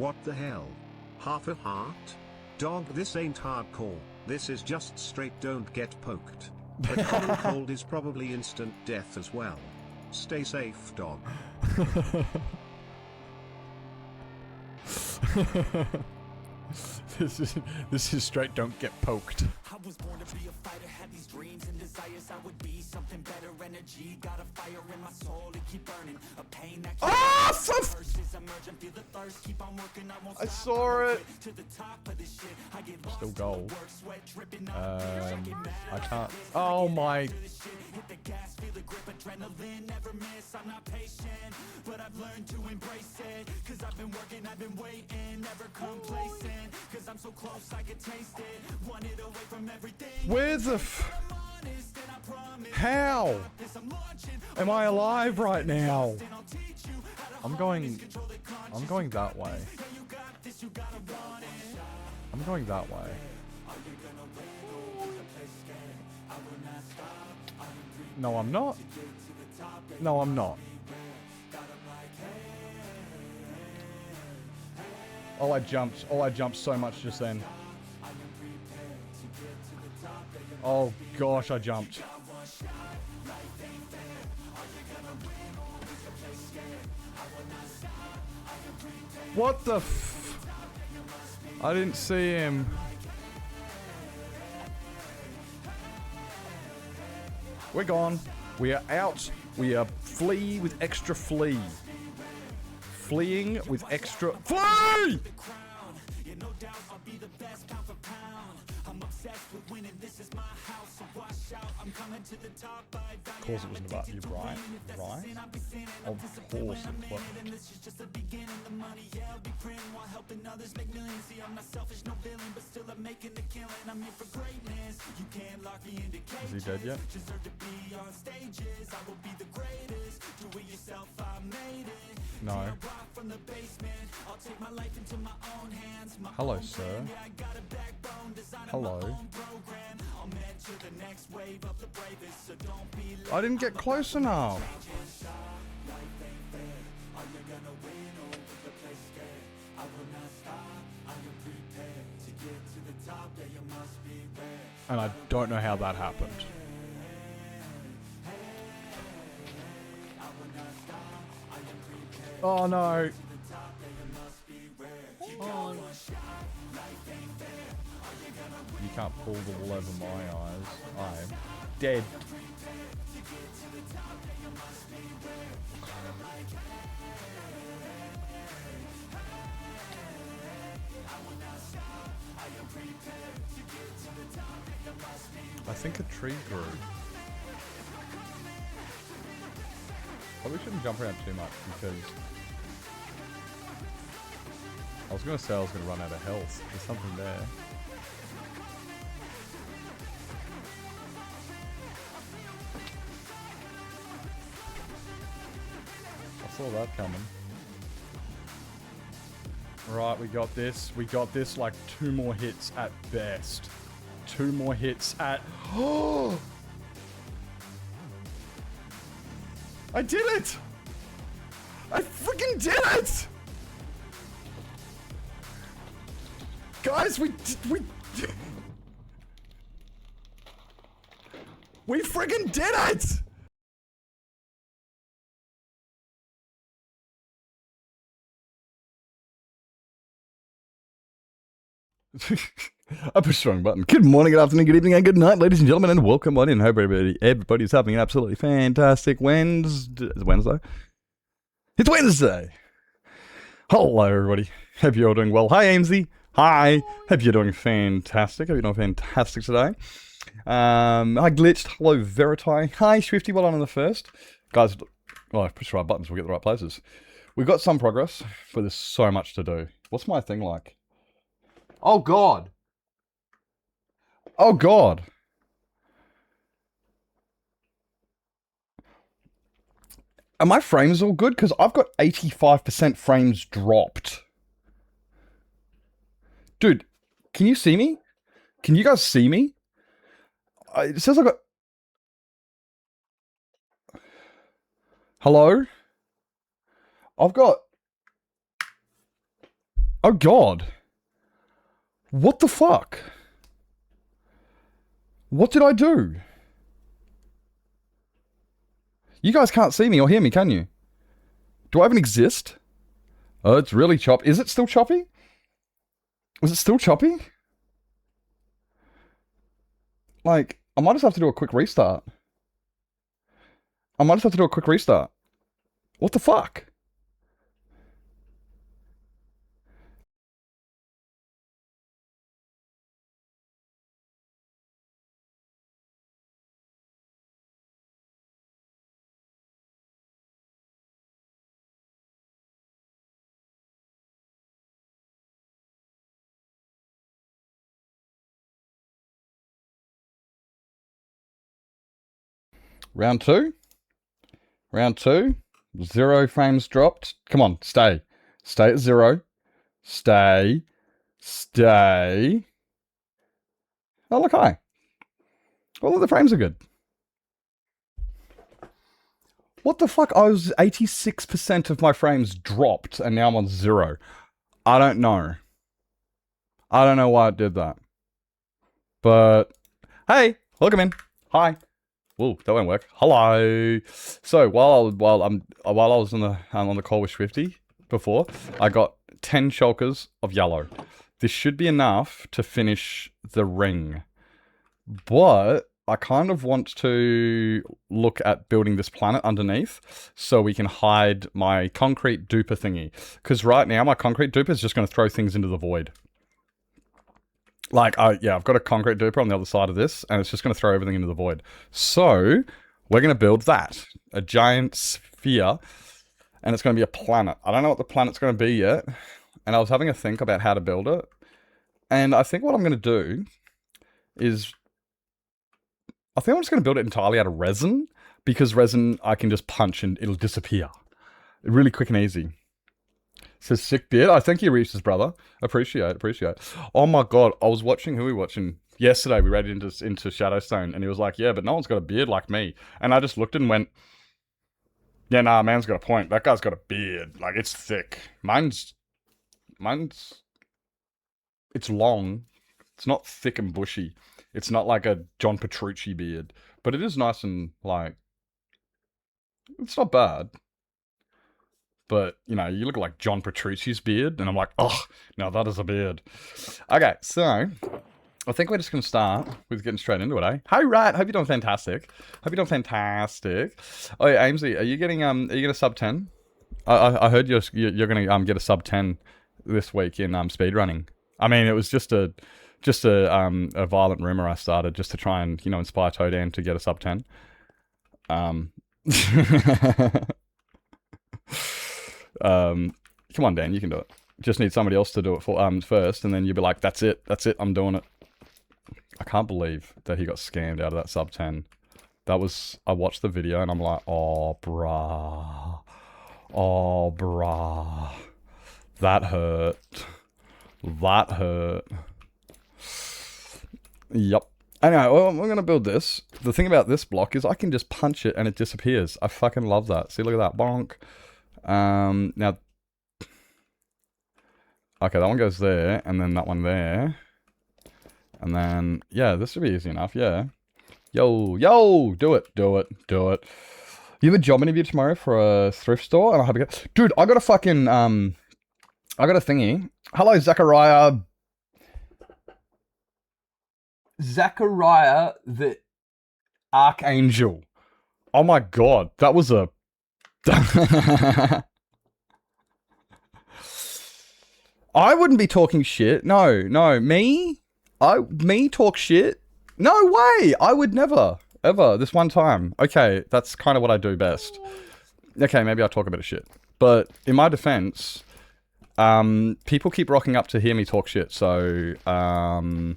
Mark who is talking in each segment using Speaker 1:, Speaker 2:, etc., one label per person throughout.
Speaker 1: What the hell? Half a heart? Dog, this ain't hardcore, this is just straight don't get poked. A common cold is probably instant death as well. Stay safe, dog.
Speaker 2: This is straight don't get poked.
Speaker 3: I was born to be a fighter, had these dreams and desires. I would be something better, energy, got a fire in my soul to keep burning. A pain that
Speaker 2: I saw it. Still gold. I can't. Oh my.
Speaker 3: Hit the gas, feel the grip, adrenaline, never miss. I'm not patient, but I've learned to embrace it. Cause I've been working, I've been waiting, never complacent. Cause I'm so close, I can taste it. Want it away from everything.
Speaker 2: Where's the How? Am I alive right now? I'm going that way. I'm going that way. No, I'm not. No, I'm not. Oh, I jumped. Oh, I jumped so much just then. Oh gosh, I jumped. What the f... I didn't see him. We're gone. We are out. We are flee with extra flee. Fleeing with extra... Flee! Of course it wasn't about you, right? Right? Of course it was. Is he dead yet? No. Hello, sir. Hello. I didn't get close enough. And I don't know how that happened. Oh no. Oh. You can't pull the wool over my eyes. I am dead. I think a tree grew. Probably shouldn't jump around too much because I was going to say I was going to run out of health. There's something there. I saw that coming. Right, we got this. We got this like 2 more hits at best. 2 more hits at... Oh! I did it! I freaking did it! Guys, we freaking did it! I pushed the wrong button. Good morning, good afternoon, good evening, and good night, ladies and gentlemen, and welcome on in. Hope everybody's having an absolutely fantastic Wednesday. Is it Wednesday? It's Wednesday! Hello, everybody. Hope you're all doing well. Hi, AMZ. Hi. Hope you're doing fantastic. Hope you're doing fantastic today. Hi, Glitched. Hello, Veriti. Hi, Swifty. Well done on the first. Guys, oh, I pushed the right buttons. We'll get the right places. We've got some progress, but there's so much to do. What's my thing like? Oh, God. Oh, God. Are my frames all good? Because I've got 85% frames dropped. Dude, can you see me? Can you guys see me? It says I got... Hello? I've got... Oh god. What the fuck? What did I do? You guys can't see me or hear me, can you? Do I even exist? Oh, it's really choppy. Is it still choppy? Is it still choppy? Like, I might just have to do a quick restart. What the fuck? Round two. 0 frames dropped. Come on, stay. Stay at 0. Stay. Oh, look, hi. All of the frames are good. What the fuck? I was 86% of my frames dropped and now I'm on 0. I don't know. I don't know why it did that. But, hey, welcome in. Hi. Whoa, that won't work. Hello. So while I was on the call with Swifty before, I got 10 shulkers of yellow. This should be enough to finish the ring, but I kind of want to look at building this planet underneath so we can hide my concrete duper thingy. Because right now my concrete duper is just going to throw things into the void. Like, yeah, I've got a concrete duper on the other side of this, and it's just going to throw everything into the void. So, we're going to build that. A giant sphere, and it's going to be a planet. I don't know what the planet's going to be yet, and I was having a think about how to build it. And I think what I'm going to do is... I think I'm just going to build it entirely out of resin, because resin I can just punch and it'll disappear. Really quick and easy. Says sick beard. I think you reached his brother. Appreciate. Oh my god, I was watching, who were we watching? Yesterday we raided into Shadowstone and he was like, yeah, but no one's got a beard like me. And I just looked and went, yeah, nah, man's got a point. That guy's got a beard. Like, it's thick. Mine's it's long. It's not thick and bushy. It's not like a John Petrucci beard. But it is nice and, like, it's not bad. But, you know, you look like John Petrucci's beard, and I'm like, oh, now that is a beard. Okay, so, I think we're just going to start with getting straight into it, eh? Hi, Rat, hope you're doing fantastic. Oh, yeah, Aimsy, are you gonna sub 10? I heard you're gonna get a sub 10 this week in speedrunning. I mean, it was just a violent rumor I started just to try and, you know, inspire Toadan to get a sub 10. Come on, Dan, you can do it. Just need somebody else to do it for first, and then you'll be like, that's it, I'm doing it. I can't believe that he got scammed out of that sub 10. I watched the video and I'm like, oh brah. That hurt. Yep. Anyway, well, we're gonna build this. The thing about this block is I can just punch it and it disappears. I fucking love that. See, look at that. Bonk. Now, okay, that one goes there, and then that one there, and then, yeah, this should be easy enough, yeah. Yo, do it. You have a job interview tomorrow for a thrift store, and I'll have a go. Dude, I got a fucking, I got a thingy. Hello, Zachariah the Archangel. Oh my god, that was a... I wouldn't be talking shit. No. Me talk shit? No way! I would never. Ever. This one time. Okay, that's kind of what I do best. Okay, maybe I talk a bit of shit. But in my defense, people keep rocking up to hear me talk shit, so, come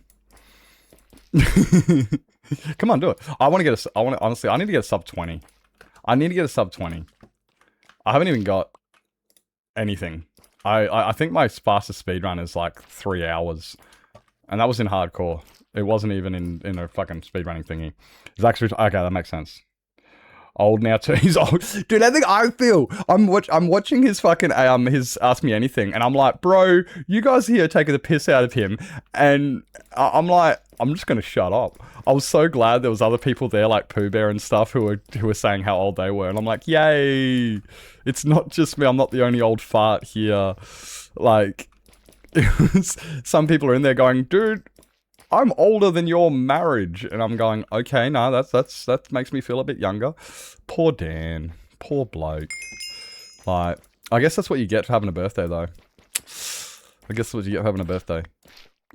Speaker 2: on, do it. Honestly, I need to get a sub 20. I haven't even got anything. I think my fastest speedrun is like 3 hours. And that was in hardcore. It wasn't even in a fucking speedrunning thingy. It's actually... Okay, that makes sense. old now too. He's old, dude. I think I feel I'm watching his fucking his Ask Me Anything, and I'm like, bro, you guys here taking the piss out of him, and I'm like, I'm just gonna shut up. I was so glad there was other people there like Pooh Bear and stuff who were saying how old they were, and I'm like, yay! It's not just me. I'm not the only old fart here. Like, some people are in there going, dude, I'm older than your marriage. And I'm going, okay, no, that makes me feel a bit younger. Poor Dan. Poor bloke. Like, I guess that's what you get for having a birthday, though. I guess that's what you get for having a birthday.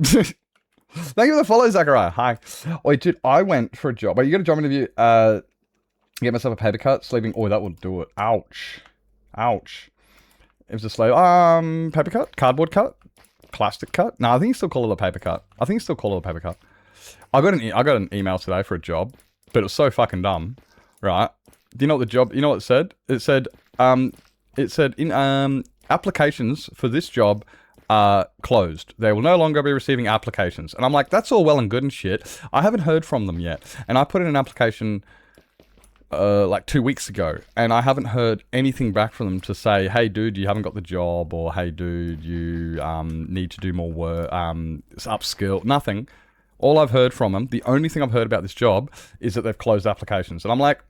Speaker 2: Thank you for the follow, Zachariah. Hi. Wait, dude, I went for a job. Wait, you got a job interview? Get myself a paper cut, sleeping. Oh, that will do it. Ouch. Ouch. It was a slave. Paper cut? Cardboard cut? Plastic cut? No, I think you still call it a paper cut. I think you still call it a paper cut. I got an email today for a job, but it was so fucking dumb, right? Do you know what the job? You know what it said? It said in applications for this job are closed. They will no longer be receiving applications. And I'm like, that's all well and good and shit. I haven't heard from them yet, and I put in an application like 2 weeks ago, and I haven't heard anything back from them to say, hey dude, you haven't got the job, or hey dude, you need to do more work, upskill. Nothing. All I've heard from them, the only thing I've heard about this job is that they've closed applications, and I'm like,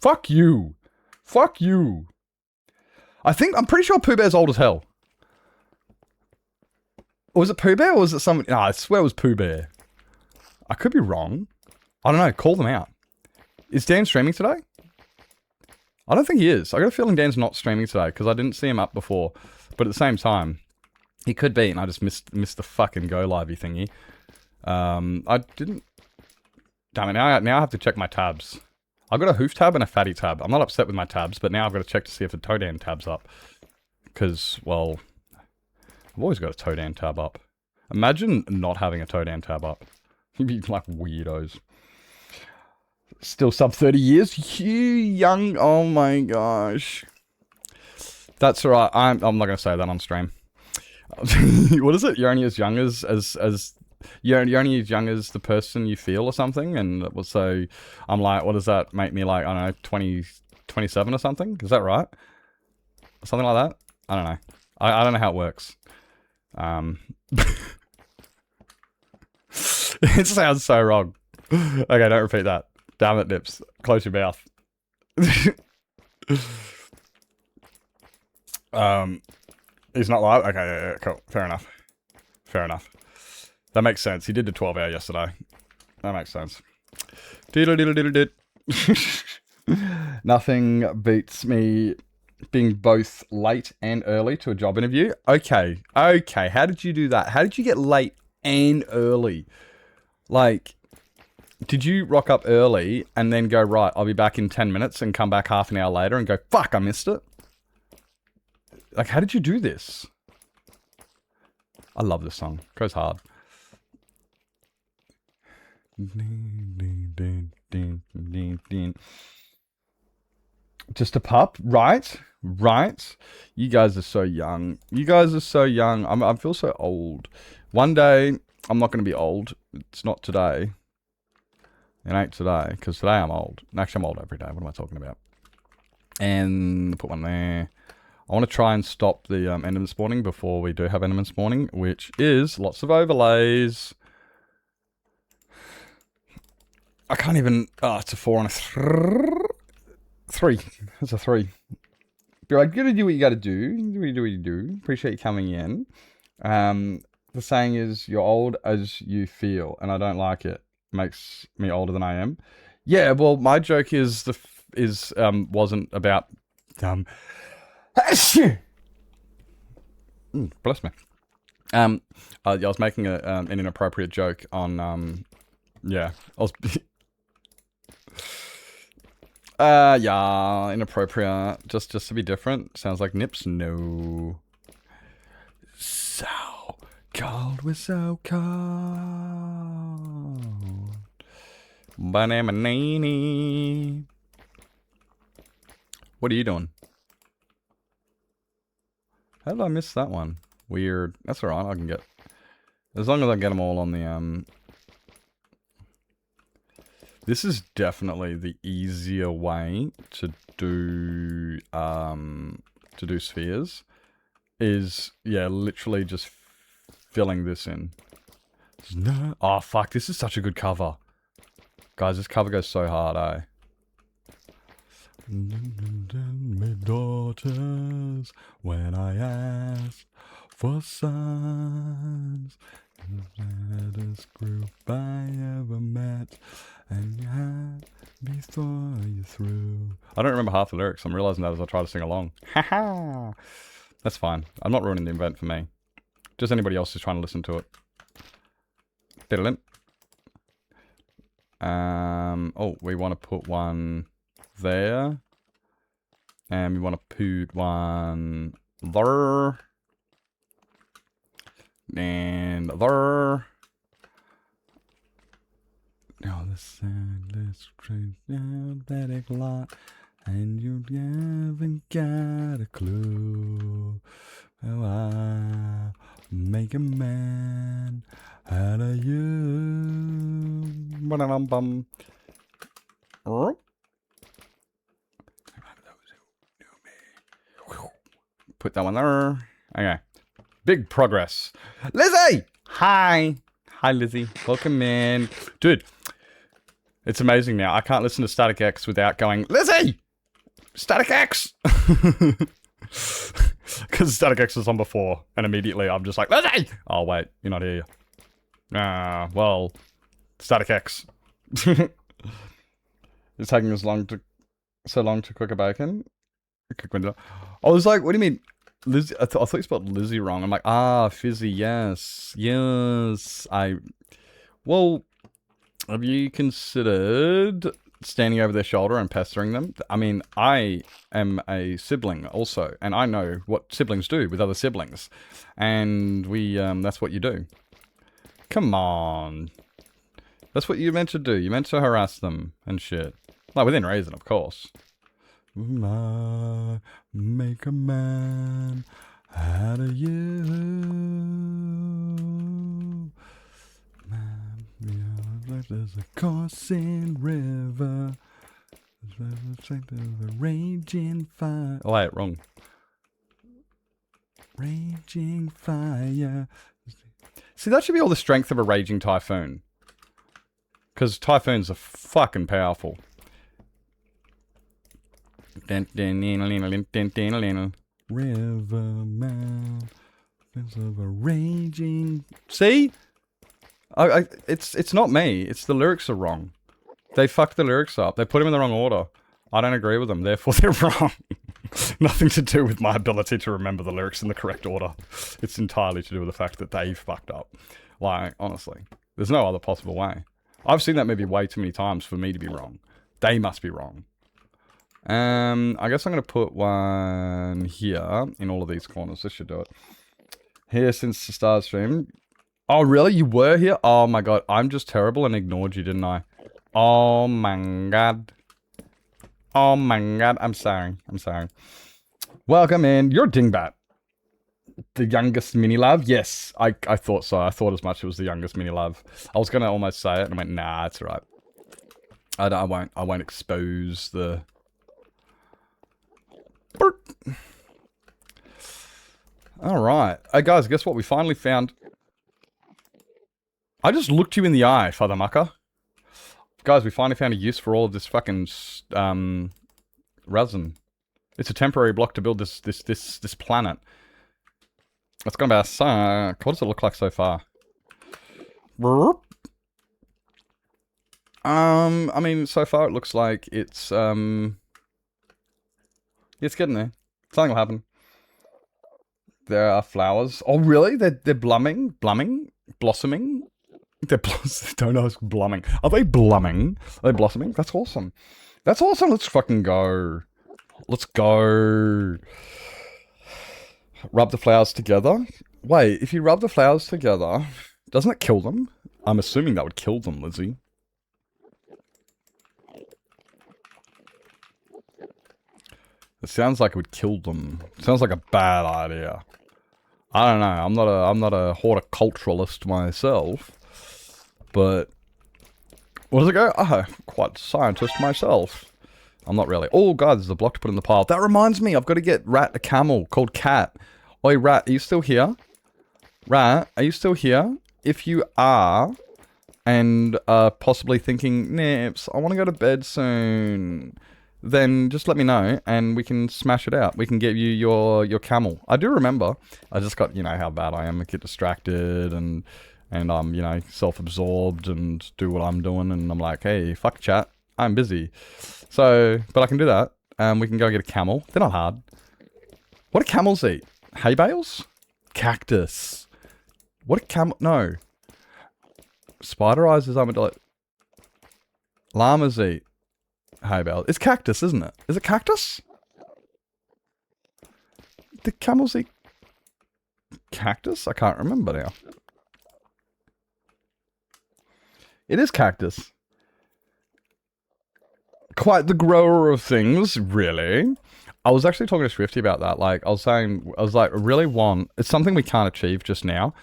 Speaker 2: fuck you. Fuck you. I'm pretty sure Pooh Bear's old as hell. Or was it Pooh Bear, or was it somebody? No, I swear it was Pooh Bear. I could be wrong. I don't know, call them out. Is Dan streaming today? I don't think he is. I got a feeling Dan's not streaming today, because I didn't see him up before. But at the same time, he could be, and I just missed the fucking go livey thingy. I didn't... Damn it, now I have to check my tabs. I've got a hoof tab and a fatty tab. I'm not upset with my tabs, but now I've got to check to see if the Toadan tab's up. Because, well, I've always got a Toadan tab up. Imagine not having a Toadan tab up. You'd be like weirdos. Still sub 30 years? You young... Oh my gosh. That's alright. I'm not going to say that on stream. What is it? You're only as young as you're only as young as the person you feel or something? And so I'm like, what does that make me like? I don't know, 27 or something? Is that right? Something like that? I don't know. I don't know how it works. It sounds so wrong. Okay, don't repeat that. Damn it, Nips. Close your mouth. He's not live? Okay, yeah, cool. Fair enough. Fair enough. That makes sense. He did the 12-hour yesterday. That makes sense. Diddle diddle diddle did. Nothing beats me being both late and early to a job interview. Okay. Okay. How did you do that? How did you get late and early? Like, did you rock up early and then go, right, I'll be back in 10 minutes and come back half an hour later and go, fuck, I missed it? Like, how did you do this? I love this song. It goes hard. Just a pup, right? Right? You guys are so young. You guys are so young. I feel so old. One day, I'm not going to be old. It's not today. It ain't today, because today I'm old. Actually, I'm old every day. What am I talking about? And put one there. I want to try and stop the Enderman spawning before we do have Enderman spawning, which is lots of overlays. I can't even... Oh, it's a 4 on a 3. It's a 3. Be like, gotta do what you gotta do. Do what you do. Appreciate you coming in. The saying is, you're old as you feel, and I don't like it. Makes me older than I am. Yeah, well, my joke is wasn't about bless me. I was making an inappropriate joke on yeah. I was yeah, inappropriate. Just to be different. Sounds like Nips. No. So cold, we're so cold. Banana. What are you doing? How did I miss that one? Weird. That's alright, I can get... As long as I get them all on the, This is definitely the easier way to do spheres. Is, yeah, literally just filling this in. No. Oh, fuck. This is such a good cover. Guys, this cover goes so hard, eh? Me daughters, when I asked for sons, the saddest group I ever met, and you had me saw you through. I don't remember half the lyrics. I'm realizing that as I try to sing along. Haha! That's fine. I'm not ruining the event for me. Just anybody else who's trying to listen to it. Diddle-in. Oh, we want to put one there. And we want to put one there. And there. Now the soundless transatlantic lot. And you haven't got a clue. How I make a man out of you. Ba-da-dum-bum. Put that one there. Okay. Big progress. Lizzie! Hi. Hi, Lizzie. Welcome in. Dude, it's amazing now. I can't listen to Static X without going, Lizzie! Static X! Because Static X was on before, and immediately I'm just like, Lizzie! Oh, wait, you're not here. Well, Static X. It's taking us so long to cook a bacon. I was like, what do you mean? Lizzie? I thought you spelled Lizzie wrong. I'm like, Fizzy, yes. Yes. Well, have you considered standing over their shoulder and pestering them? I mean, I am a sibling also, and I know what siblings do with other siblings. And that's what you do. Come on. That's what you're meant to do. You're meant to harass them and shit. Like, within reason, of course. I make a man out of you. There's a coursing river. There's a strength of a raging fire. Oh, wait, wrong. Raging fire. See, that should be all the strength of a raging typhoon. Because typhoons are fucking powerful. River man, of a raging. See, it's not me. It's the lyrics are wrong. They fucked the lyrics up. They put them in the wrong order. I don't agree with them. Therefore, they're wrong. Nothing to do with my ability to remember the lyrics in the correct order. It's entirely to do with the fact that they fucked up. Like, honestly, there's no other possible way. I've seen that movie way too many times for me to be wrong. They must be wrong. I guess I'm going to put one here in all of these corners. This should do it. Here since the start stream. Oh, really? You were here? Oh my god. I'm just terrible and ignored you, didn't I? Oh my god. Oh my god. I'm sorry. I'm sorry. Welcome in. You're Dingbat. The youngest mini-love? Yes, I thought so. I thought as much it was the youngest mini-love. I was going to almost say it and I went, nah, it's alright. I won't expose the... Alright. Hey guys, guess what? We finally found... I just looked you in the eye, Father Mucker. Guys, we finally found a use for all of this fucking resin. It's a temporary block to build this planet. It's gonna be our sun. What does it look like so far? I mean, so far it looks like it's getting there. Something will happen. There are flowers. Oh, really? They're blossoming? Don't ask blooming. Are they blooming? Are they blossoming? That's awesome. That's awesome. Let's fucking go. Let's go. Rub the flowers together. Wait, if you rub the flowers together, doesn't it kill them? I'm assuming that would kill them, Lizzie. It sounds like it would kill them. It sounds like a bad idea. I don't know. I'm not a horticulturalist myself, but What does it go? Oh, quite a scientist myself. I'm not really. Oh, God, there's a block to put in the pile. That reminds me, I've got to get Rat a camel called Cat. Oi, Rat, are you still here? Rat, are you still here? If you are, and possibly thinking, Nips, I want to go to bed soon, then just let me know, and we can smash it out. We can get you your camel. I do remember. I just got, you know, how bad I am. I get distracted, and I'm, you know, self-absorbed, and do what I'm doing, and I'm like, hey, fuck chat. I'm busy. So, but I can do that. We can go get a camel. They're not hard. What do camels eat? Hay bales? Cactus. What do camel... No. Spider eyes is armadillo. Llamas eat hay bales. It's cactus, isn't it? Is it cactus? Do camels eat cactus? I can't remember now. It is cactus. Quite the grower of things, really. I was actually talking to Swifty about that. Like, I was like, I really want... It's something we can't achieve just now.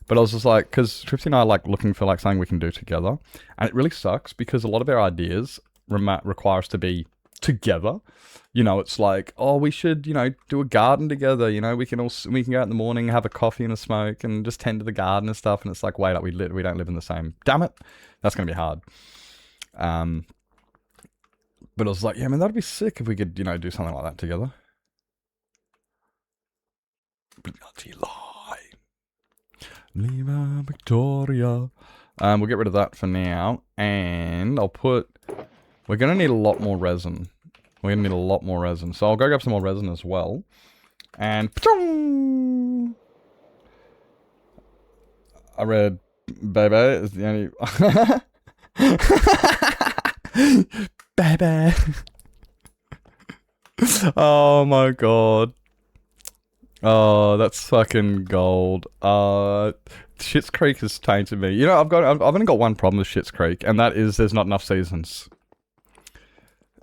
Speaker 2: But I was just like, because Swifty and I are like looking for like something we can do together. And it really sucks because a lot of our ideas require us to be together. You know, it's like, oh, we should, you know, do a garden together. You know, we can go out in the morning, have a coffee and a smoke and just tend to the garden and stuff. And it's like, wait up, we don't live in the same... Damn it. That's going to be hard. But I was like, yeah, man, that'd be sick if we could, you know, do something like that together. Bloody lie. Leave Victoria. We'll get rid of that for now. And I'll put... We're going to need a lot more resin. We're going to need a lot more resin. So I'll go grab some more resin as well. And... I read... Baby is the only... Baby. Oh my god. Oh, that's fucking gold. Schitt's Creek has tainted me. You know, I've only got one problem with Schitt's Creek, and that is there's not enough seasons.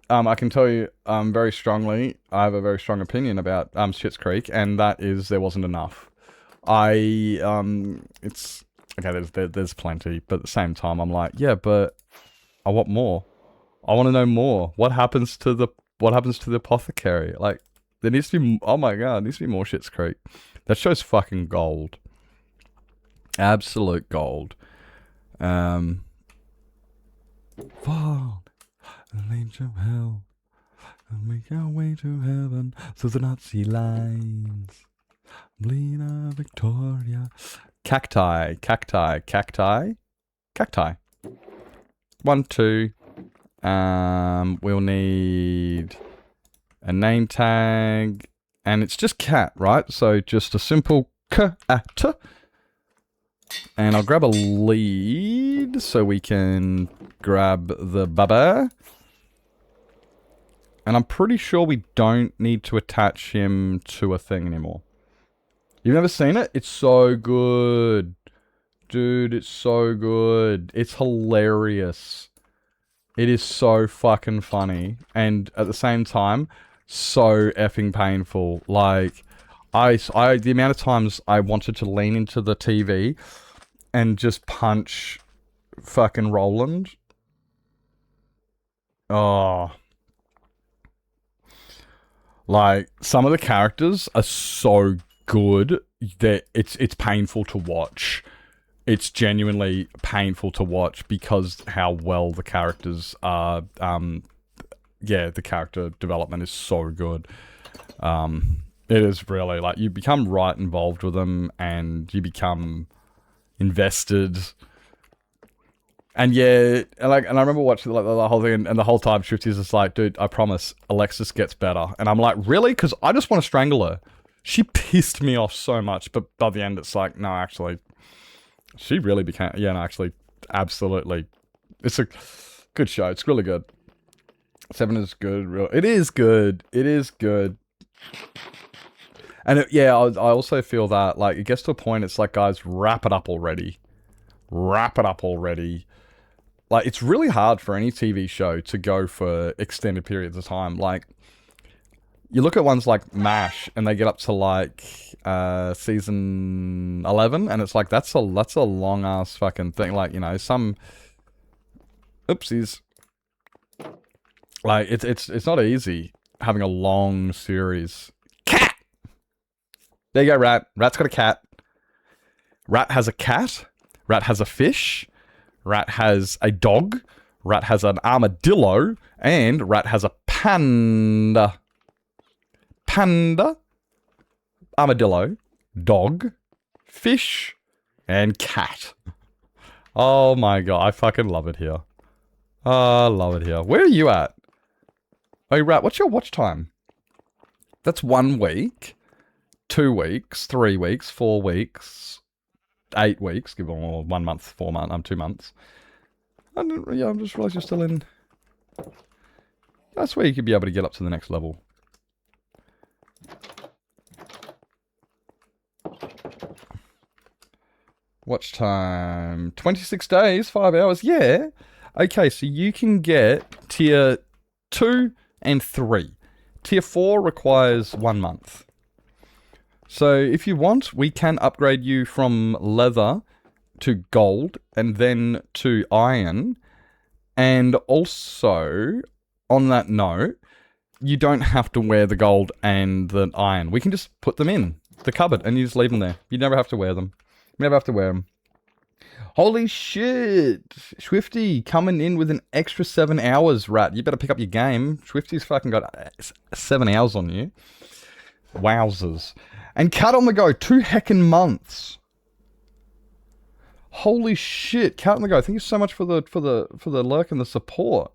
Speaker 2: I can tell you very strongly, I have a very strong opinion about Schitt's Creek, and that is there wasn't enough. It's okay, there's plenty, but at the same time I'm like, yeah, but I want more. I want to know more. What happens to the apothecary? Like, there needs to be... Oh my god, there needs to be more Schitt's Creek. That show's fucking gold. Absolute gold. Fall, an angel of hell, and make our way to heaven through the Nazi lines. Blina Victoria. Cacti. 1, 2... we'll need a name tag, and it's just cat, right? So just a simple cat. And I'll grab a lead so we can grab the baba. And I'm pretty sure we don't need to attach him to a thing anymore. You've never seen it? It's so good. Dude, it's so good. It's hilarious. It is so fucking funny, and at the same time, so effing painful. Like, the amount of times I wanted to lean into the TV and just punch fucking Roland. Oh. Like, some of the characters are so good that it's painful to watch. It's genuinely painful to watch because how well the characters are, yeah, the character development is so good. It is really, like, you become right involved with them and you become invested. And yeah, and I remember watching like the whole thing and the whole time Shifty's just like, dude, I promise, Alexis gets better. And I'm like, really? Because I just want to strangle her. She pissed me off so much, but by the end it's like, no, actually... She really became... Yeah, no, actually, absolutely. It's a good show. It's really good. 7 is good. It is good. It is good. And yeah, I also feel that, like, it gets to a point, it's like, guys, wrap it up already. Wrap it up already. Like, it's really hard for any TV show to go for extended periods of time. Like, you look at ones like MASH, and they get up to, like... season 11, and it's like that's a long ass fucking thing. Like, you know, some Oopsies. Like, it's not easy having a long series. Cat! There you go, Rat. Rat's got a cat. Rat has a cat. Rat has a fish. Rat has a dog. Rat has an armadillo. And Rat has a panda. Panda. Armadillo. Dog. Fish. And cat. Oh my god, I fucking love it here. Oh, I love it here. Where are you at? Hey, Rat, what's your watch time? That's 1 week, 2 weeks, 3 weeks, 4 weeks, 8 weeks, give or 1 month, 4 months, 2 months. Yeah, I just realised you're still in. That's where you could be able to get up to the next level. Watch time. 26 days, 5 hours. Yeah. Okay, so you can get tier 2 and 3. Tier 4 requires 1 month. So if you want, we can upgrade you from leather to gold and then to iron. And also, on that note, you don't have to wear the gold and the iron. We can just put them in the cupboard and you just leave them there. You never have to wear them. You never have to wear them. Holy shit! Swifty coming in with an extra 7 hours, Rat. You better pick up your game. Swifty's fucking got 7 hours on you. Wowzers. And Cat on the Go, 2 heckin' months. Holy shit, Cat on the Go. Thank you so much for the lurk and the support.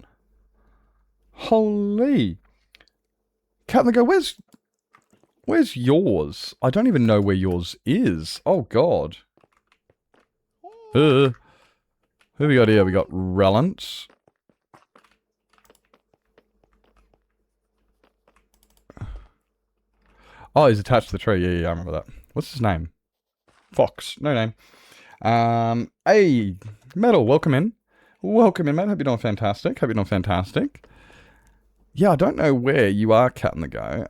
Speaker 2: Holy. Cat on the Go, where's yours? I don't even know where yours is. Oh god. Who we got here? We got Rellant. Oh, he's attached to the tree. Yeah, I remember that. What's his name? Fox. No name. Hey, Metal, welcome in. Welcome in, mate. Hope you're doing fantastic. Hope you're doing fantastic. Yeah, I don't know where you are, Cat on the Go.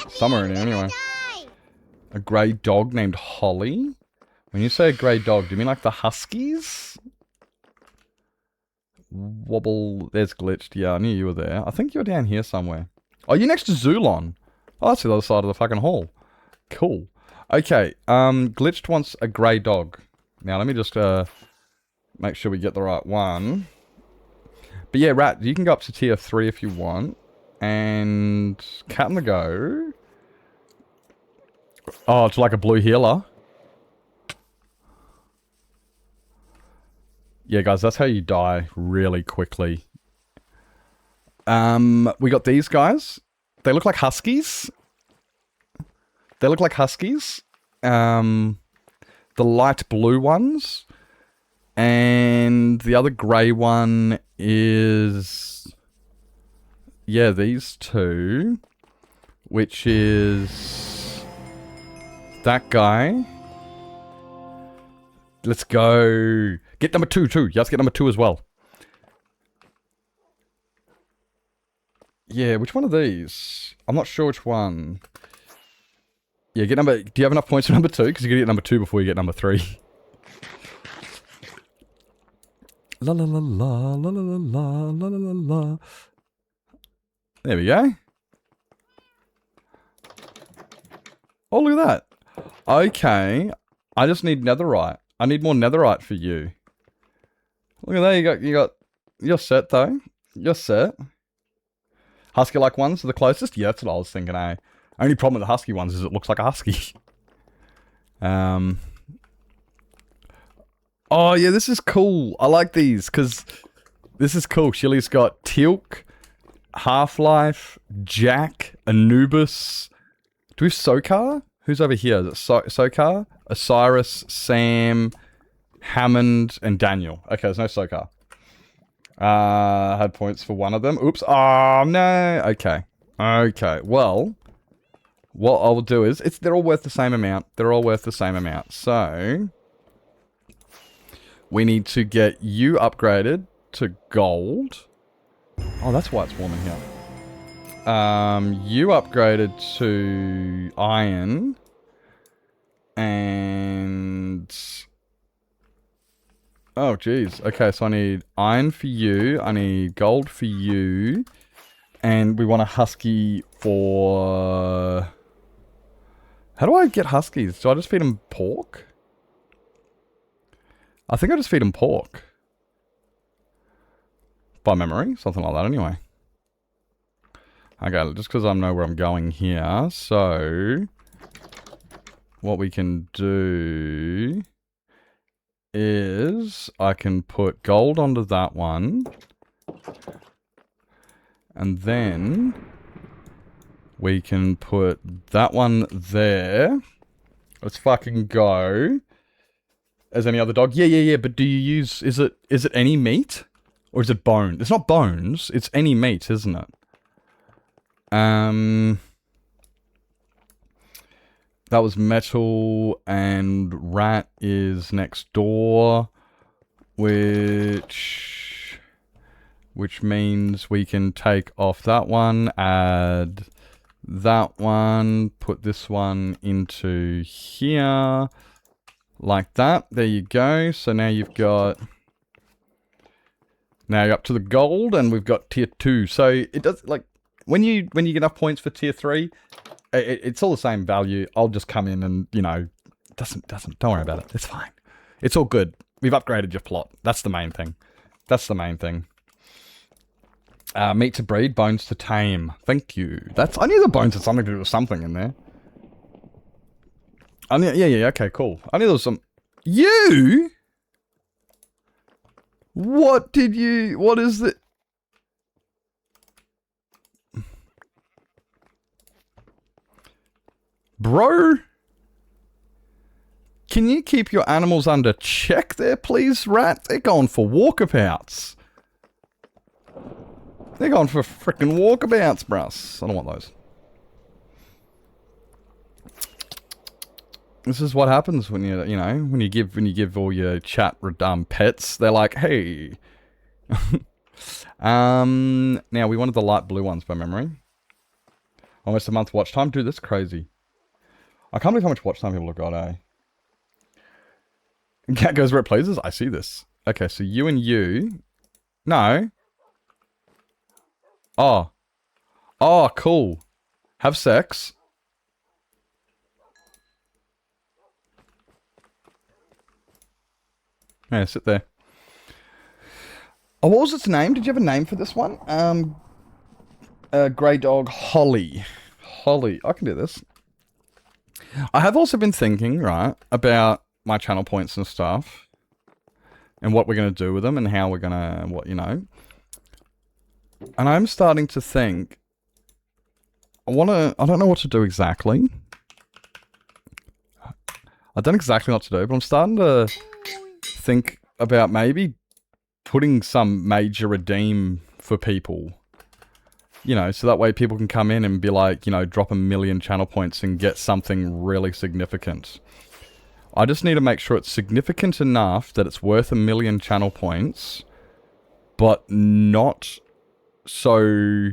Speaker 2: Somewhere in here, anyway. A grey dog named Holly. When you say a grey dog, do you mean like the Huskies? Wobble. There's Glitched. Yeah, I knew you were there. I think you're down here somewhere. Oh, you're next to Zulon. Oh, that's the other side of the fucking hall. Cool. Okay, Glitched wants a grey dog. Now, let me just make sure we get the right one. But yeah, Rat, you can go up to tier 3 if you want. And Cat on the Go. Oh, it's like a blue healer. Yeah, guys, that's how you die really quickly. We got these guys. They look like Huskies. They look like Huskies. The light blue ones. And the other grey one is... Yeah, these two. Which is... that guy. Let's go. Get number 2 too. You have to get number 2 as well. Yeah, which one of these? I'm not sure which one. Yeah, get number... Do you have enough points for number 2? Because you're going to get number 2 before you get number 3. La la la la la la la la la la la. There we go. Oh, look at that. Okay. I just need netherite. I need more netherite for you. Look at that. You're set though. You're set. Husky-like ones are the closest? Yeah, that's what I was thinking, eh? Only problem with the husky ones is it looks like a husky. Oh, yeah, this is cool. I like these, because this is cool. Shilly's got Teal'c, Half-Life, Jack, Anubis. Do we have Sokar? Who's over here? Is it Sokar? Osiris, Sam, Hammond, and Daniel. Okay, there's no Sokar. Had points for one of them. Oops. Oh, no. Okay. Okay. Well, what I'll do is... they're all worth the same amount. They're all worth the same amount. So... we need to get you upgraded to gold. Oh, that's why it's warm in here. You upgraded to iron. And... Oh, jeez. Okay, so I need iron for you. I need gold for you. And we want a husky for... How do I get huskies? Do I just feed them pork? I think I just feed them pork. By memory. Something like that anyway. Okay, just because I know where I'm going here. So... What we can do... is I can put gold onto that one. And then we can put that one there. Let's fucking go. As any other dog. Yeah. But do you use... Is it any meat? Or is it bone? It's not bones. It's any meat, isn't it? That was metal, and rat is next door, which means we can take off that one, add that one, put this one into here, like that. There you go. So now you've got, now you're up to the gold, and we've got tier 2. So it does, like, when you get enough points for tier 3, it's all the same value. I'll just come in and, you know, don't worry about it. It's fine. It's all good. We've upgraded your plot. That's the main thing. That's the main thing. Meat to breed, bones to tame. Thank you. I knew the bones had something to do with something in there. Yeah, okay, cool. I knew there was some... You? What is it? Bro? Can you keep your animals under check there, please, rat? They're going for walkabouts. They're going for frickin' walkabouts, bruss. I don't want those. This is what happens when when you give all your chat pets. They're like, hey. Now we wanted the light blue ones by memory. Almost a month watch time. Dude, that's crazy. I can't believe how much watch time people have got, eh? Cat goes where it pleases? I see this. Okay, so you and you... No. Oh. Oh, cool. Have sex. Yeah, sit there. Oh, what was its name? Did you have a name for this one? Grey dog Holly. Holly. I can do this. I have also been thinking, right, about my channel points and stuff. And what we're going to do with them and how we're going to, And I'm starting to think, I don't know what to do exactly. I don't exactly know what to do, but I'm starting to think about maybe putting some major redeem for people. So that way people can come in and be like, drop 1 million channel points and get something really significant. I just need to make sure it's significant enough that it's worth 1 million channel points, but not so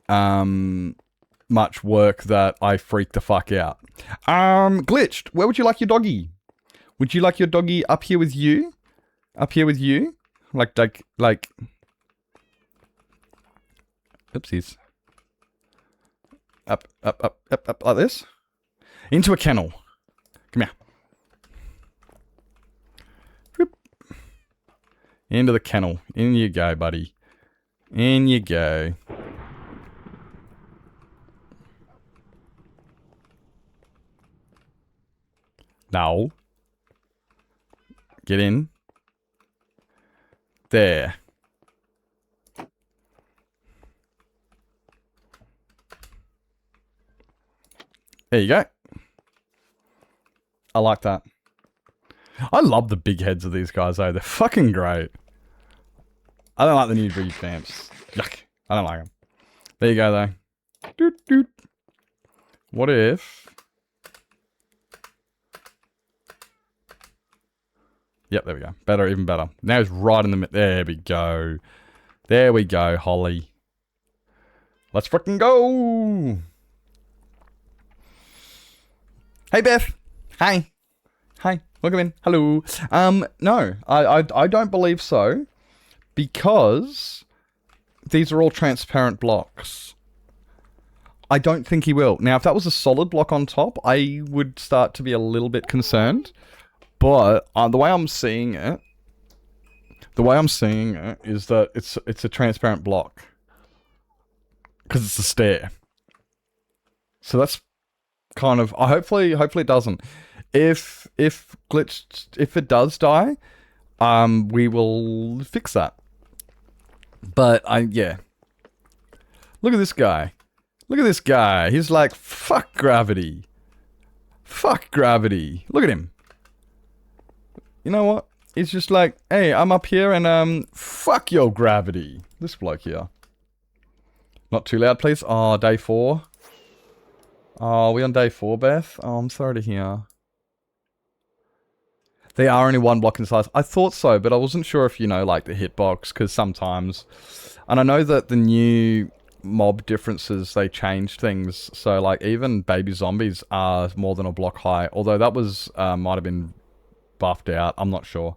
Speaker 2: much work that I freak the fuck out. Glitched, where would you like your doggy? Would you like your doggy up here with you? Up here with you? Like... Oopsies. Up, like this. Into a kennel. Come here. Whoop. Into the kennel. In you go, buddy. In you go. No. Get in. There. There you go. I like that. I love the big heads of these guys, though. They're fucking great. I don't like the new breed stamps. Yuck. I don't like them. There you go, though. Doot, doot. What if... Yep, there we go. Better, even better. Now it's right in the middle. There we go. There we go, Holly. Let's frickin' go! Hey, Beth. Hi. Hi. Welcome in. Hello. No, I don't believe so, because these are all transparent blocks. I don't think he will. Now, if that was a solid block on top, I would start to be a little bit concerned. But the way I'm seeing it, is that it's a transparent block, because it's a stair. So that's kind of. Hopefully it doesn't. If it does die, we will fix that. But yeah. Look at this guy. Look at this guy. He's like, fuck gravity. Fuck gravity. Look at him. You know what? He's just like, hey, I'm up here and fuck your gravity. This bloke here. Not too loud, please. Oh, day 4. Oh, are we on day 4, Beth? Oh, I'm sorry to hear. They are only 1 block in size. I thought so, but I wasn't sure if, you know, like the hitbox, because sometimes... And I know that the new mob differences, they changed things. So, like, even baby zombies are more than a block high. Although that was, might have been buffed out. I'm not sure.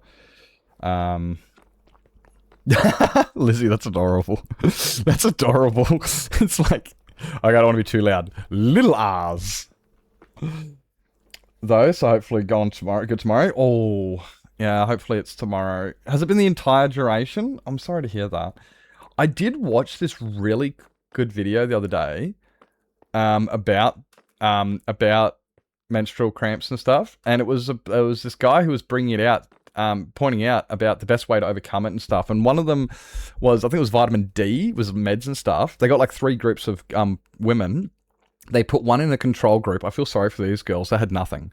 Speaker 2: Lizzie, that's adorable. That's adorable. It's like... I don't want to be too loud. Little R's. Though, so hopefully good tomorrow. Oh, yeah, hopefully it's tomorrow. Has it been the entire duration? I'm sorry to hear that. I did watch this really good video the other day, about menstrual cramps and stuff, and it was this guy who was bringing it out, pointing out about the best way to overcome it and stuff. And one of them was, I think it was vitamin D, was meds and stuff. They got like 3 groups of women. They put one in a control group. I feel sorry for these girls. They had nothing.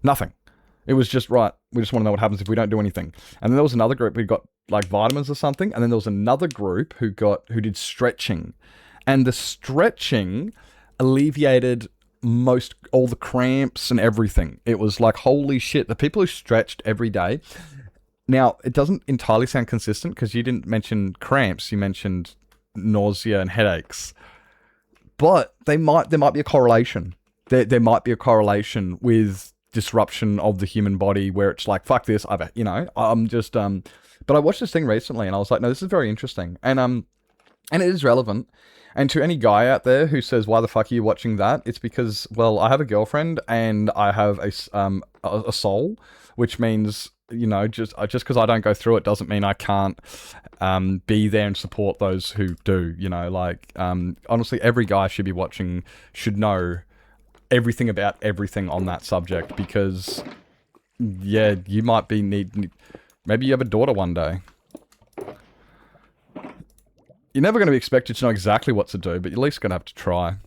Speaker 2: Nothing. It was just, right, we just want to know what happens if we don't do anything. And then there was another group who got like vitamins or something. And then there was another group who did stretching. And the stretching alleviated all the cramps and everything. It was like, holy shit. The people who stretched every day. Now, it doesn't entirely sound consistent, because you didn't mention cramps. You mentioned nausea and headaches. But there might be a correlation. There might be a correlation with disruption of the human body, where it's like, fuck this, I'm just but I watched this thing recently and I was like, no, this is very interesting. And it is relevant. And to any guy out there who says, why the fuck are you watching that? It's because, well, I have a girlfriend and I have a soul, which means, you know, just because I don't go through it doesn't mean I can't be there and support those who do, you know, like, honestly, every guy should know everything about everything on that subject, because, yeah, you might be maybe you have a daughter one day. You're never going to be expected to know exactly what to do, but you're at least going to have to try.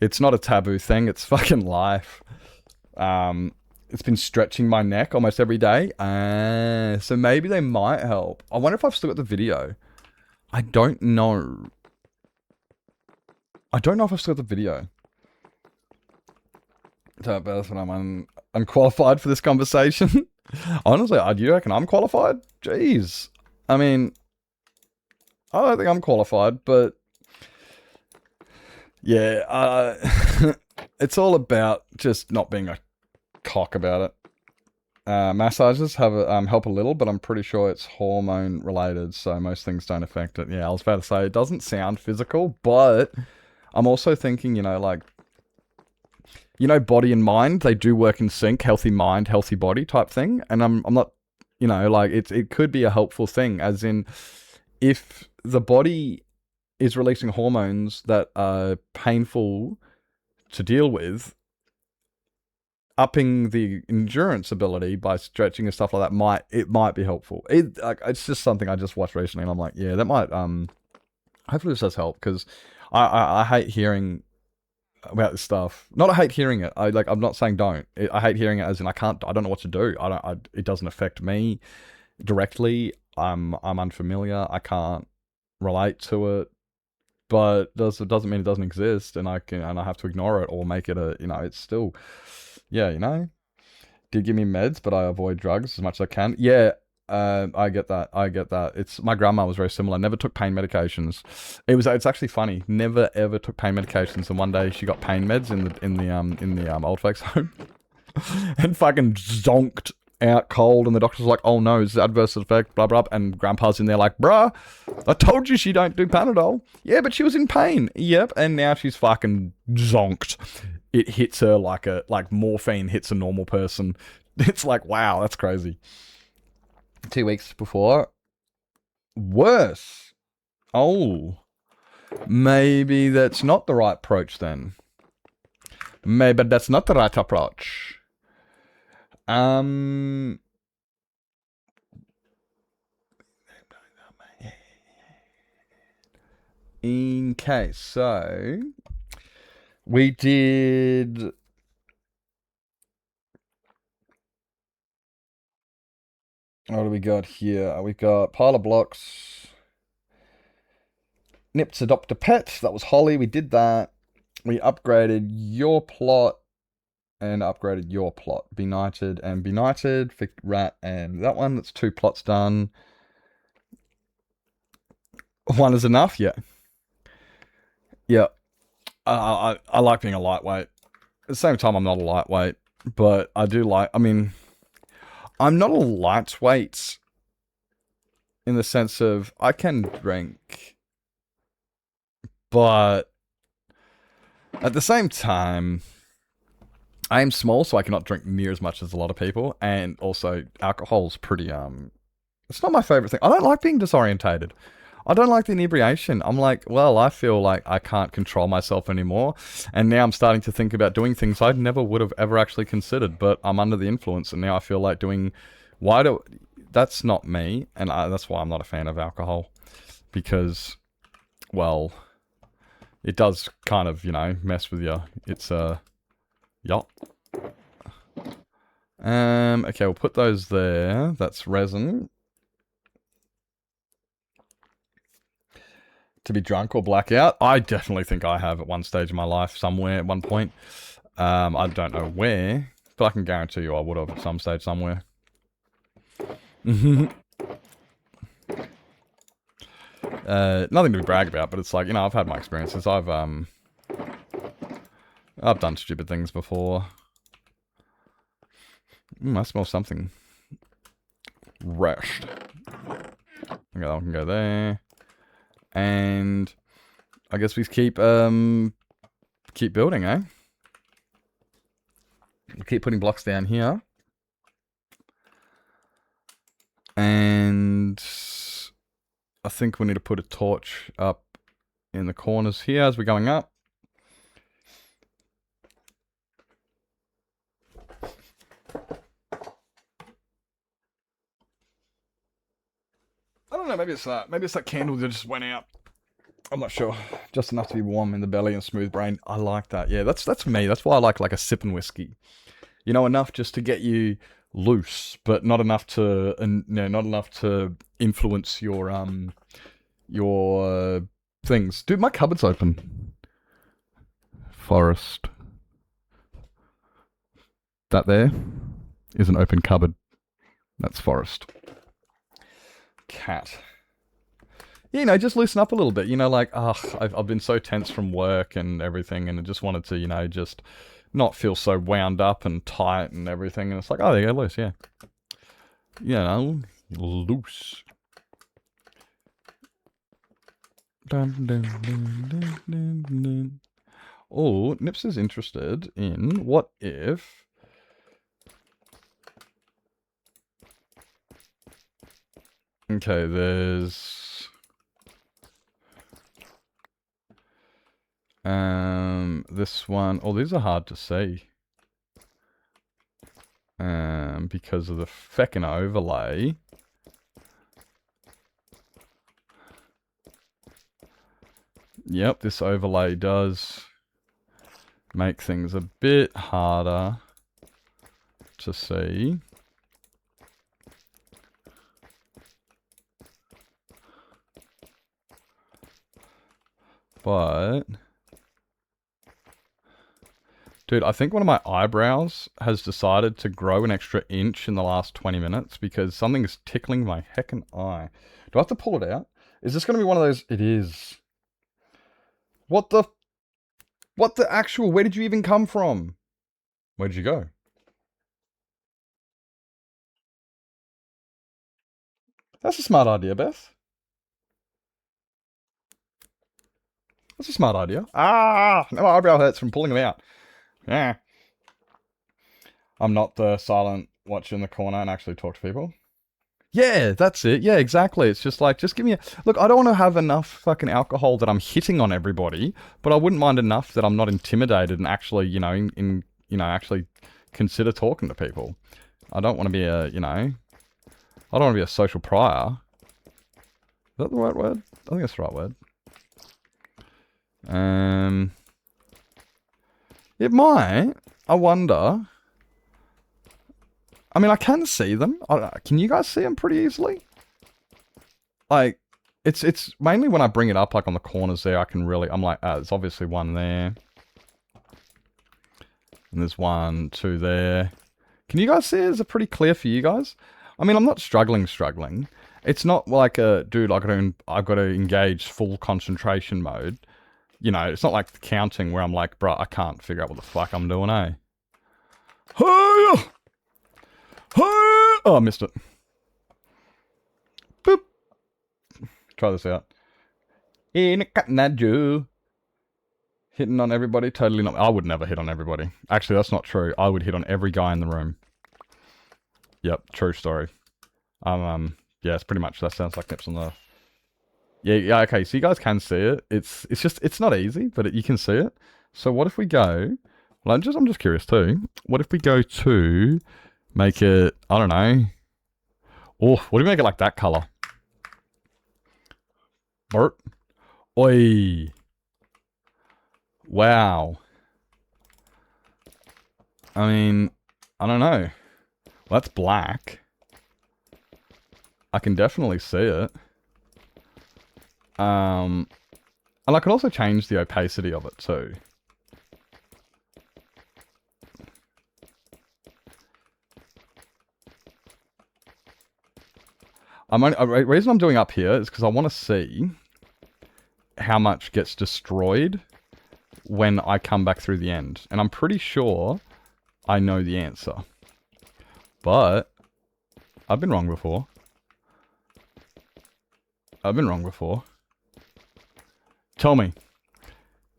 Speaker 2: It's not a taboo thing, it's fucking life. It's been stretching my neck almost every day. So maybe they might help. I wonder if I've still got the video. I don't know. I don't know if I've still got the video. So that's when I'm unqualified for this conversation. Honestly, do you reckon I'm qualified? Jeez. I mean, I don't think I'm qualified, but... Yeah, it's all about just not being a cock about it. Massages have help a little, but I'm pretty sure it's hormone related, so most things don't affect it. Yeah, I was about to say, it doesn't sound physical, but I'm also thinking, you know, like, you know, body and mind, they do work in sync, healthy mind, healthy body type thing, and I'm not, you know, like, it could be a helpful thing, as in, if the body is releasing hormones that are painful to deal with, upping the endurance ability by stretching and stuff like that might be helpful. It's just something I just watched recently, and I'm like, yeah, that might hopefully this does help, because I hate hearing about this stuff. Not I hate hearing it. I'm not saying don't. I hate hearing it as in I don't know what to do. It doesn't affect me directly. I'm unfamiliar. I can't relate to it. But it doesn't mean it doesn't exist, and I have to ignore it or make it it's still, yeah, you know. Did give me meds, but I avoid drugs as much as I can. Yeah, I get that. It's my grandma was very similar. Never took pain medications. It's actually funny. Never ever took pain medications, and one day she got pain meds in the old folks home. and fucking zonked out cold, and the doctor's like, oh no, it's adverse effect, blah blah, and Grandpa's in there like, bruh, I told you she don't do Panadol. Yeah, but she was in pain. Yep, and now she's fucking zonked. It hits her like morphine hits a normal person. It's like, wow, that's crazy. 2 weeks before, worse. Oh, maybe that's not the right approach then. Maybe that's not the right approach. Okay, so we did. What do we got here? We got pile of blocks. Nips adopt a pet. That was Holly. We did that. We upgraded your plot and upgraded your plot. Benighted and Benighted. Rat and that one. That's 2 plots done. 1 is enough, yeah. Yeah. I like being a lightweight. At the same time, I'm not a lightweight. But I do like... I mean... I'm not a lightweight in the sense of I can drink, but at the same time, I am small, so I cannot drink near as much as a lot of people, and also alcohol's pretty, it's not my favorite thing. I don't like being disorientated. I don't like the inebriation. I'm like, well, I feel like I can't control myself anymore, and now I'm starting to think about doing things I never would have ever actually considered, but I'm under the influence, and now I feel like doing... That's not me, and that's why I'm not a fan of alcohol, because, well, it does kind of, you know, mess with you. It's, yup. Okay, we'll put those there. That's resin. To be drunk or blackout? I definitely think I have at one stage in my life, somewhere, at one point. I don't know where, but I can guarantee you I would have at some stage somewhere. Nothing to brag about, but it's like, you know, I've had my experiences. I've done stupid things before. I smell something. Rest. Okay, that one can go there. And I guess we keep building, eh? We'll keep putting blocks down here. And I think we need to put a torch up in the corners here as we're going up. I don't know, maybe it's that. Maybe it's that candle that just went out. I'm not sure. Just enough to be warm in the belly and smooth brain. I like that. Yeah, that's me. That's why I like a sipping whiskey. You know, enough just to get you loose, but not enough to, not enough to influence your things. Dude, my cupboard's open. Forest. That there is an open cupboard. That's forest. Cat. You know, just loosen up a little bit. You know, like, I've been so tense from work and everything, and I just wanted to, you know, just not feel so wound up and tight and everything. And it's like, oh, there you go, loose, yeah. You know, loose. Oh, Nips is interested in what if... Okay, there's... this one... Oh, these are hard to see. Because of the feckin' overlay. Yep, this overlay does make things a bit harder to see. But... Dude, I think one of my eyebrows has decided to grow an extra inch in the last 20 minutes because something is tickling my heckin' eye. Do I have to pull it out? Is this going to be one of those? It is. What the actual? Where did you even come from? Where did you go? That's a smart idea, Beth. That's a smart idea. Ah! No, my eyebrow hurts from pulling them out. Yeah. I'm not the silent watcher in the corner and actually talk to people. Yeah, that's it. Yeah, exactly. It's just like, just give me a... Look, I don't want to have enough fucking alcohol that I'm hitting on everybody, but I wouldn't mind enough that I'm not intimidated and actually, you know, actually consider talking to people. I don't want to be a, you know... I don't want to be a social pariah. Is that the right word? I think that's the right word. It might. I wonder... I mean, I can see them. Can you guys see them pretty easily? Like, it's mainly when I bring it up, like on the corners there, I can really... I'm like, there's obviously one there. And there's 1, 2 there. Can you guys see it? Is it pretty clear for you guys? I mean, I'm not struggling. It's not like a, dude, I've got to engage full concentration mode. You know, it's not like the counting where I'm like, bruh, I can't figure out what the fuck I'm doing, eh? Oh, I missed it. Boop. Try this out. In a Katnaju. Hitting on everybody? Totally not. I would never hit on everybody. Actually, that's not true. I would hit on every guy in the room. Yep, true story. Yeah, it's pretty much, that sounds like nips on the... Yeah, okay, so you guys can see it. It's just, it's not easy, but you can see it. So what if we go... Well, I'm just curious too. What if we go to... Make it, I don't know. Oh, what do we make it like that color? Bert. Oi. Wow. I mean, I don't know. Well, that's black. I can definitely see it. And I can also change the opacity of it too. The reason I'm doing up here is because I want to see how much gets destroyed when I come back through the end. And I'm pretty sure I know the answer. But I've been wrong before. Tell me,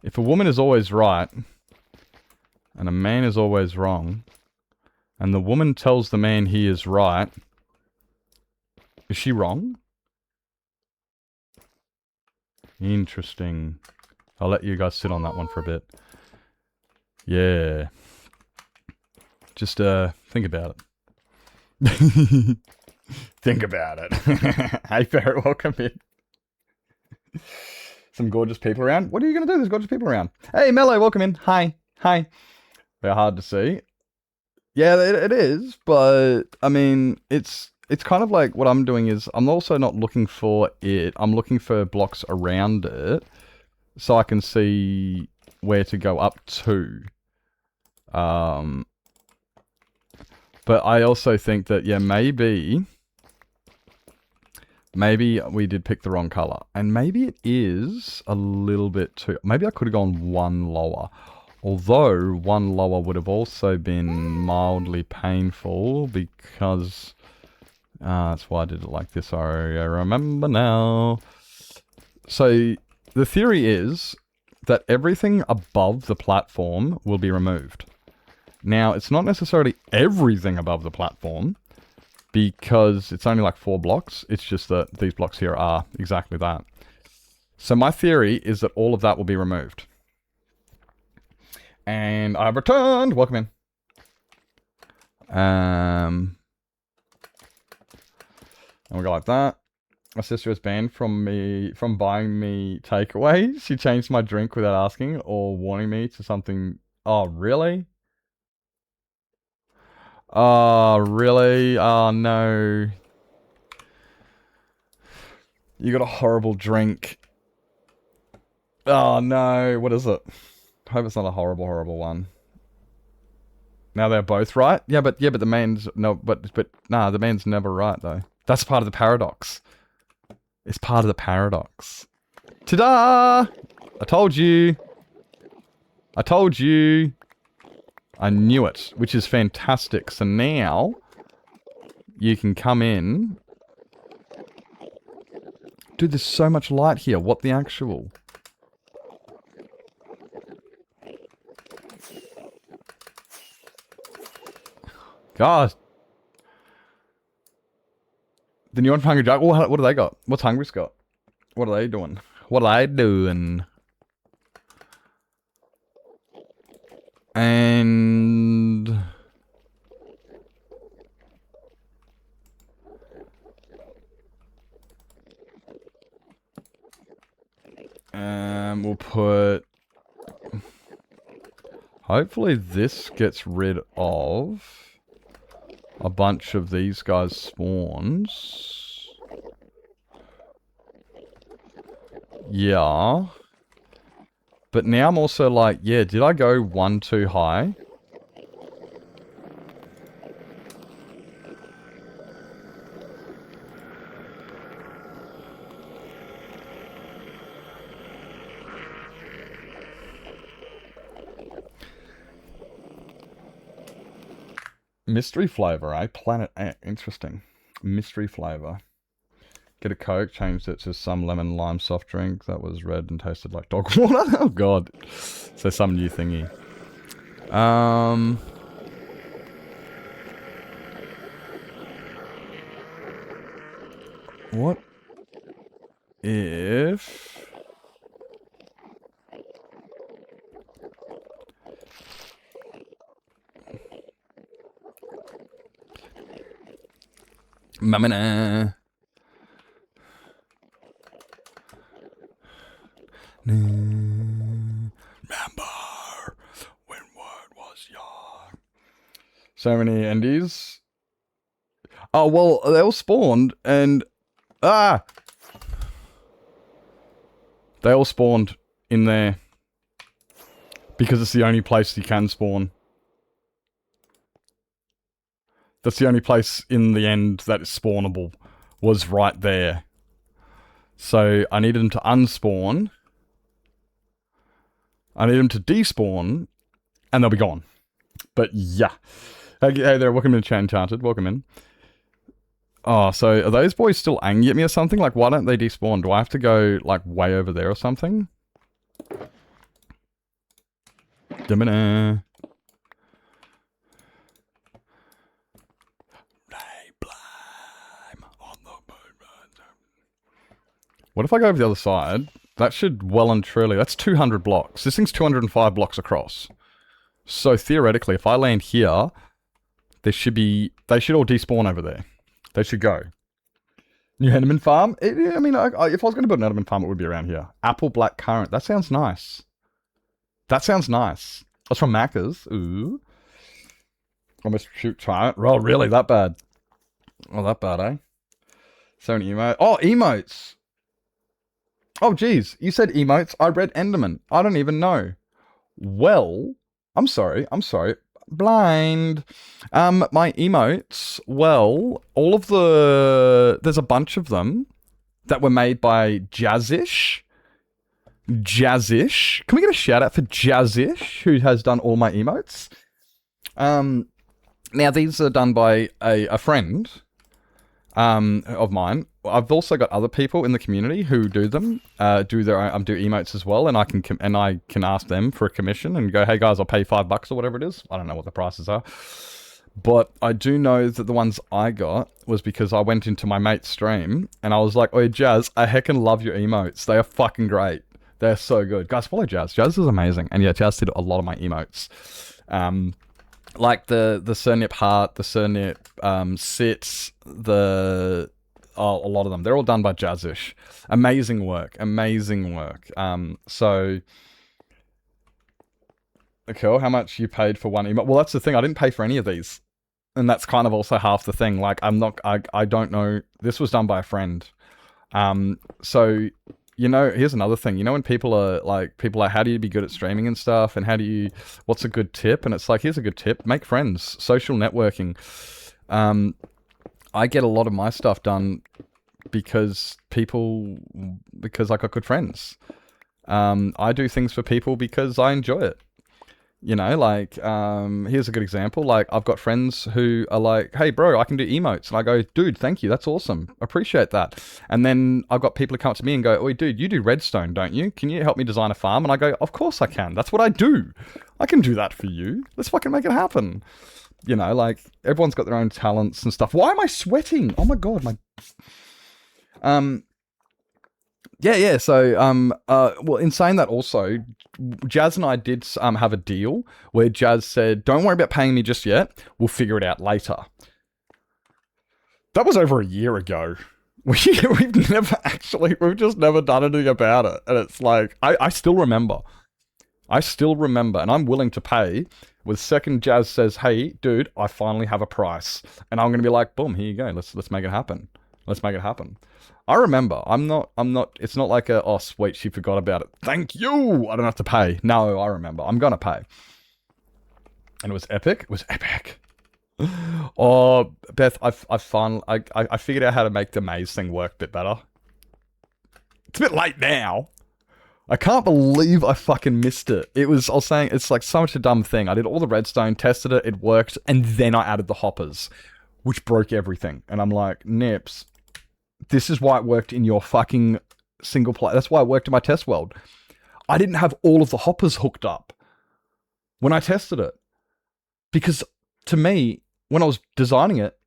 Speaker 2: if a woman is always right and a man is always wrong, and the woman tells the man he is right, is she wrong? Interesting. I'll let you guys sit on that one for a bit. Yeah. Just, think about it. Think about it. Hey, Ferret, welcome in. Some gorgeous people around. What are you going to do? There's gorgeous people around. Hey, Mello, welcome in. Hi. They're hard to see. Yeah, it is, but, I mean, it's kind of like what I'm doing is I'm also not looking for it. I'm looking for blocks around it so I can see where to go up to. But I also think that, yeah, maybe we did pick the wrong color. And maybe it is a little bit too... Maybe I could have gone 1 lower. Although 1 lower would have also been mildly painful because... that's why I did it like this. I remember now. So, the theory is that everything above the platform will be removed. Now, it's not necessarily everything above the platform, because it's only like 4 blocks. It's just that these blocks here are exactly that. So my theory is that all of that will be removed. And I've returned! Welcome in. And we go like that. My sister was banned from buying me takeaway. She changed my drink without asking or warning me to something. Oh, really? Oh, really? Oh, no. You got a horrible drink. Oh, no. What is it? I hope it's not a horrible one. Now they're both right? Yeah, but the man's... No, but nah, the man's never right, though. That's part of the paradox. It's part of the paradox. Ta-da! I told you. I told you. I knew it, which is fantastic. So now you can come in Dude, there's so much light here. What the actual? God. The new one for Hungry Jack. What do they got? What's Hungry's got? What are they doing? What are they doing? And... we'll put... Hopefully this gets rid of a bunch of these guys' spawns. Yeah. But now I'm also like, yeah, did I go one too high? Mystery flavor, eh? Planet A. Interesting. Mystery flavor. Get a Coke, changed it to some lemon lime soft drink that was red and tasted like dog water. Oh god. So some new thingy. What if... Mamina. Remember when word was young. So many endies. Oh, well, they all spawned and... Ah! They all spawned in there. Because it's the only place you can spawn. That's the only place in the end that is spawnable. Was right there. So I needed them to unspawn. I need them to despawn. And they'll be gone. But yeah. Hey there, welcome to Enchanted. Welcome in. Oh, so are those boys still angry at me or something? Like, why don't they despawn? Do I have to go, like, way over there or something? Dimina. What if I go over the other side? That should well and truly... That's 200 blocks. This thing's 205 blocks across. So theoretically, if I land here, there should be... They should all despawn over there. They should go. New Enderman farm? I mean, if I was going to build an Enderman farm, it would be around here. Apple black currant. That sounds nice. That sounds nice. That's from Macca's. Ooh. Almost shoot giant. Oh, really? That bad? Oh, that bad, eh? So many emotes. Oh, emotes! Oh, geez. You said emotes. I read Enderman. I don't even know. Well, I'm sorry. Blind. My emotes, well, all of the... There's a bunch of them that were made by Jazzish. Jazzish. Can we get a shout out for Jazzish, who has done all my emotes? Now, these are done by a friend of mine. I've also got other people in the community who do them, do emotes as well, and I can ask them for a commission and go, hey guys, I'll pay $5 or whatever it is. I don't know what the prices are, but I do know that the ones I got was because I went into my mate's stream and I was like, "Oi, Jazz, I heckin' love your emotes. They are fucking great. They're so good, guys. Follow Jazz. Jazz is amazing." And yeah, Jazz did a lot of my emotes. Like the Surnip Heart, the Surnip Sits, a lot of them. They're all done by Jazzish. Amazing work. So... Okay, how much you paid for one emote? Well, that's the thing. I didn't pay for any of these. And that's kind of also half the thing. Like, I don't know. This was done by a friend. So... You know, here's another thing. You know when people are like, how do you be good at streaming and stuff? And what's a good tip? And it's like, here's a good tip. Make friends. Social networking. I get a lot of my stuff done because I got good friends. I do things for people because I enjoy it. You know, like, here's a good example. Like, I've got friends who are like, hey, bro, I can do emotes. And I go, dude, thank you. That's awesome. Appreciate that. And then I've got people who come up to me and go, oi, dude, you do redstone, don't you? Can you help me design a farm? And I go, of course I can. That's what I do. I can do that for you. Let's fucking make it happen. You know, like, everyone's got their own talents and stuff. Why am I sweating? Oh my God, Yeah. So, well, in saying that also, Jazz and I did have a deal where Jazz said, don't worry about paying me just yet. We'll figure it out later. That was over a year ago. We've just never done anything about it. And it's like, I still remember. And I'm willing to pay with second Jazz says, hey, dude, I finally have a price. And I'm going to be like, boom, here you go. Let's make it happen. Let's make it happen. I remember. I'm not, it's not like oh, sweet, she forgot about it. Thank you. I don't have to pay. No, I remember. I'm going to pay. And it was epic. It was epic. Oh, Beth, I figured out how to make the maze thing work a bit better. It's a bit late now. I can't believe I fucking missed it. I was saying, it's like so much a dumb thing. I did all the redstone, tested it, it worked, and then I added the hoppers, which broke everything. And I'm like, Nips, this is why it worked in your fucking single player. That's why it worked in my test world. I didn't have all of the hoppers hooked up when I tested it. Because to me, when I was designing it,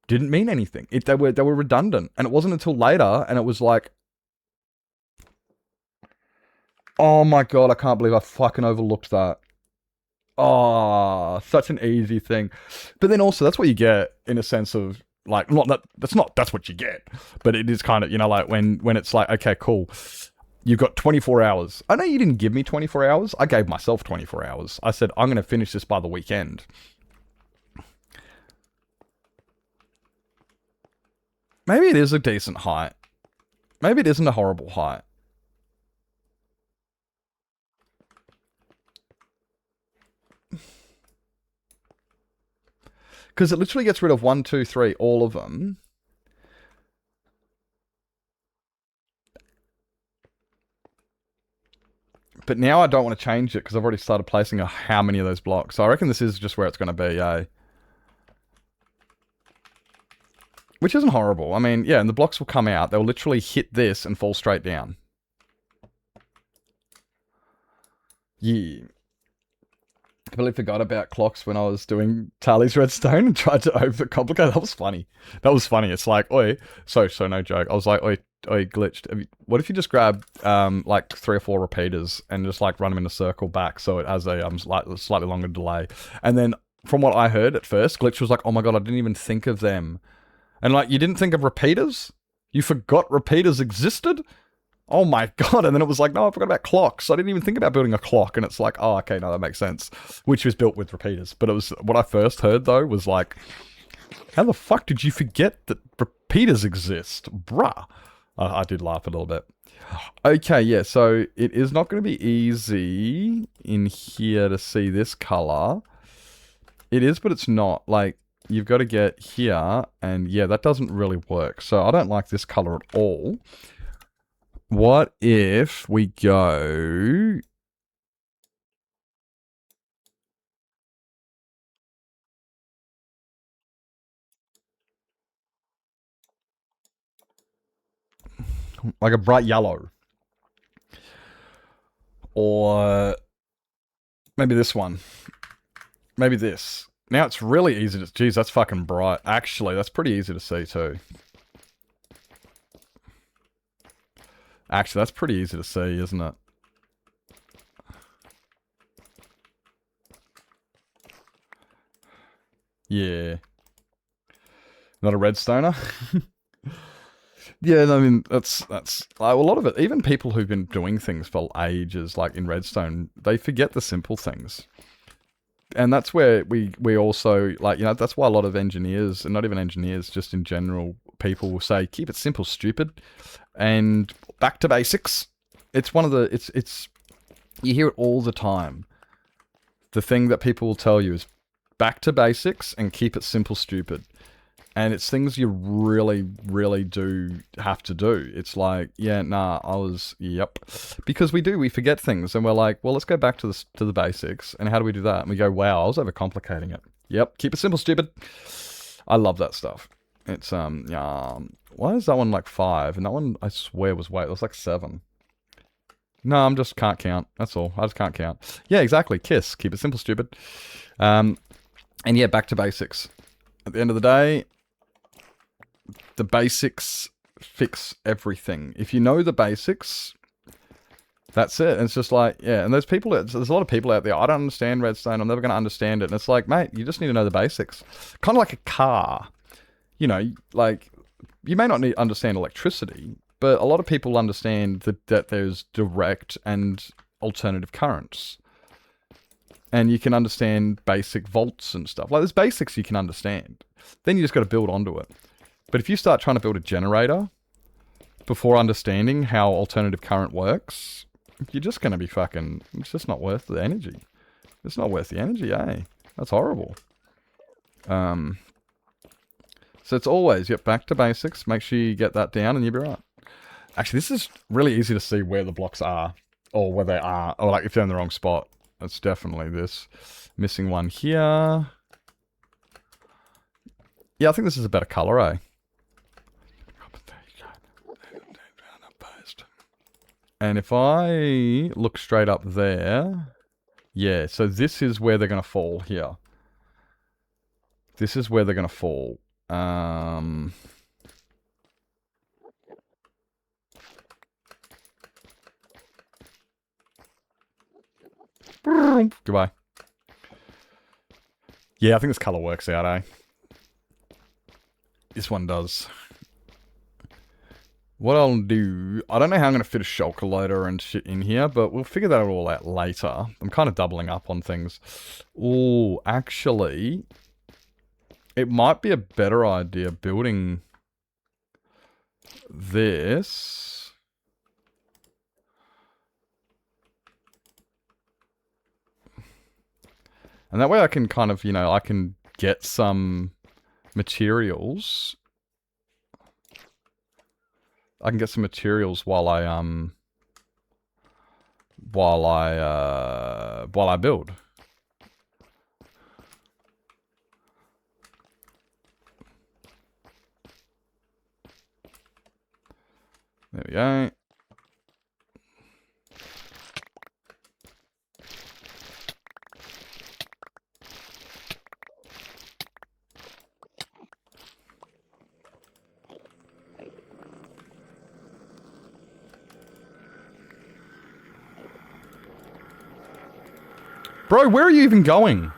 Speaker 2: didn't mean anything. They were redundant. And it wasn't until later, and it was like, oh my God, I can't believe I fucking overlooked that. Oh, such an easy thing. But then also, that's what you get in a sense of, like, that's what you get. But it is kind of, you know, like when it's like, okay, cool. You've got 24 hours. I know you didn't give me 24 hours. I gave myself 24 hours. I said, I'm going to finish this by the weekend. Maybe it is a decent height. Maybe it isn't a horrible height. Because it literally gets rid of 1, 2, 3, all of them. But now I don't want to change it because I've already started placing how many of those blocks. So I reckon this is just where it's going to be, eh? Which isn't horrible. I mean, yeah, and the blocks will come out. They'll literally hit this and fall straight down. Yeah. I completely forgot about clocks when I was doing Tally's Redstone and tried to overcomplicate. That was funny. It's like, oi, so no joke. I was like, oi, glitched. What if you just grab like 3 or 4 repeaters and just like run them in a circle back so it has a slightly longer delay? And then from what I heard at first, Glitch was like, oh my God, I didn't even think of them. And like, you didn't think of repeaters? You forgot repeaters existed? Oh my God. And then it was like, no, I forgot about clocks. I didn't even think about building a clock. And it's like, oh, okay, no, that makes sense. Which was built with repeaters. But it was, what I first heard though was like, how the fuck did you forget that repeaters exist? Bruh. I did laugh a little bit. Okay, yeah, so it is not going to be easy in here to see this color. It is, but it's not. Like, you've got to get here, and yeah, that doesn't really work. So I don't like this color at all. What if we go... like a bright yellow. Or maybe this one. Maybe this. Now it's really easy to... Geez, that's fucking bright. Actually, that's pretty easy to see too. Actually, that's pretty easy to see, isn't it? Yeah. Not a redstoner? Yeah, I mean, that's a lot of it. Even people who've been doing things for ages, like in redstone, they forget the simple things. And that's where we also, like, you know, that's why a lot of engineers, and not even engineers, just in general, people will say, keep it simple, stupid, and back to basics. It's one of the, it's, you hear it all the time. The thing that people will tell you is back to basics and keep it simple, stupid. And it's things you really, really do have to do. It's like, yeah, nah, yep. Because we forget things, and we're like, well, let's go back to the basics. And how do we do that? And we go, wow, I was overcomplicating it. Yep, keep it simple, stupid. I love that stuff. It's, why is that one like 5? And that one, I swear, it was like 7. No, I'm just can't count. That's all. I just can't count. Yeah, exactly. KISS. Keep it simple, stupid. And yeah, back to basics. At the end of the day, the basics fix everything. If you know the basics, that's it. And it's just like, yeah. And there's a lot of people out there, I don't understand redstone. I'm never going to understand it. And it's like, mate, you just need to know the basics. Kind of like a car. You know, like, you may not understand electricity, but a lot of people understand that there's direct and alternative currents. And you can understand basic volts and stuff. Like, there's basics you can understand. Then you just got to build onto it. But if you start trying to build a generator before understanding how alternative current works, you're just going to be fucking... It's just not worth the energy. It's not worth the energy, eh? That's horrible. So it's always, yep, back to basics. Make sure you get that down and you'll be right. Actually, this is really easy to see where the blocks are. Or where they are. Or like if they're in the wrong spot. It's definitely this. Missing one here. Yeah, I think this is a better colour, eh? And if I look straight up there... Yeah, so this is where they're going to fall here. This is where they're going to fall. Goodbye. Yeah, I think this colour works out, eh? This one does. What I'll do... I don't know how I'm going to fit a shulker loader and shit in here, but we'll figure that all out later. I'm kind of doubling up on things. Oh, actually... It might be a better idea building... this... And that way I can kind of, you know, I can get some materials. I can get some materials while I build. There we go. Bro, where are you even going?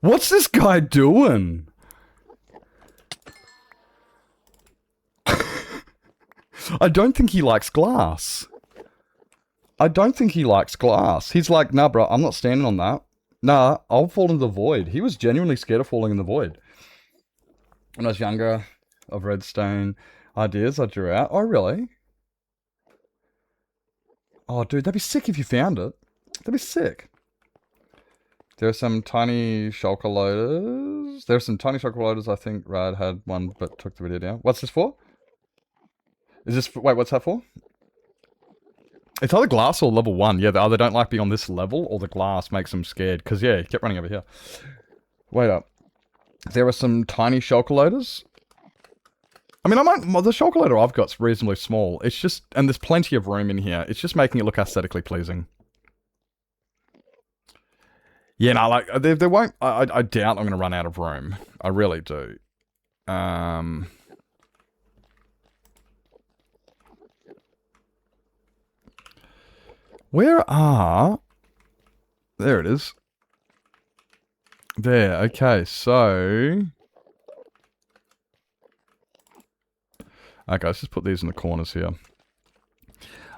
Speaker 2: What's this guy doing? I don't think he likes glass. I don't think he likes glass. He's like, nah, bro, I'm not standing on that. Nah, I'll fall into the void. He was genuinely scared of falling in the void. When I was younger, of redstone ideas I drew out. Oh, really? Oh, dude, that'd be sick if you found it. That'd be sick. There are some tiny shulker loaders. There are some tiny shulker loaders. I think Rad had one, but took the video down. What's this for? Is this for, wait, what's that for? It's either glass or level 1. Yeah, they either don't like being on this level, or the glass makes them scared. Because, yeah, kept running over here. Wait up. There are some tiny shulker loaders. I mean, the shulker loader I've got's reasonably small. It's just, and there's plenty of room in here. It's just making it look aesthetically pleasing. Yeah, no, like, there won't, I doubt I'm going to run out of room. I really do. Where are... There it is. There, okay, so... Okay, let's just put these in the corners here.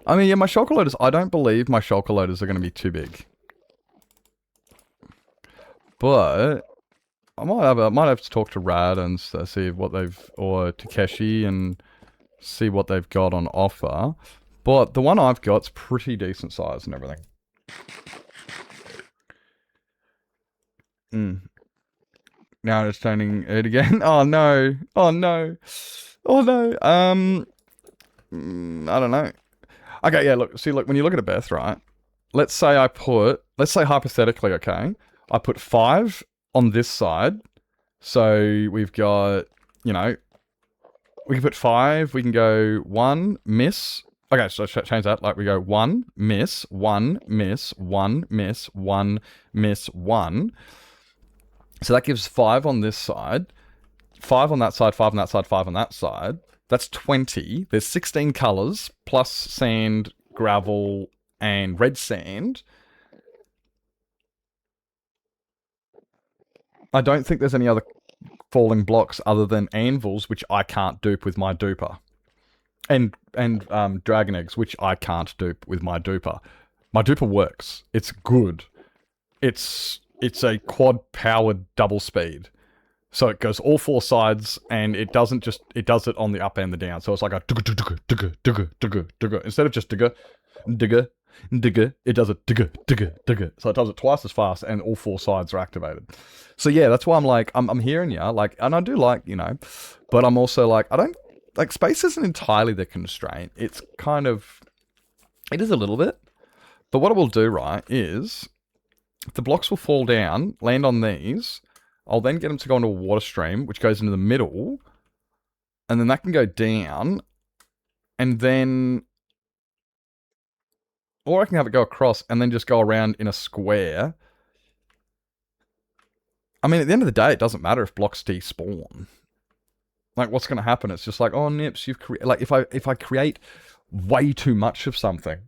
Speaker 2: I mean, yeah, my shulker loaders, I don't believe my shulker loaders are going to be too big. But... I might have to talk to Rad and see what they've, or Takeshi, and see what they've got on offer. But the one I've got's pretty decent size and everything. Now understanding it again. Oh no! Oh no! Oh no! I don't know. Okay, yeah. Look, when you look at a Beth, right? Let's say hypothetically, okay, I put 5 on this side. So we've got, we can put 5. We can go 1 miss. Okay, so change that. Like we go 1 miss, 1 miss, 1 miss, 1 miss, 1. So that gives 5 on this side, 5 on that side, 5 on that side, 5 on that side. That's 20. There's 16 colors, plus sand, gravel, and red sand. I don't think there's any other falling blocks other than anvils, which I can't dupe with my duper. And dragon eggs, which I can't dupe with my duper. My duper works. It's good. It's a quad-powered double speed. So it goes all 4 sides, and it doesn't just, it does it on the up and the down. So it's like a digga. Instead of just digga, it does a digga. So it does it twice as fast, and all 4 sides are activated. So yeah, that's why I'm like, I'm hearing ya, like, and I do like, but I'm also like, I don't, like, space isn't entirely the constraint. It's kind of, it is a little bit. But what it will do, right, is the blocks will fall down, land on these. I'll then get them to go into a water stream, which goes into the middle. And then that can go down. And then, or I can have it go across and then just go around in a square. I mean, at the end of the day, it doesn't matter if blocks despawn. Like, what's going to happen? It's just like, oh, nips, you've created... Like, if I create way too much of something,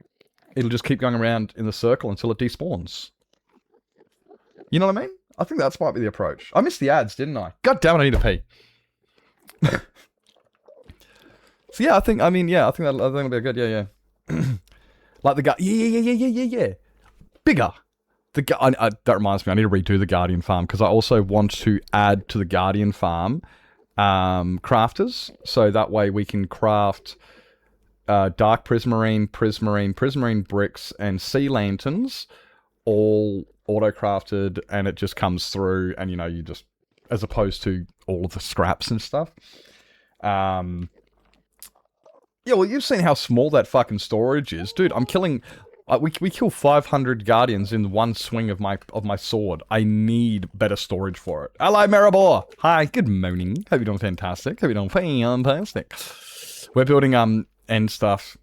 Speaker 2: it'll just keep going around in the circle until it despawns. You know what I mean? I think that's might be the approach. I missed the ads, didn't I? God damn it, I need to pee. So yeah, I think that'll be good. Yeah. Like the guy, yeah. Bigger. That reminds me, I need to redo the Guardian farm because I also want to add to the Guardian farm crafters, so that way we can craft dark prismarine bricks, and sea lanterns, all auto-crafted, and it just comes through, and you just, as opposed to all of the scraps and stuff. Yeah, well, you've seen how small that fucking storage is. Dude, I'm killing... we kill 500 guardians in one swing of my sword. I need better storage for it. Hello, Maribor! Hi, good morning. Hope you're doing fantastic. Hope you're doing fantastic. We're building, end stuff.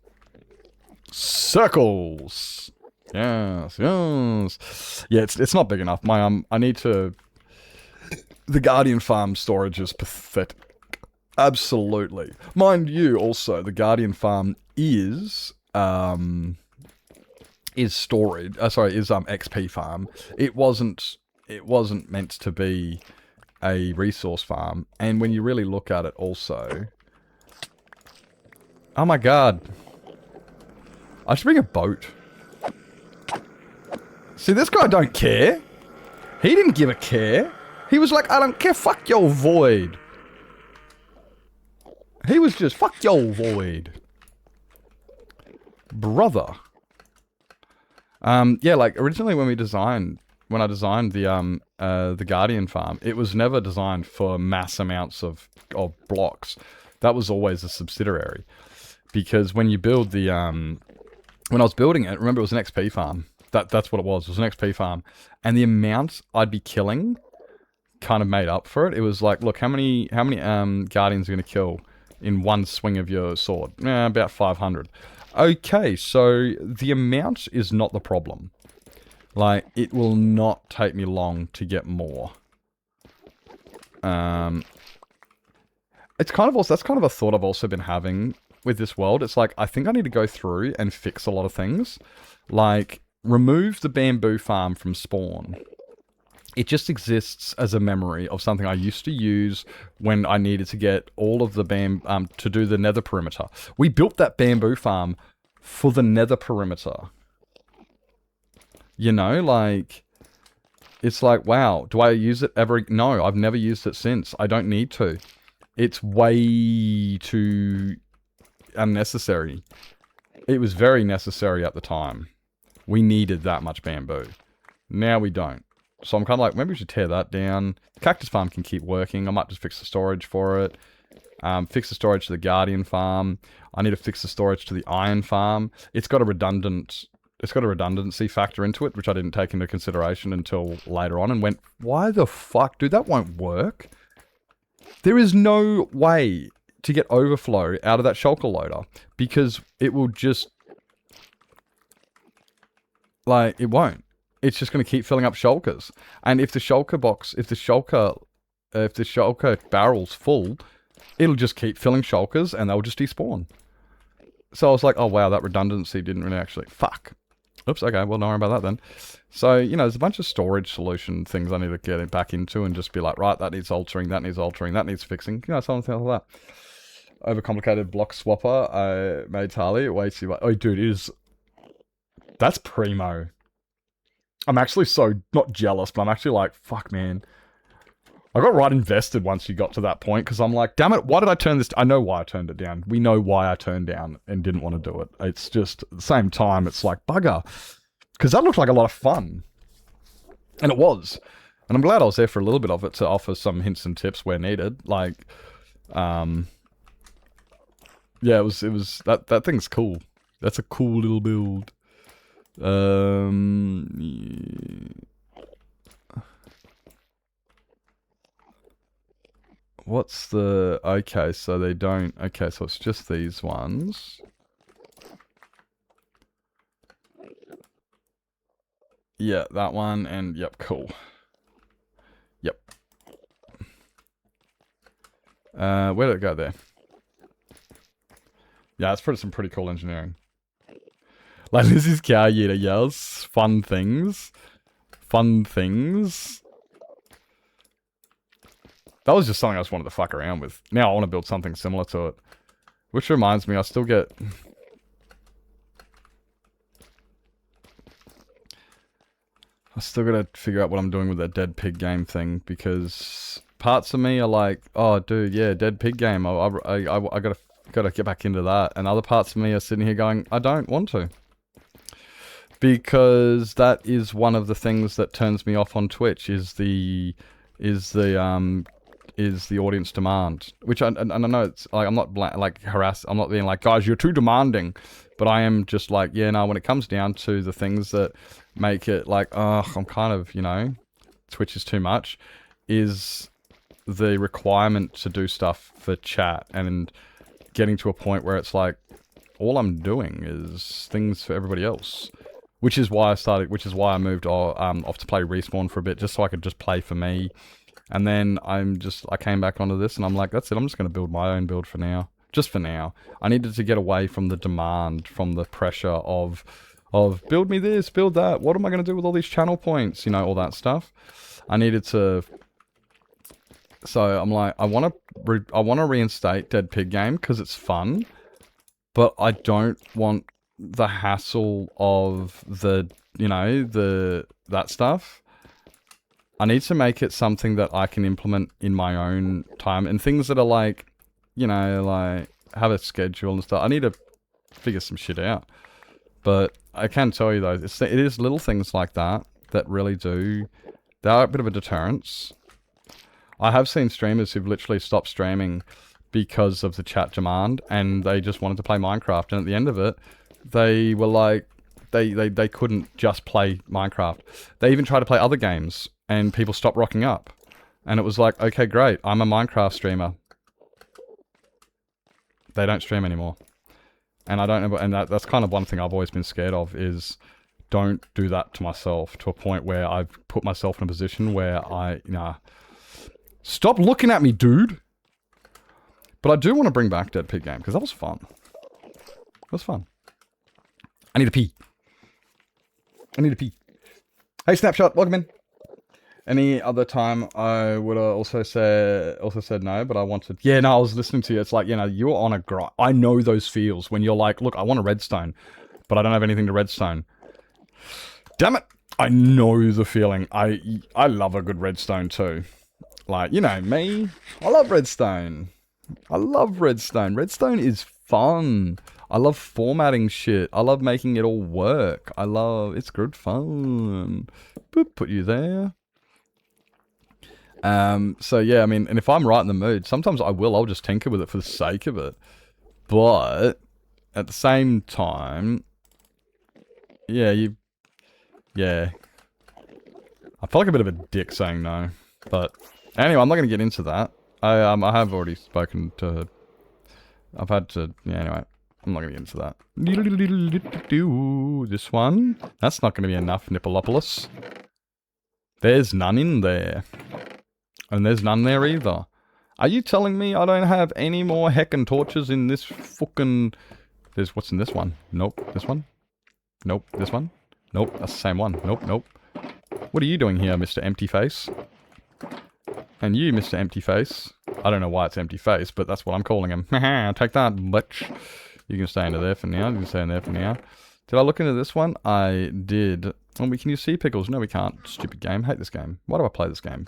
Speaker 2: Circles! Yes. Yeah, it's not big enough. I need to... The Guardian farm storage is pathetic. Absolutely. Mind you, also, the Guardian farm is storage. Is XP farm. It wasn't meant to be a resource farm. And when you really look at it, also, oh my god, I should bring a boat. See, this guy don't care. He didn't give a care. He was like, I don't care. Fuck your void. He was just, fuck your void. Brother. Yeah, like, originally when I designed the Guardian farm, it was never designed for mass amounts of blocks. That was always a subsidiary. Because when you build the, when I was building it, remember it was an XP farm. That's what it was. It was an XP farm. And the amount I'd be killing kind of made up for it. It was like, look, how many Guardians are going to kill in one swing of your sword? About 500. Okay, so the amount is not the problem. Like, it will not take me long to get more. It's kind of also, that's kind of a thought I've also been having with this world. It's like, I think I need to go through and fix a lot of things. Like, remove the bamboo farm from spawn. It just exists as a memory of something I used to use when I needed to get all of the to do the nether perimeter. We built that bamboo farm for the nether perimeter. You know, like, it's like, wow, do I use it ever? No, I've never used it since. I don't need to. It's way too unnecessary. It was very necessary at the time. We needed that much bamboo. Now we don't. So I'm kind of like, maybe we should tear that down. The cactus farm can keep working. I might just fix the storage for it. Fix the storage to the Guardian farm. I need to fix the storage to the Iron farm. It's got a redundancy factor into it, which I didn't take into consideration until later on, and went, why the fuck, dude, that won't work. There is no way to get overflow out of that shulker loader, because it will just, like, it won't. It's just going to keep filling up shulkers. And if the shulker barrel's full, it'll just keep filling shulkers and they'll just despawn. So I was like, oh wow, that redundancy didn't really actually... Fuck. Oops, okay, well, don't worry about that then. So, you know, there's a bunch of storage solution things I need to get it back into and just be like, right, that needs altering, that needs altering, that needs fixing. You know, something like that. Overcomplicated block swapper. I made Tali way too much. Oh, dude, it is... That's primo. I'm actually so, not jealous, but I'm actually like, fuck, man. I got right invested once you got to that point, because I'm like, damn it, why did I turn this... I know why I turned it down. We know why I turned down and didn't want to do it. It's just, at the same time, it's like, bugger. Because that looked like a lot of fun. And it was. And I'm glad I was there for a little bit of it to offer some hints and tips where needed. Like, yeah, it was, that thing's cool. That's a cool little build. Yeah. What's the... Okay, so they don't... Okay, so it's just these ones. Yeah, that one, and yep, cool. Yep. Where did it go there? Yeah, it's some pretty cool engineering. Like, this is Cow Eater yells. Fun things. Fun things. That was just something I just wanted to fuck around with. Now I want to build something similar to it. Which reminds me, I still get... I still gotta figure out what I'm doing with that dead pig game thing, because parts of me are like, oh dude, yeah, dead pig game, I gotta get back into that. And other parts of me are sitting here going, I don't want to. Because that is one of the things that turns me off on Twitch, is the audience demand. Which I know it's like, I'm not I'm not being like, guys, you're too demanding. But I am just like, yeah, no, when it comes down to the things that make it like, oh, I'm kind of, you know, Twitch is too much, is the requirement to do stuff for chat and getting to a point where it's like, all I'm doing is things for everybody else. Which is why I moved off to play Respawn for a bit, just so I could just play for me. And then I came back onto this and I'm like, that's it, I'm just going to build my own build for now. Just for now. I needed to get away from the demand, from the pressure of build me this, build that, what am I going to do with all these channel points, you know, all that stuff. I needed to... So I'm like, I want to reinstate Dead Pig Game because it's fun, but I don't want the hassle of the, you know, that stuff. I need to make it something that I can implement in my own time, and things that are like, you know, like have a schedule and stuff. I need to figure some shit out. But I can tell you though, it is little things like that that really do. They are a bit of a deterrence. I have seen streamers who've literally stopped streaming because of the chat demand, and they just wanted to play Minecraft. And at the end of it, they were like, they couldn't just play Minecraft. They even tried to play other games, and people stopped rocking up. And it was like, okay, great, I'm a Minecraft streamer. They don't stream anymore. And I don't know, and that's kind of one thing I've always been scared of, is don't do that to myself to a point where I've put myself in a position where stop looking at me, dude! But I do want to bring back Dead Pig Game, because that was fun. It was fun. I need to pee. I need to pee. Hey, Snapshot, welcome in. Any other time I would have also said no, but I wanted... Yeah, no, I was listening to you. It's like, you know, you're on a grind. I know those feels when you're like, look, I want a redstone, but I don't have anything to redstone. Damn it! I know the feeling. I love a good redstone too. Like, you know me. I love redstone. I love redstone. Redstone is fun. I love formatting shit. I love making it all work. It's good fun. Boop, put you there. So yeah, I mean, and if I'm right in the mood, sometimes I'll just tinker with it for the sake of it. But at the same time, yeah, I feel like a bit of a dick saying no. But anyway, I'm not going to get into that. I have already spoken to... I've had to... Yeah, anyway. I'm not going to get into that. This one. That's not going to be enough, Nippolopolis. There's none in there. And there's none there either. Are you telling me I don't have any more heckin' torches in this fucking... There's... What's in this one? Nope. This one? Nope. This one? Nope. That's the same one. Nope, nope. What are you doing here, Mr. Empty Face? And you, Mr. Empty Face. I don't know why it's Empty Face, but that's what I'm calling him. Haha, take that, bitch. You can stay into there for now. You can stay in there for now. Did I look into this one? I did. Oh, can you see pickles? No, we can't. Stupid game. Hate this game. Why do I play this game?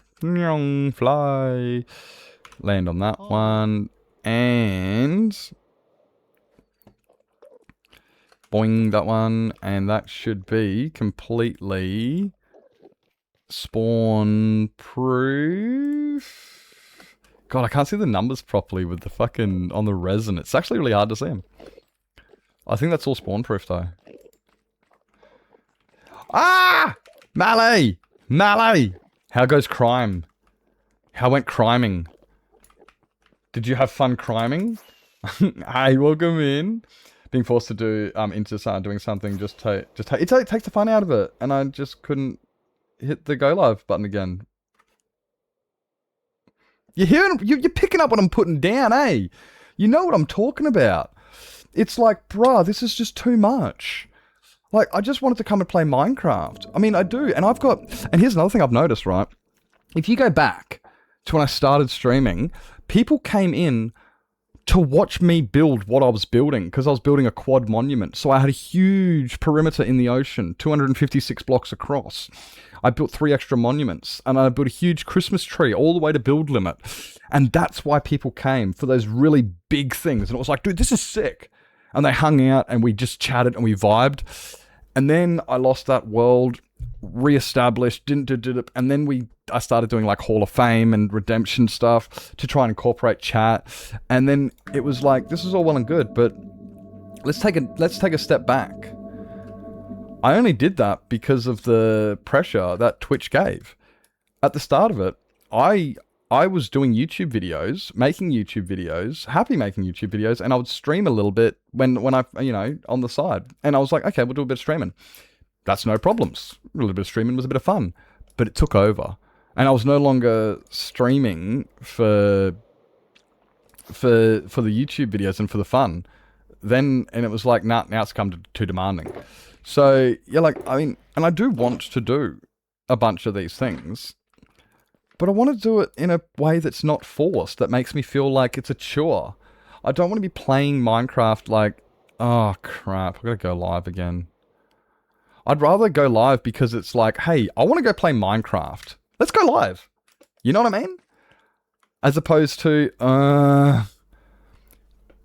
Speaker 2: Fly. Land on that one. And... boing, that one. And that should be completely... spawn proof. God, I can't see the numbers properly with the fucking on the resin. It's actually really hard to see them. I think that's all spawn proof though. Ah! Melee! Melee! How goes crime? How went criming? Did you have fun criming? Hey, welcome in. Being forced to do into doing something just takes the fun out of it, and I just couldn't hit the go live button again. You're picking up what I'm putting down, eh? You know what I'm talking about. It's like, bruh, this is just too much. Like, I just wanted to come and play Minecraft. I mean, I do, and and here's another thing I've noticed, right? If you go back to when I started streaming, people came in to watch me build what I was building, because I was building a quad monument. So I had a huge perimeter in the ocean, 256 blocks across. I built 3 extra monuments, and I built a huge Christmas tree all the way to build limit. And that's why people came, for those really big things. And it was like, dude, this is sick. And they hung out, and we just chatted, and we vibed. And then I lost that world, re-established, and then I started doing like Hall of Fame and redemption stuff to try and incorporate chat. And then it was like, this is all well and good, but let's take a step back. I only did that because of the pressure that Twitch gave. At the start of it, I was doing YouTube videos, making YouTube videos, happy making YouTube videos, and I would stream a little bit when I, on the side. And I was like, okay, we'll do a bit of streaming. That's no problems. A little bit of streaming was a bit of fun. But it took over. And I was no longer streaming for the YouTube videos and for the fun. And it was like, nah, now it's come too demanding. So, yeah, like, I mean, and I do want to do a bunch of these things, but I want to do it in a way that's not forced, that makes me feel like it's a chore. I don't want to be playing Minecraft like, oh, crap, I've got to go live again. I'd rather go live because it's like, hey, I want to go play Minecraft. Let's go live. You know what I mean? As opposed to,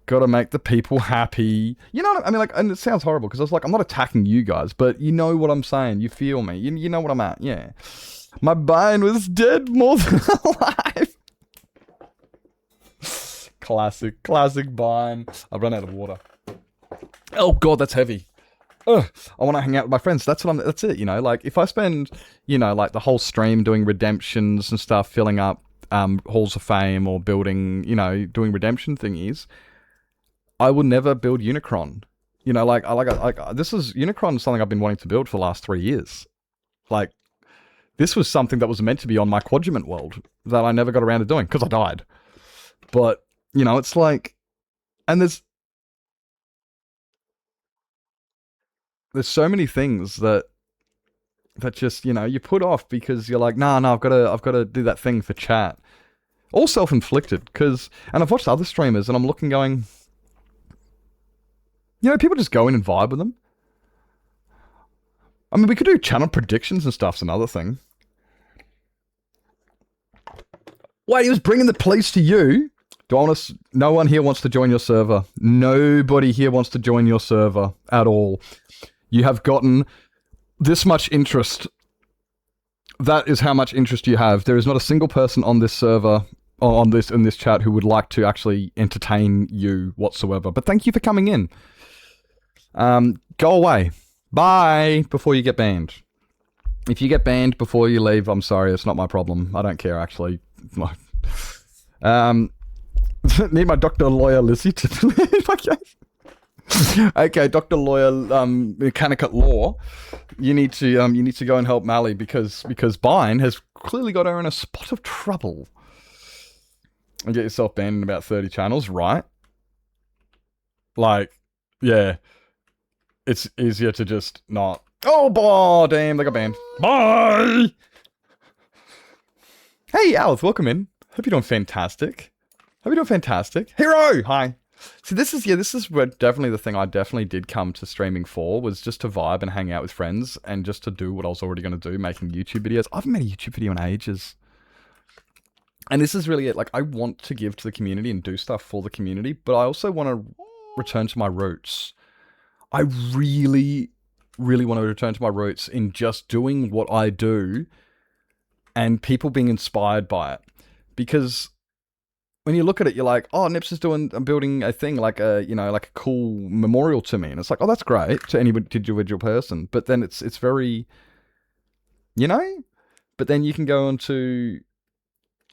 Speaker 2: gotta make the people happy. You know what I mean? Like, and it sounds horrible because I was like, I'm not attacking you guys, but you know what I'm saying. You feel me. You know what I'm at. Yeah. My Bind was dead more than alive. Classic Bind. I've run out of water. Oh God, that's heavy. Ugh, I want to hang out with my friends. That's it, like if I spend, like the whole stream doing redemptions and stuff, filling up halls of fame or building, doing redemption thingies, I will never build Unicron. This is Unicron, something I've been wanting to build for the last 3 years. Like, this was something that was meant to be on my quadriment world that I never got around to doing because I died. But, it's like, and there's so many things that just, you put off because you're like, nah, I've got to do that thing for chat. All self-inflicted, and I've watched other streamers and I'm looking going, people just go in and vibe with them. I mean, we could do channel predictions and stuff's another thing. Wait, he was bringing the police to you? No one here wants to join your server. Nobody here wants to join your server at all. You have gotten this much interest. That is how much interest you have. There is not a single person on this server, in this chat, who would like to actually entertain you whatsoever. But thank you for coming in. Go away. Bye, before you get banned. If you get banned before you leave, I'm sorry, it's not my problem. I don't care, actually. Need my Dr. Lawyer Lizzie to leave my case. Okay, Dr. Lawyer Mechanic at Law, you need to go and help Mally because Bine has clearly got her in a spot of trouble. And get yourself banned in about 30 channels, right? Like, yeah. It's easier to just not. Oh, boy, damn, they got banned. Bye! Hey, Alice, welcome in. Hope you're doing fantastic. Hero! Hi. See, this is what definitely the thing I definitely did come to streaming for, was just to vibe and hang out with friends, and just to do what I was already going to do, making YouTube videos. I haven't made a YouTube video in ages. And this is really it. Like, I want to give to the community and do stuff for the community, but I also want to return to my roots. I really, really want to return to my roots in just doing what I do and people being inspired by it. Because when you look at it, you're like, oh, Nips is building a thing, like a cool memorial to me. And it's like, oh, that's great to any individual person. But then it's very, but then you can go on to,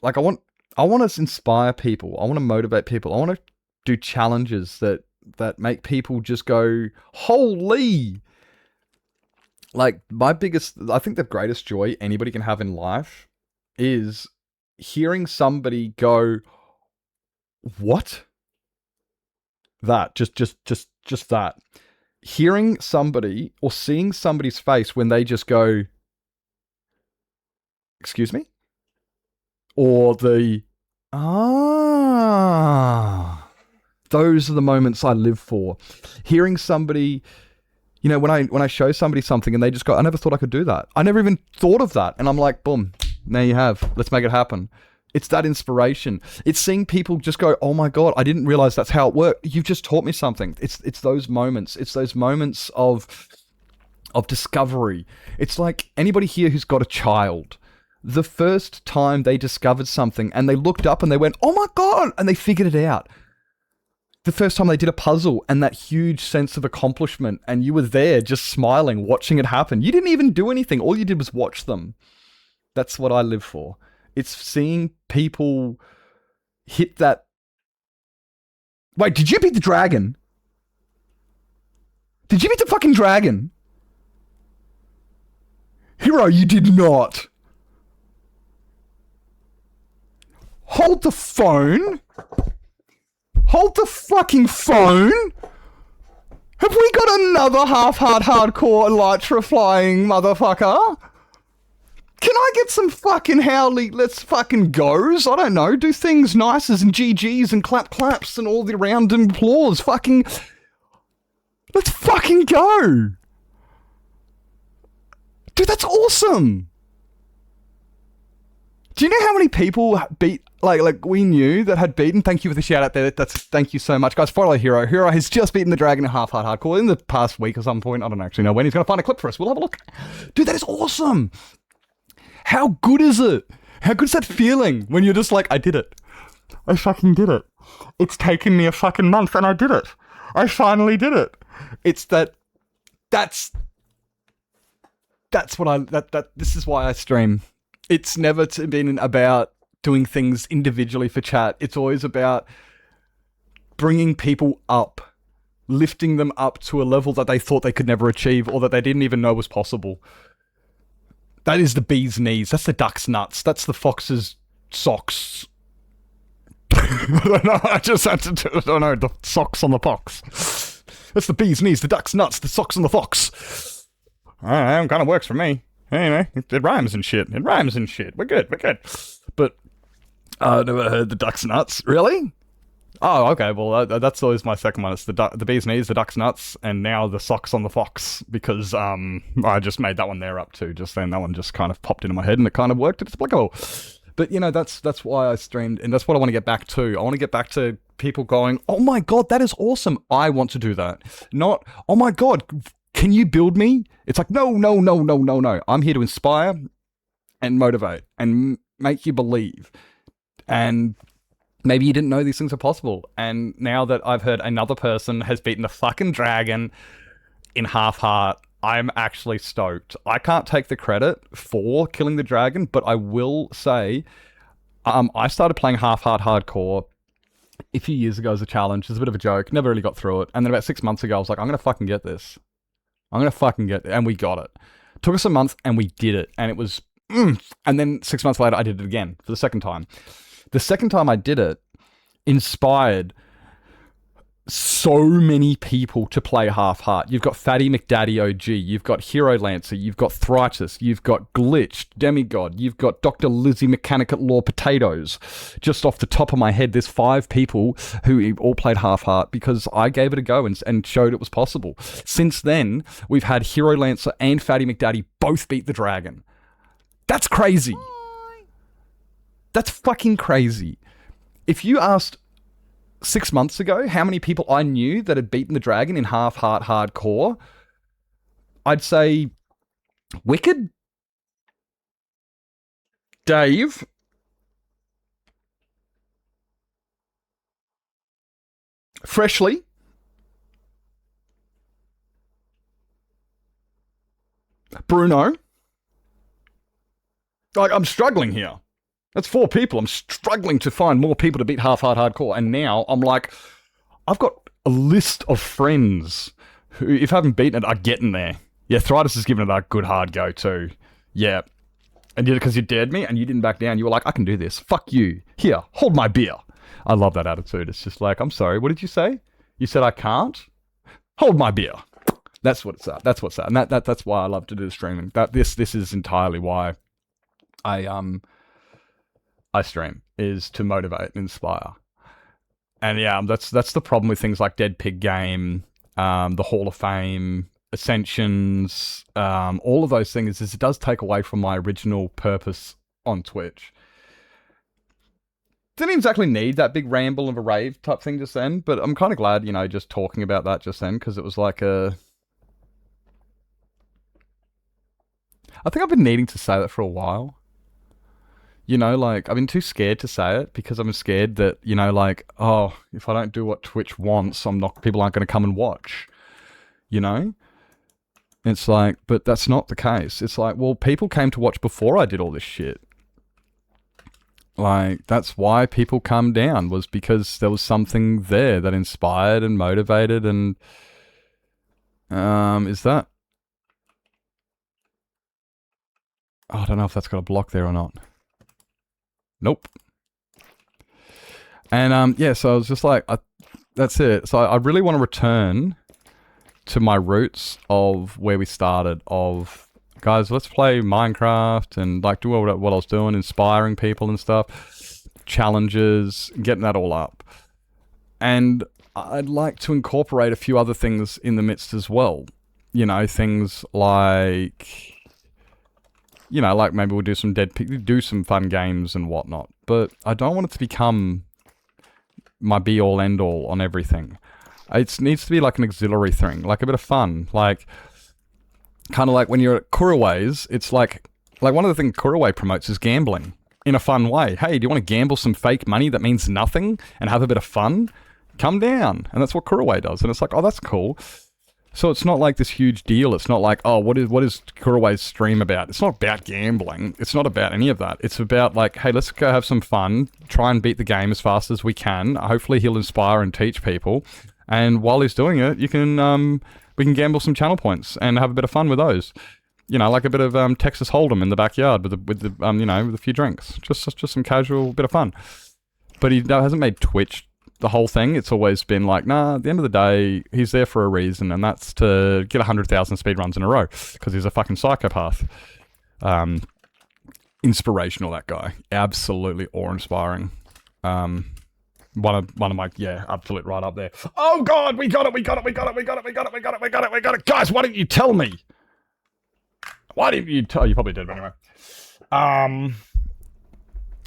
Speaker 2: like, I want to inspire people. I want to motivate people. I want to do challenges that make people just go, holy. Like, I think the greatest joy anybody can have in life is hearing somebody go, what? That, just that. Hearing somebody or seeing somebody's face when they just go, excuse me? Or those are the moments I live for. Hearing somebody, when I show somebody something and they just go, I never thought I could do that. I never even thought of that. And I'm like, boom, now you have. Let's make it happen. It's that inspiration. It's seeing people just go, oh my God, I didn't realize that's how it worked. You've just taught me something. It's those moments. It's those moments of discovery. It's like anybody here who's got a child. The first time they discovered something and they looked up and they went, oh my God, and they figured it out. The first time they did a puzzle and that huge sense of accomplishment, and you were there just smiling, watching it happen. You didn't even do anything. All you did was watch them. That's what I live for. It's seeing people hit that. Wait, did you beat the dragon? Did you beat the fucking dragon? Hero, you did not. Hold the phone. Hold the fucking phone! Have we got another half-hard hardcore elytra flying motherfucker? Can I get some fucking howly let's fucking goes? I don't know, do things nices and GGs and claps and all the round and applause. Fucking... Let's fucking go! Dude, that's awesome! Do you know how many people beat, like we knew that had beaten? Thank you for the shout out there. Thank you so much, guys. Follow Hero. Hero has just beaten the dragon in half-hard hardcore in the past week or some point. I don't actually know when. He's going to find a clip for us. We'll have a look. Dude, that is awesome. How good is it? How good is that feeling when you're just like, I did it. I fucking did it. It's taken me a fucking month and I did it. I finally did it. It's that's what this is why I stream. It's never been about doing things individually for chat. It's always about bringing people up, lifting them up to a level that they thought they could never achieve or that they didn't even know was possible. That is the bee's knees. That's the duck's nuts. That's the fox's socks. I don't know. I just had to I don't know. The socks on the fox. That's the bee's knees, the duck's nuts, the socks on the fox. I don't know. It kind of works for me. Anyway, it rhymes and shit. We're good. But I've never heard the duck's nuts. Really? Oh, okay. Well, that's always my second one. It's the bee's knees, the duck's nuts, and now the socks on the fox, because I just made that one there up too. Just then, that one just kind of popped into my head, and it kind of worked. It's applicable. But that's why I streamed, and that's what I want to get back to. I want to get back to people going, "Oh my god, that is awesome! I want to do that." Not, "Oh my god, can you build me?" It's like, no. I'm here to inspire and motivate and make you believe. And maybe you didn't know these things are possible. And now that I've heard another person has beaten the fucking dragon in half heart, I'm actually stoked. I can't take the credit for killing the dragon, but I will say, I started playing half heart hardcore a few years ago as a challenge. It's a bit of a joke. Never really got through it. And then about 6 months ago, I was like, I'm going to fucking get this. I'm going to fucking get it. And we got it. Took us a month and we did it. And it was... And then 6 months later, I did it again for the second time. The second time I did it inspired so many people to play half heart. You've got Fatty McDaddy OG, you've got Hero Lancer, you've got Thritus, you've got Glitched, Demigod, you've got Dr. Lizzie Mechanic at Law Potatoes. Just off the top of my head, there's 5 people who all played half heart because I gave it a go and showed it was possible. Since then, we've had Hero Lancer and Fatty McDaddy both beat the dragon. That's crazy. That's fucking crazy. If you asked 6 months ago how many people I knew that had beaten the dragon in half heart hardcore, I'd say Wicked, Dave, Freshly, Bruno. Like, I'm struggling here. That's 4 people. I'm struggling to find more people to beat half heart hardcore. And now I'm like, I've got a list of friends who, if I haven't beaten it, are getting there. Yeah, Thritus has given it a good hard go too. Yeah. And because you dared me and you didn't back down, you were like, I can do this. Fuck you. Here, hold my beer. I love that attitude. It's just like, I'm sorry, what did you say? You said I can't? Hold my beer. That's what it's at. That's what's at. And that's why I love to do the streaming. This is entirely why I stream, is to motivate and inspire. And yeah, that's the problem with things like Dead Pig Game, the Hall of Fame, Ascensions, all of those things, is it does take away from my original purpose on Twitch. Didn't exactly need that big ramble of a rave type thing just then, but I'm kind of glad, just talking about that just then, because it was like I think I've been needing to say that for a while. I've been too scared to say it because I'm scared that, if I don't do what Twitch wants, people aren't going to come and watch, It's like, but that's not the case. It's like, well, people came to watch before I did all this shit. Like, that's why people come down, was because there was something there that inspired and motivated and, is that? Oh, I don't know if that's got a block there or not. Nope. And yeah, so I was just like, that's it. So I really want to return to my roots of where we started, of, guys, let's play Minecraft and like do what I was doing, inspiring people and stuff, challenges, getting that all up. And I'd like to incorporate a few other things in the midst as well. Things like... like maybe we'll do some fun games and whatnot. But I don't want it to become my be-all, end-all on everything. It needs to be like an auxiliary thing, like a bit of fun. Like, kind of like when you're at Kuraway's, it's like one of the things Kuraway promotes is gambling in a fun way. Hey, do you want to gamble some fake money that means nothing and have a bit of fun? Come down. And that's what Kuraway does. And it's like, oh, that's cool. So it's not like this huge deal. It's not like, oh, what is Kuraway's stream about? It's not about gambling. It's not about any of that. It's about like, hey, let's go have some fun, try and beat the game as fast as we can. Hopefully he'll inspire and teach people. And while he's doing it, we can gamble some channel points and have a bit of fun with those. Like a bit of Texas Hold'em in the backyard with a few drinks. Just some casual bit of fun. But he hasn't made Twitch the whole thing. It's always been like, nah, at the end of the day, he's there for a reason, and that's to get 100,000 speedruns in a row, because he's a fucking psychopath. Inspirational, that guy. Absolutely awe-inspiring. One of my, yeah, absolute right up there. Oh God, we got it. Guys, why didn't you tell me? Why didn't you tell? You probably did, but anyway.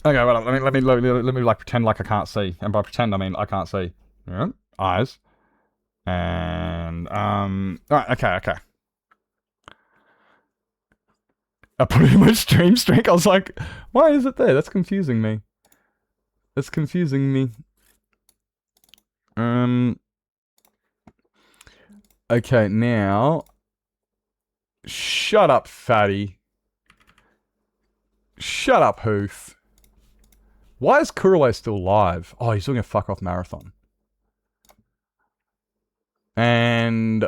Speaker 2: Okay, well, let me like pretend like I can't see, and by pretend I mean I can't see. Yeah, eyes, and Alright, okay. I put it in my stream streak. I was like, why is it there? That's confusing me. Okay, now. Shut up, fatty. Shut up, hoof. Why is Kuroe still live? Oh, he's doing a fuck off marathon. And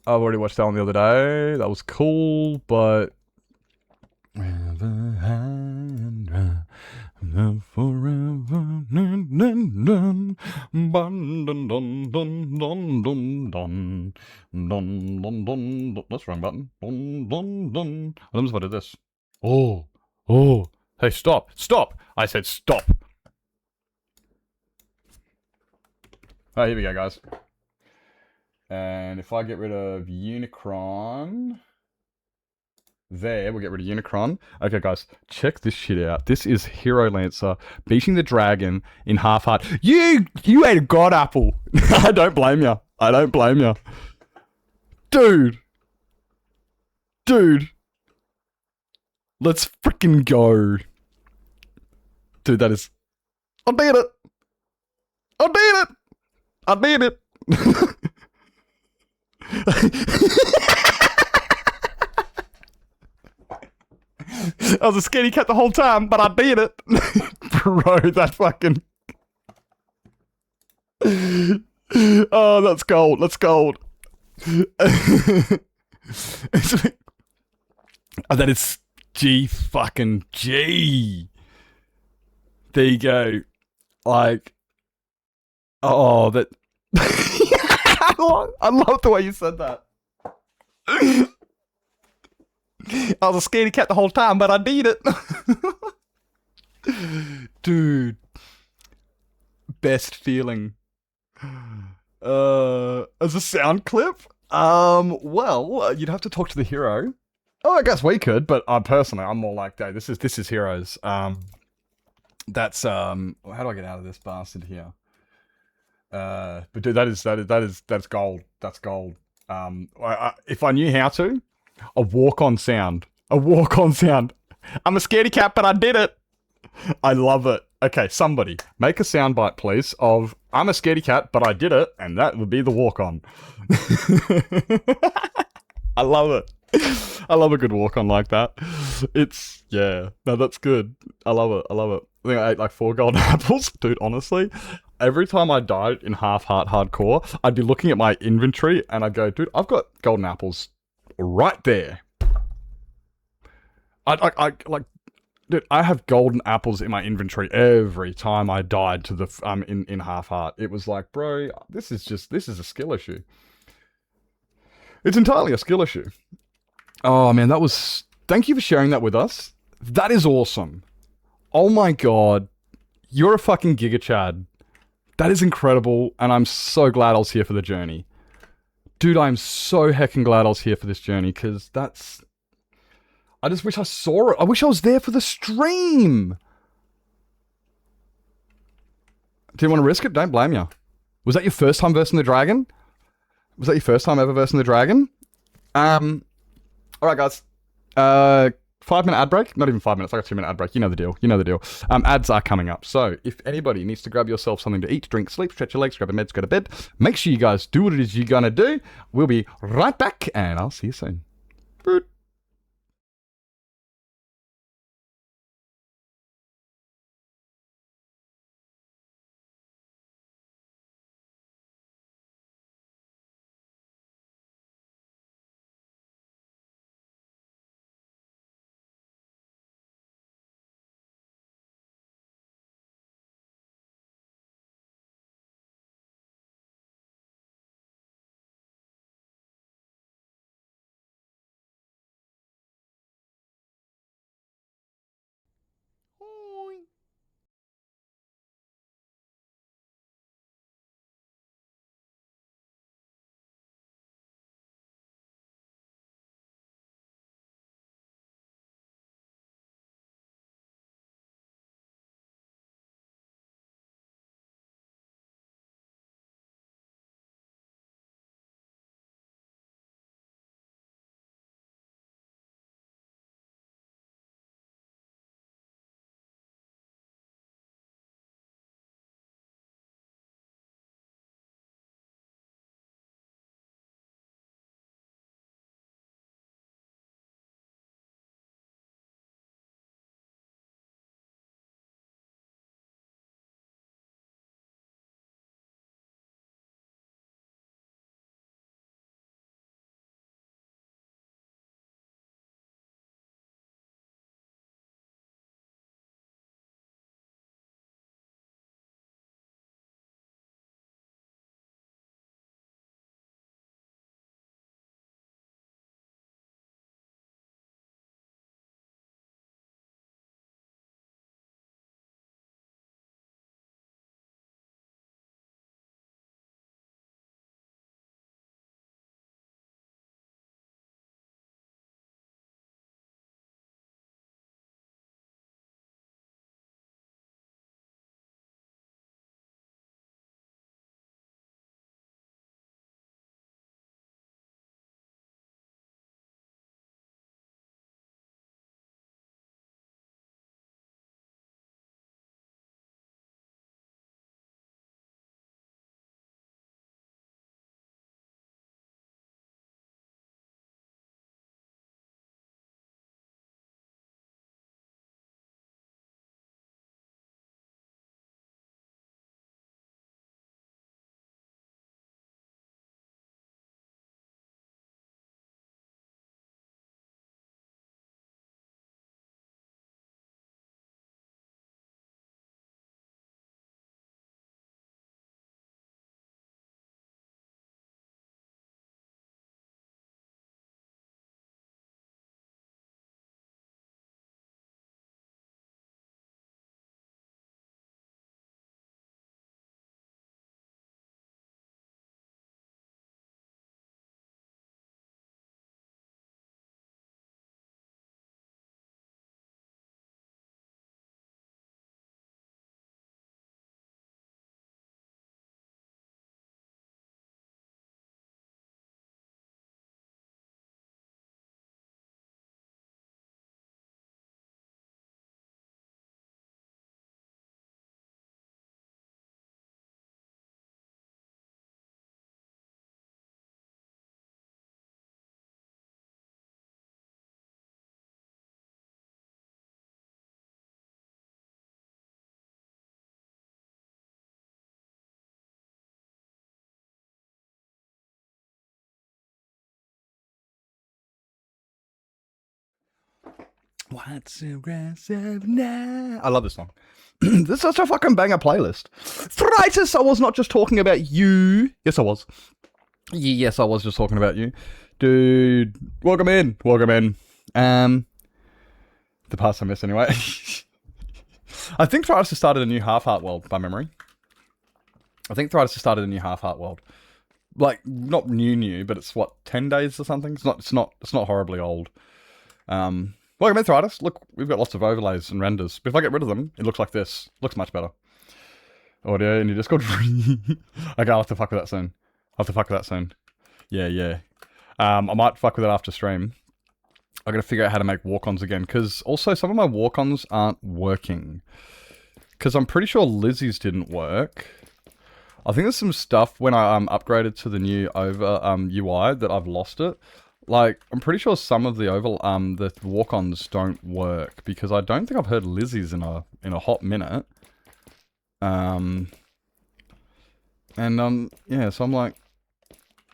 Speaker 2: I've already watched that one the other day. That was cool, but that's the wrong button. What happens if I did this? Oh. Hey, stop. I said stop. Oh, here we go, guys. And if I get rid of Unicron, there, we'll get rid of Unicron. Okay, guys, check this shit out. This is Hero Lancer beating the dragon in half heart. You ate a god apple. I don't blame you. Dude. Let's freaking go. Dude, that is... I did it. I was a scaredy cat the whole time, but I did it. Bro, that fucking... Oh, that's gold. Oh, that is G fucking G. There you go. Like... Oh, that... I love the way you said that. I was a scaredy cat the whole time, but I did it. Dude. Best feeling. As a sound clip? Well, you'd have to talk to the hero. Oh, I guess we could, but personally, I'm more like, hey, this is Heroes. That's, how do I get out of this bastard here? But dude, that's gold. That's gold. If I knew how to, a walk-on sound. I'm a scaredy cat, but I did it. I love it. Okay, somebody make a soundbite, please, of I'm a scaredy cat, but I did it, and that would be the walk-on. I love it. I love a good walk-on like that. Yeah. No, that's good. I love it. I think I ate like 4 golden apples. Dude, honestly, every time I died in half-heart hardcore, I'd be looking at my inventory, and I'd go, dude, I've got golden apples right there. Dude, I have golden apples in my inventory every time I died to the in half heart. It was like, bro, this is a skill issue. It's entirely a skill issue. Oh man, thank you for sharing that with us. That is awesome. Oh my god. You're a fucking Giga Chad. That is incredible, and I'm so glad I was here for the journey. Dude, I'm so heckin' glad I was here for this journey, because I just wish I saw it. I wish I was there for the stream. Do you want to risk it? Don't blame you. Was that your first time versing the dragon? Was that your first time ever versing the dragon? Alright guys. 5-minute ad break? Not even 5 minutes, I got 2-minute ad break. You know the deal. Ads are coming up. So, if anybody needs to grab yourself something to eat, drink, sleep, stretch your legs, grab a meds, go to bed, make sure you guys do what it is you're gonna do. We'll be right back, and I'll see you soon. Boot. What's aggressive now? I love this song. This is such a fucking banger playlist. Thritis, I was not just talking about you. Yes, I was. Yes, I was just talking about you. Dude, welcome in. Welcome in. The past I missed anyway. I think Thritis has started a new half-heart world, by memory. I think Thritis has started a new half-heart world. Like, not new, but it's what, 10 days or something? It's not horribly old. Welcome in, Thritis. Look, we've got lots of overlays and renders. But if I get rid of them, it looks like this. Looks much better. Audio in your Discord. Okay, I'll have to fuck with that soon. Yeah. I might fuck with it after stream. I gotta figure out how to make walk-ons again, because also some of my walk-ons aren't working. Because I'm pretty sure Lizzie's didn't work. I think there's some stuff when I upgraded to the new UI that I've lost it. Like, I'm pretty sure some of the walk-ons don't work, because I don't think I've heard Lizzie's in a hot minute. Yeah, so I'm like,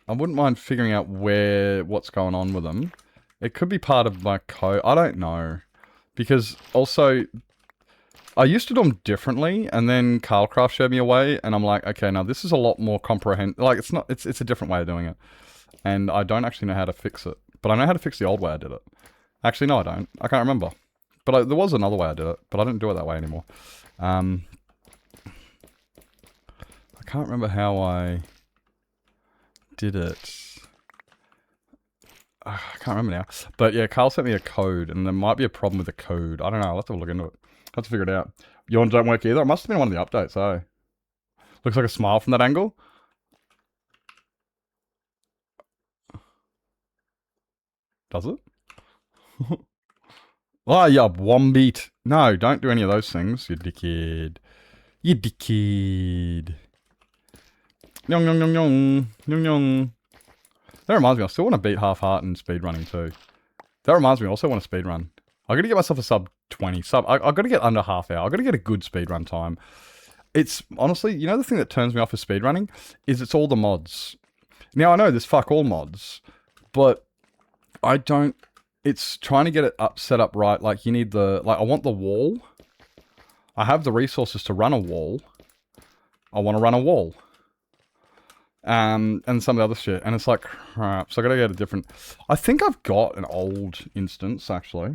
Speaker 2: I wouldn't mind figuring out what's going on with them. It could be part of my code. I don't know. Because also, I used to do them differently, and then Carlcraft showed me a way, and I'm like, okay, now this is a lot more comprehensive. Like, it's a different way of doing it. And I don't actually know how to fix it. But I know how to fix the old way I did it. Actually, no, I don't. I can't remember. But there was another way I did it, but I don't do it that way anymore. I can't remember how I did it. I can't remember now. But yeah, Carl sent me a code, and there might be a problem with the code. I don't know. I'll have to look into it. I'll have to figure it out. Yours don't work either? It must have been one of the updates, eh? Looks like a smile from that angle. Does it? Oh, yeah, Wombeat. No, don't do any of those things, you dickhead. You dickhead. Nyong, nyong, nyong, nyong. Nyong, nyong. That reminds me, I still want to beat half heart and speedrunning too. That reminds me, I also want to speedrun. I gotta get myself a sub 20. I gotta get under half hour. I gotta get a good speedrun time. It's, honestly, you know the thing that turns me off of speedrunning? Is it's all the mods. Now, I know there's fuck all mods, but I don't... It's trying to get it set up right. Like, you need the... Like, I want the wall. I have the resources to run a wall. I want to run a wall. And some of the other shit. And it's like, crap. So I gotta get a different... I think I've got an old instance, actually.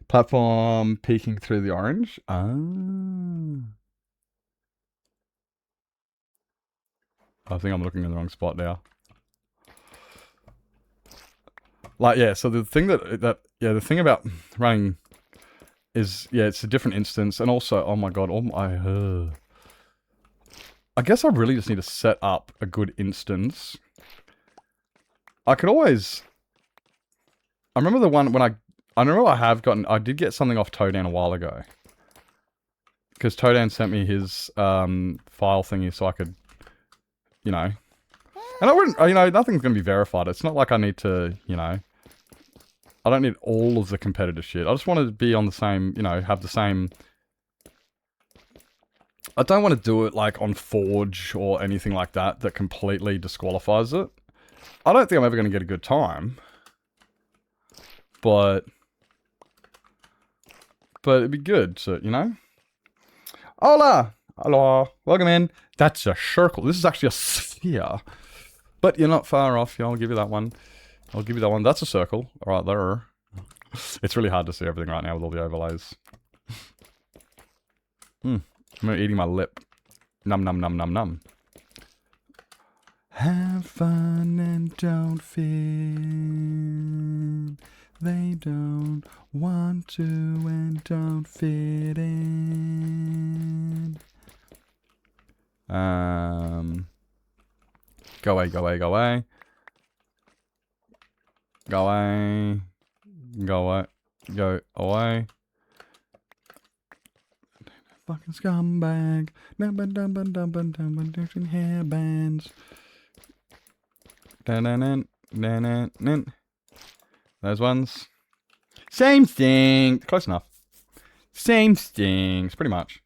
Speaker 2: Platform peeking through the orange. Ah. I think I'm looking in the wrong spot now. Like, yeah, so the thing the thing about running is, yeah, it's a different instance. And also, oh my god, I guess I really just need to set up a good instance. I could always... I remember the one when I did get something off Todan a while ago. Because Todan sent me his file thingy so I could, you know... And I wouldn't, you know, nothing's going to be verified. It's not like I need to, you know... I don't need all of the competitive shit. I just want to be on the same, you know, have the same... I don't want to do it, like, on Forge or anything like that that completely disqualifies it. I don't think I'm ever going to get a good time. But it'd be good to, you know? Hola! Hello. Welcome in. That's a circle. This is actually a sphere. But you're not far off. Yeah, I'll give you that one. I'll give you that one. That's a circle. Right there. It's really hard to see everything right now with all the overlays. I'm eating my lip. Num num num num num. Have fun and don't fit. They don't want to and don't fit in. Go away, go away, go away. Go away. Go away. Go away. Fucking scumbag. Different hairbands. Those ones. Same thing. Close enough. Same things, pretty much.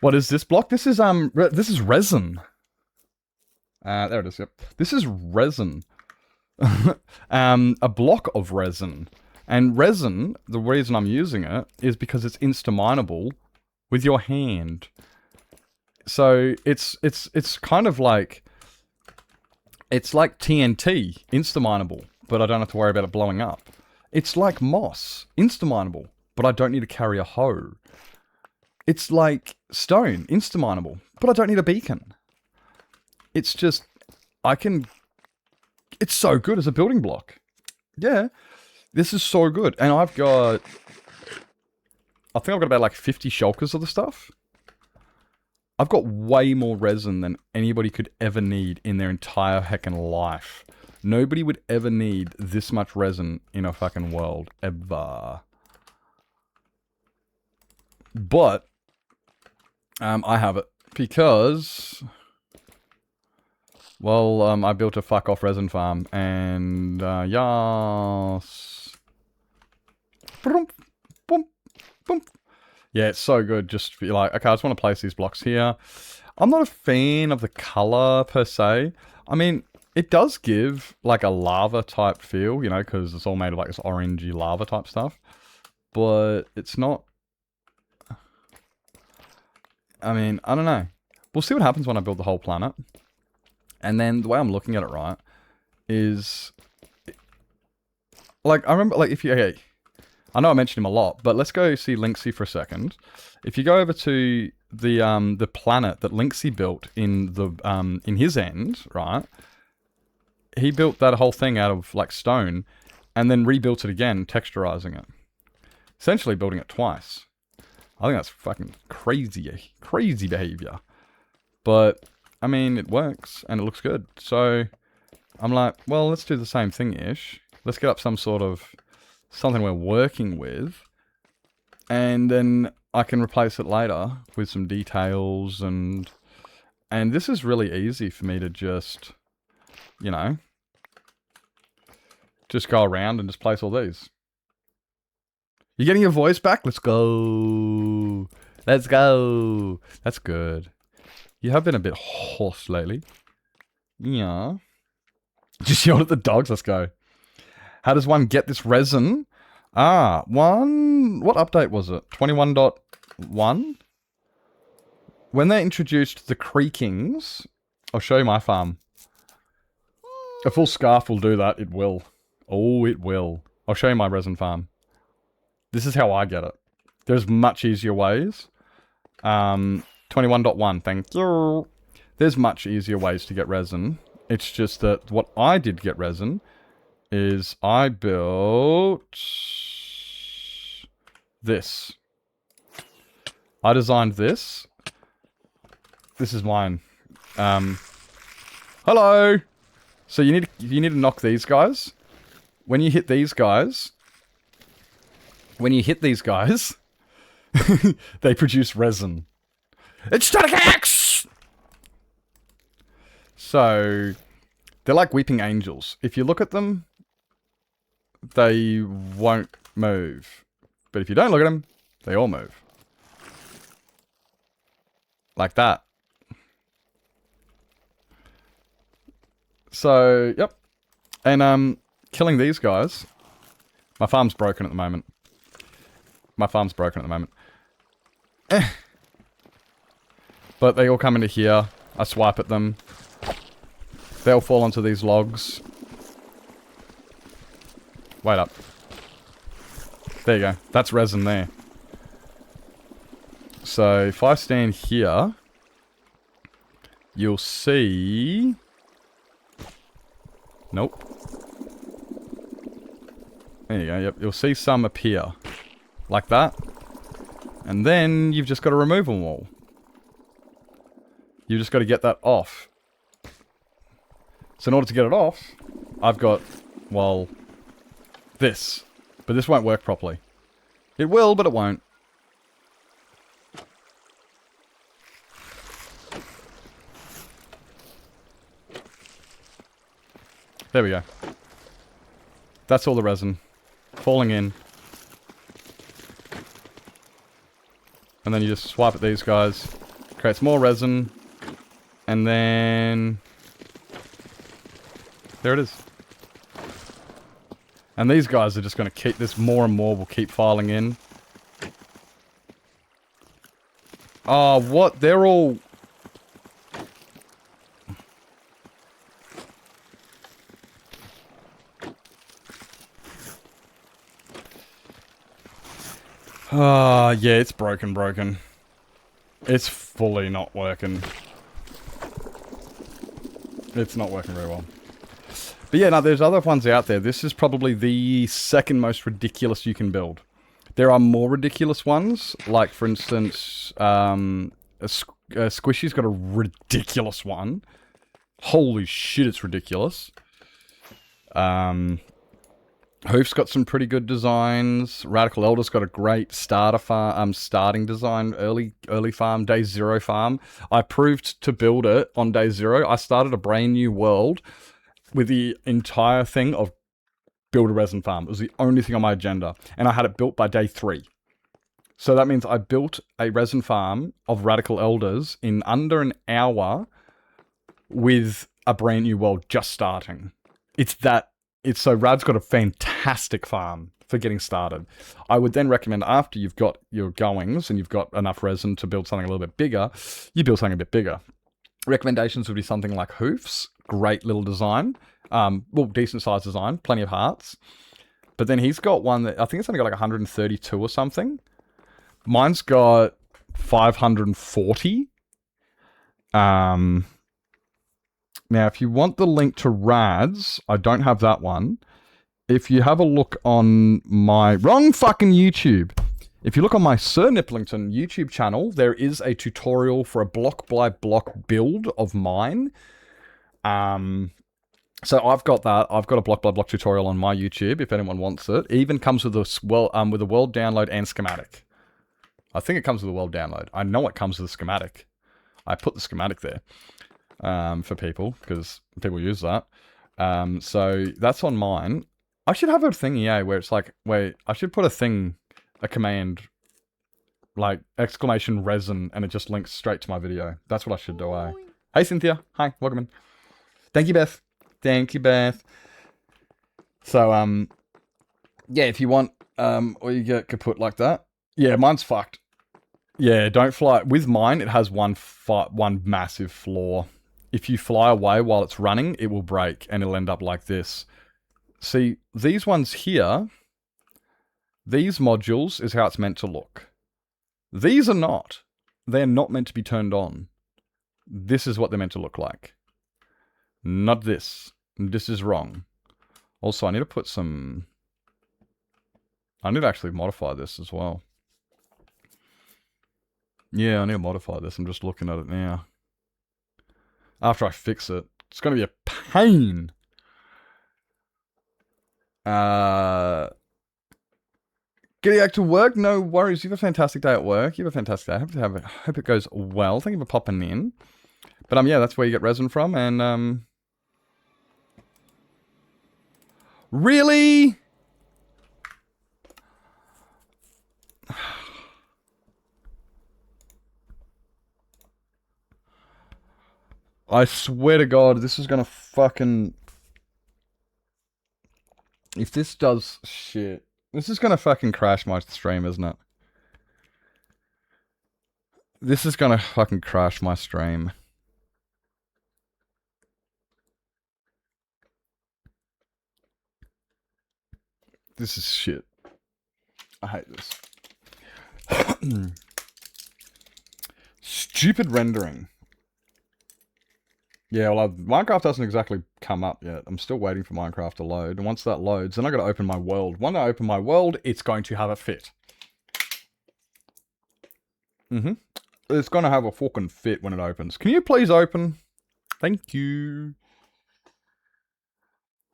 Speaker 2: What is this block? This is resin. There it is, yep. This is resin. a block of resin. And resin, the reason I'm using it is because it's insta-mineable with your hand. So it's kind of like, it's like TNT, insta-mineable, but I don't have to worry about it blowing up. It's like moss, insta-mineable, but I don't need to carry a hoe. It's like stone, insta-mineable, but I don't need a beacon. It's just, it's so good as a building block. Yeah, this is so good. And I think I've got about like 50 shulkers of the stuff. I've got way more resin than anybody could ever need in their entire heckin' life. Nobody would ever need this much resin in a fucking world, ever. But, I have it because, well, I built a fuck off resin farm, and, yes. Boom, boom, boom. Yeah, it's so good. Just be like, okay, I just want to place these blocks here. I'm not a fan of the color per se. I mean, it does give like a lava type feel, you know, because it's all made of like this orangey lava type stuff. But it's not. I mean, I don't know. We'll see what happens when I build the whole planet. And then the way I'm looking at it, right, is like, I remember, like, if you, okay, I know I mentioned him a lot, but let's go see Linksy for a second. If you go over to the planet that Linksy built in the in his end, right? He built that whole thing out of like stone, and then rebuilt it again, texturizing it, essentially building it twice. I think that's fucking crazy behavior. But I mean, it works and it looks good. So I'm like, well, let's do the same thing-ish. Let's get up some sort of something we're working with, and then I can replace it later with some details, and this is really easy for me to just, you know, just go around and just place all these. You getting your voice back? Let's go. Let's go. That's good. You have been a bit hoarse lately. Yeah. Just yelled at the dogs. Let's go. How does one get this resin? What update was it? 21.1? When they introduced the creakings, I'll show you my farm. A full scarf will do that. It will. Oh, it will. I'll show you my resin farm. This is how I get it. There's much easier ways. 21.1, thank you. There's much easier ways to get resin. It's just that what I did to get resin is I built this. I designed this. This is mine. Hello. So you need to knock these guys. When you hit these guys, they produce resin. It's static X. So they're like weeping angels. If you look at them, they won't move. But if you don't look at them, they all move. Like that. So, yep. And, killing these guys. My farm's broken at the moment. But they all come into here. I swipe at them. They all fall onto these logs. Wait up. There you go. That's resin there. So, if I stand here, you'll see... Nope. There you go, yep. You'll see some appear. Like that. And then you've just got to remove them all. You've just got to get that off. So in order to get it off, I've got, well, this. But this won't work properly. It will, but it won't. There we go. That's all the resin. Falling in. And then you just swipe at these guys. Creates more resin. And then... there it is. And these guys are just going to keep this, more and more will keep filing in. Oh, what? They're all... Ah, yeah, it's broken. It's fully not working. It's not working very well. But yeah, no, there's other ones out there. This is probably the second most ridiculous you can build. There are more ridiculous ones, like for instance, Squishy's got a ridiculous one. Holy shit, it's ridiculous. Hoof's got some pretty good designs. Radical Elder's got a great starting design, early farm, day 0 farm. I proved to build it on day 0. I started a brand new world with the entire thing of build a resin farm. It was the only thing on my agenda. And I had it built by day 3. So that means I built a resin farm of Radical Elders in under an hour with a brand new world just starting. So Rad's got a fantastic farm for getting started. I would then recommend after you've got your goings and you've got enough resin to build something a little bit bigger, you build something a bit bigger. Recommendations would be something like Hoofs. Great little design. Well, decent sized design. Plenty of hearts. But then he's got one that I think it's only got like 132 or something. Mine's got 540. Now, if you want the link to Rad's, I don't have that one. If you have a look on my... Wrong fucking YouTube! If you look on my Sir Nipplington YouTube channel, there is a tutorial for a block-by-block build of mine. So I've got that. I've got a block-by-block tutorial on my YouTube, if anyone wants it. It even comes with a world download and schematic. I think it comes with a world download. I know it comes with a schematic. I put the schematic there for people, because people use that. So that's on mine. I should have a thing, where it's like, wait, I should put a command, like, exclamation resin, and it just links straight to my video. That's what I should do, Hey, Cynthia. Hi, welcome in. Thank you, Beth. Thank you, Beth. So, yeah, if you want, or you get kaput like that. Yeah, mine's fucked. Yeah, don't fly. With mine, it has one massive flaw. If you fly away while it's running, it will break, and it'll end up like this. See, these ones here, these modules is how it's meant to look. These are not. They're not meant to be turned on. This is what they're meant to look like. Not this. This is wrong. Also, I need to put some... I need to actually modify this as well. Yeah, I need to modify this. I'm just looking at it now. After I fix it. It's going to be a pain. Getting back to work? No worries. You have a fantastic day at work. You have a fantastic day. Hope it goes well. Thank you for popping in. But yeah, that's where you get resin from. And really? I swear to God, this is gonna fucking... If this does shit, this is gonna fucking crash my stream, isn't it? This is gonna fucking crash my stream. This is shit. I hate this. Stupid rendering. Yeah, well, Minecraft doesn't exactly come up yet. I'm still waiting for Minecraft to load. And once that loads, then I gotta open my world. When I open my world, it's going to have a fit. It's gonna have a fucking fit when it opens. Can you please open? Thank you.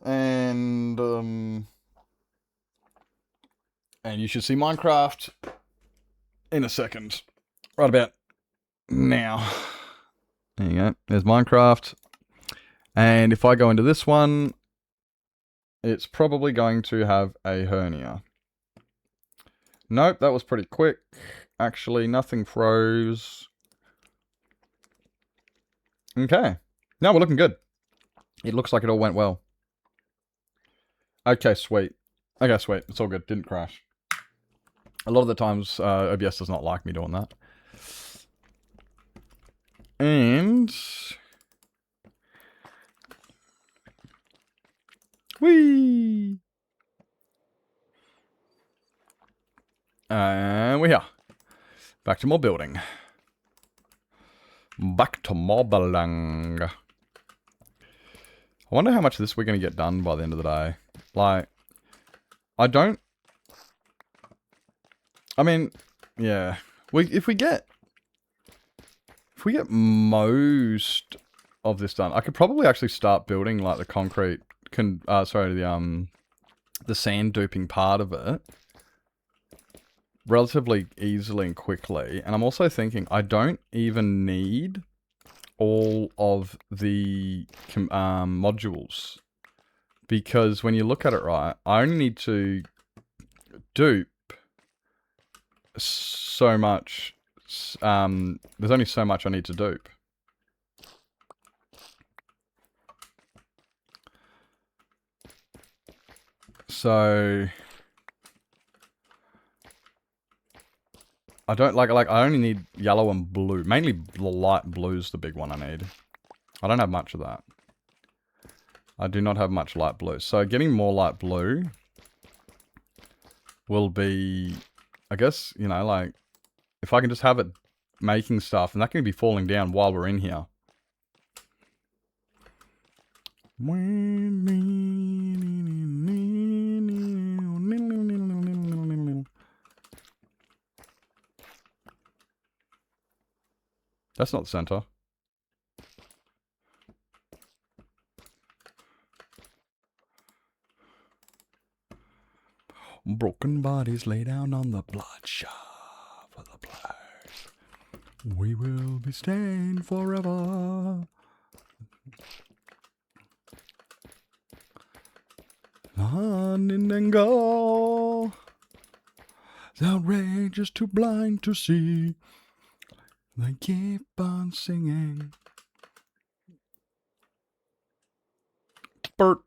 Speaker 2: And you should see Minecraft in a second. Right about now. There you go. There's Minecraft. And if I go into this one, it's probably going to have a hernia. Nope, that was pretty quick. Actually, nothing froze. Okay. Now we're looking good. It looks like it all went well. Okay, sweet. Okay, sweet. It's all good. Didn't crash. A lot of the times, OBS does not like me doing that. And... Whee! And we're here. Back to more building. Back to more building. I wonder how much of this we're going to get done by the end of the day. Like, I mean, yeah. If we get most of this done, I could probably actually start building like the concrete, the sand duping part of it relatively easily and quickly. And I'm also thinking I don't even need all of the modules, because when you look at it right, I only need to dupe so much. There's only so much I need to dupe. So I don't like I only need yellow and blue. Mainly the light blue's the big one I need. I don't have much of that. I do not have much light blue. So getting more light blue will be, I guess, you know, like, if I can just have it making stuff, and that can be falling down while we're in here. That's not the center. Broken bodies lay down on the bloodshot for the blood. We will be stained forever. On and go. It's outrageous, too blind to see. They keep on singing. Bert.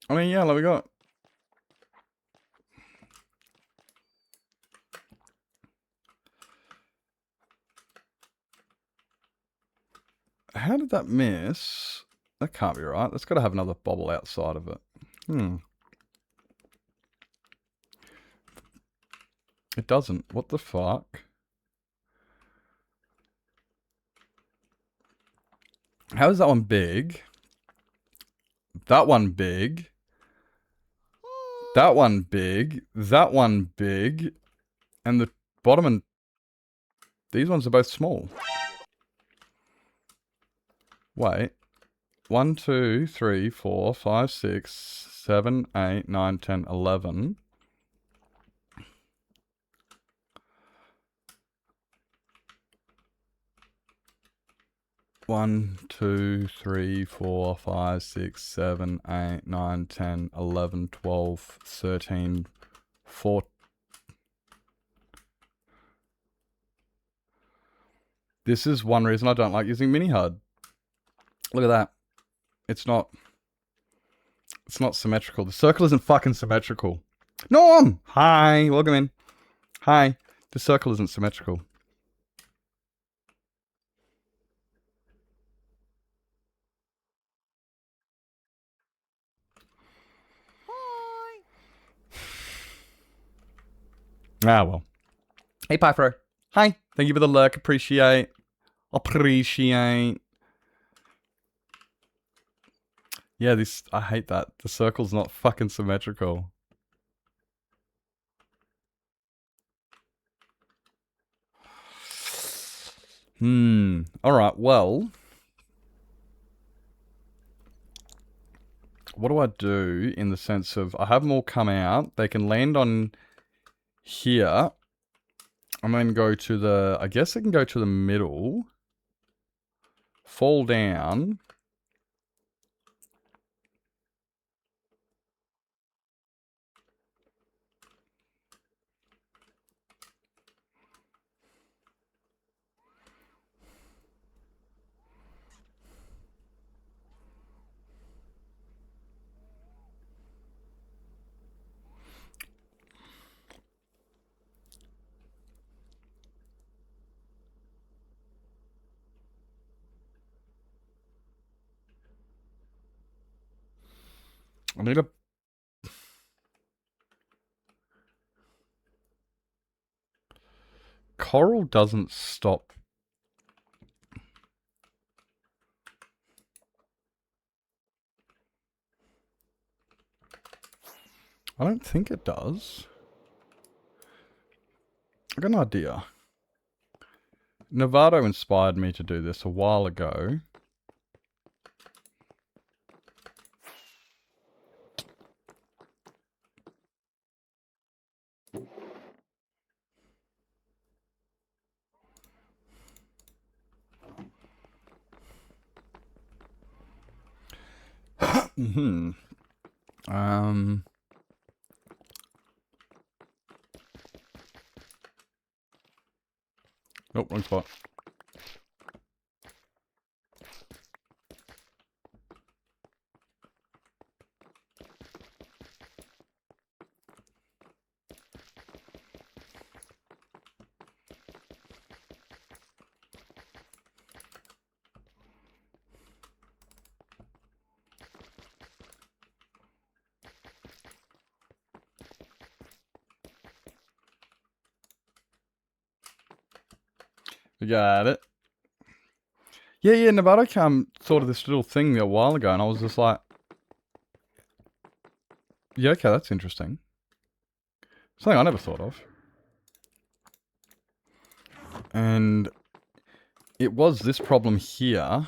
Speaker 2: I mean, yeah, like we got. How did that miss? That can't be right. That's got to have another bobble outside of it. It doesn't. What the fuck? How is that one big? That one big. That one big. That one big. And the bottom and... These ones are both small. Wait. 1, 2, 3, 4, 5, 6, 7, 8, 9, 10, 11. One, 2, 3, 4, 5, 6, 7, 8, 9, 10, 11, 12, 13, 14. This is one reason I don't like using mini HUD. Look at that. It's not symmetrical. The circle isn't fucking symmetrical. Norm! Hi, welcome in. Hi. The circle isn't symmetrical.
Speaker 4: Hi.
Speaker 2: Ah, well. Hey, Pyfro. Hi. Thank you for the lurk. Appreciate. Yeah, I hate that. The circle's not fucking symmetrical. Alright, well. What do I do in the sense of, I have them all come out. They can land on here. I'm going to go to the, I guess I can go to the middle. Fall down. I need a... Coral doesn't stop. I don't think it does. I got an idea. Novato inspired me to do this a while ago. Mm-hmm. Nope, wrong spot. We got it. Yeah, Novato thought of this little thing a while ago, and I was just like, yeah, okay, that's interesting. Something I never thought of. And it was this problem here.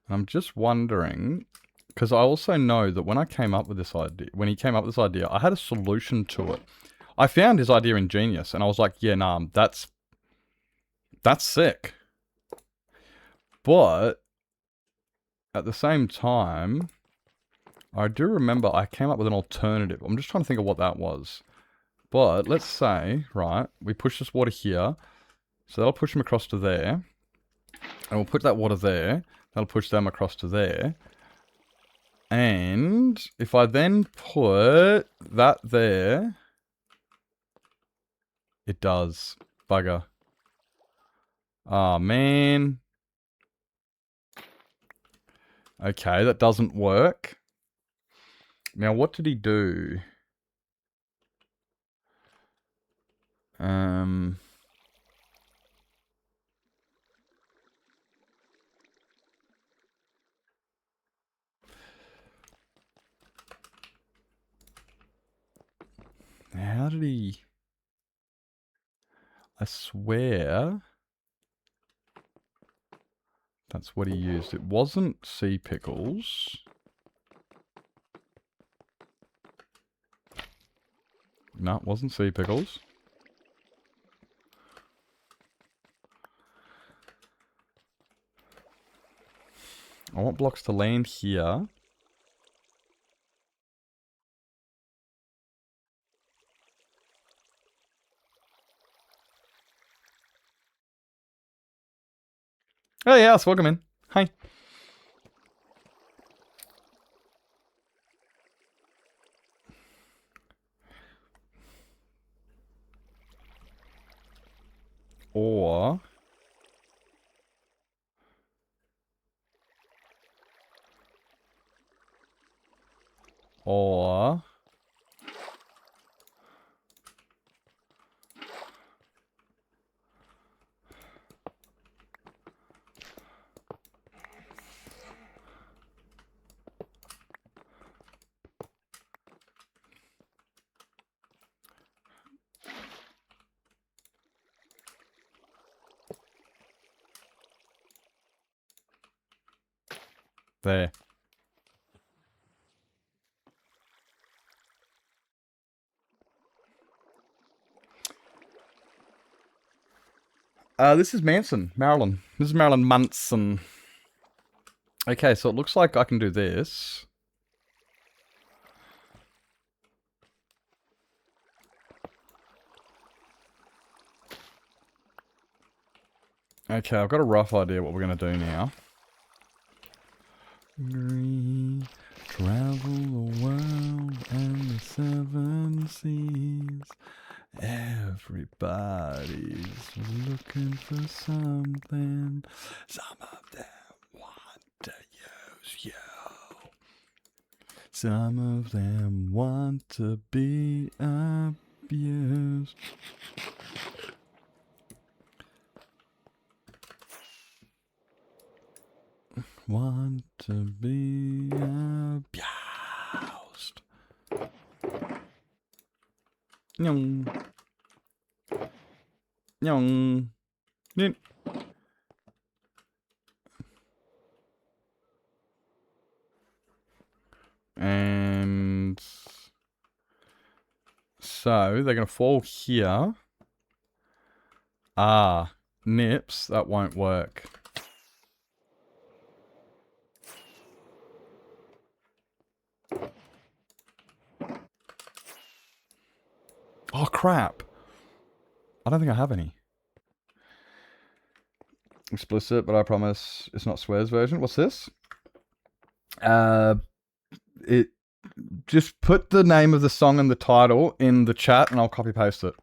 Speaker 2: I'm just wondering, because I also know that when I came up with this idea, when he came up with this idea, I had a solution to it. I found his idea ingenious, and I was like, yeah, nah, that's sick. But at the same time, I do remember I came up with an alternative. I'm just trying to think of what that was. But let's say, right, we push this water here. So that'll push them across to there. And we'll put that water there. That'll push them across to there. And if I then put that there, it does. Bugger. Oh, man. Okay, that doesn't work. Now, what did he do? How did he... I swear... That's what he used. It wasn't sea pickles. No, it wasn't sea pickles. I want blocks to land here. Oh yes, welcome in. Hi. Or... There. This is Manson, Marilyn. This is Marilyn Manson. Okay, so it looks like I can do this. Okay, I've got a rough idea what we're going to do now. Travel the world and the seven seas. Everybody's looking for something. Some of them want yo. Some of them want to be abused. Want to be abused. Nyong. Nyong. Nyong. And so they're going to fall here. Ah, nips. That won't work. Oh, crap. I don't think I have any. Explicit, but I promise it's not swears version. What's this? It just put the name of the song and the title in the chat and I'll copy paste it.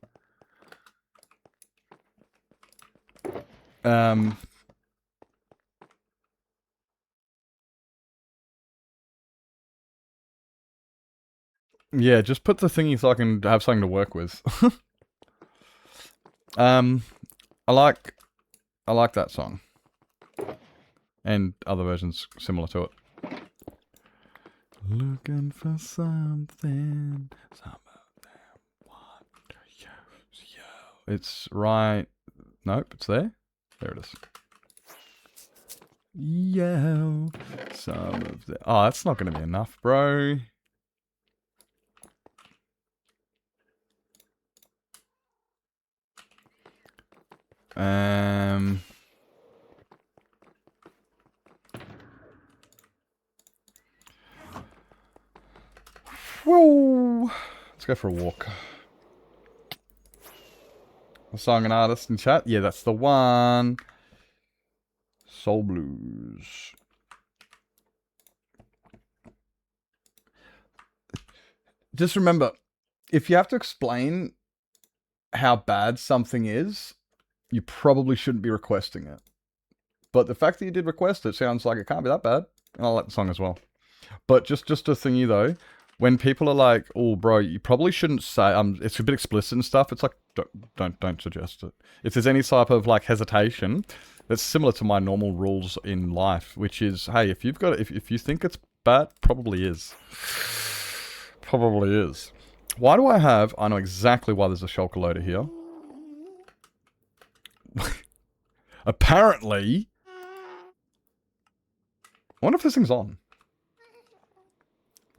Speaker 2: Yeah, just put the thingy so I can have something to work with. I like that song. And other versions similar to it. Looking for something. Some of them want to use you. It's right. Nope, it's there. There it is. Yo. Some of them. Oh, that's not going to be enough, bro. Whoa. Let's go for a walk. A song and artist in chat? Yeah, that's the one. Soul Blues. Just remember, if you have to explain how bad something is, you probably shouldn't be requesting it. But the fact that you did request it sounds like it can't be that bad. And I like the song as well. But just a thingy though, when people are like, "Oh, bro, you probably shouldn't say," it's a bit explicit and stuff. It's like, don't suggest it. If there's any type of like hesitation, that's similar to my normal rules in life, which is, hey, if you've got, if you think it's bad, probably is. Probably is. Why do I have? I know exactly why there's a shulker loader here. Apparently, I wonder if this thing's on.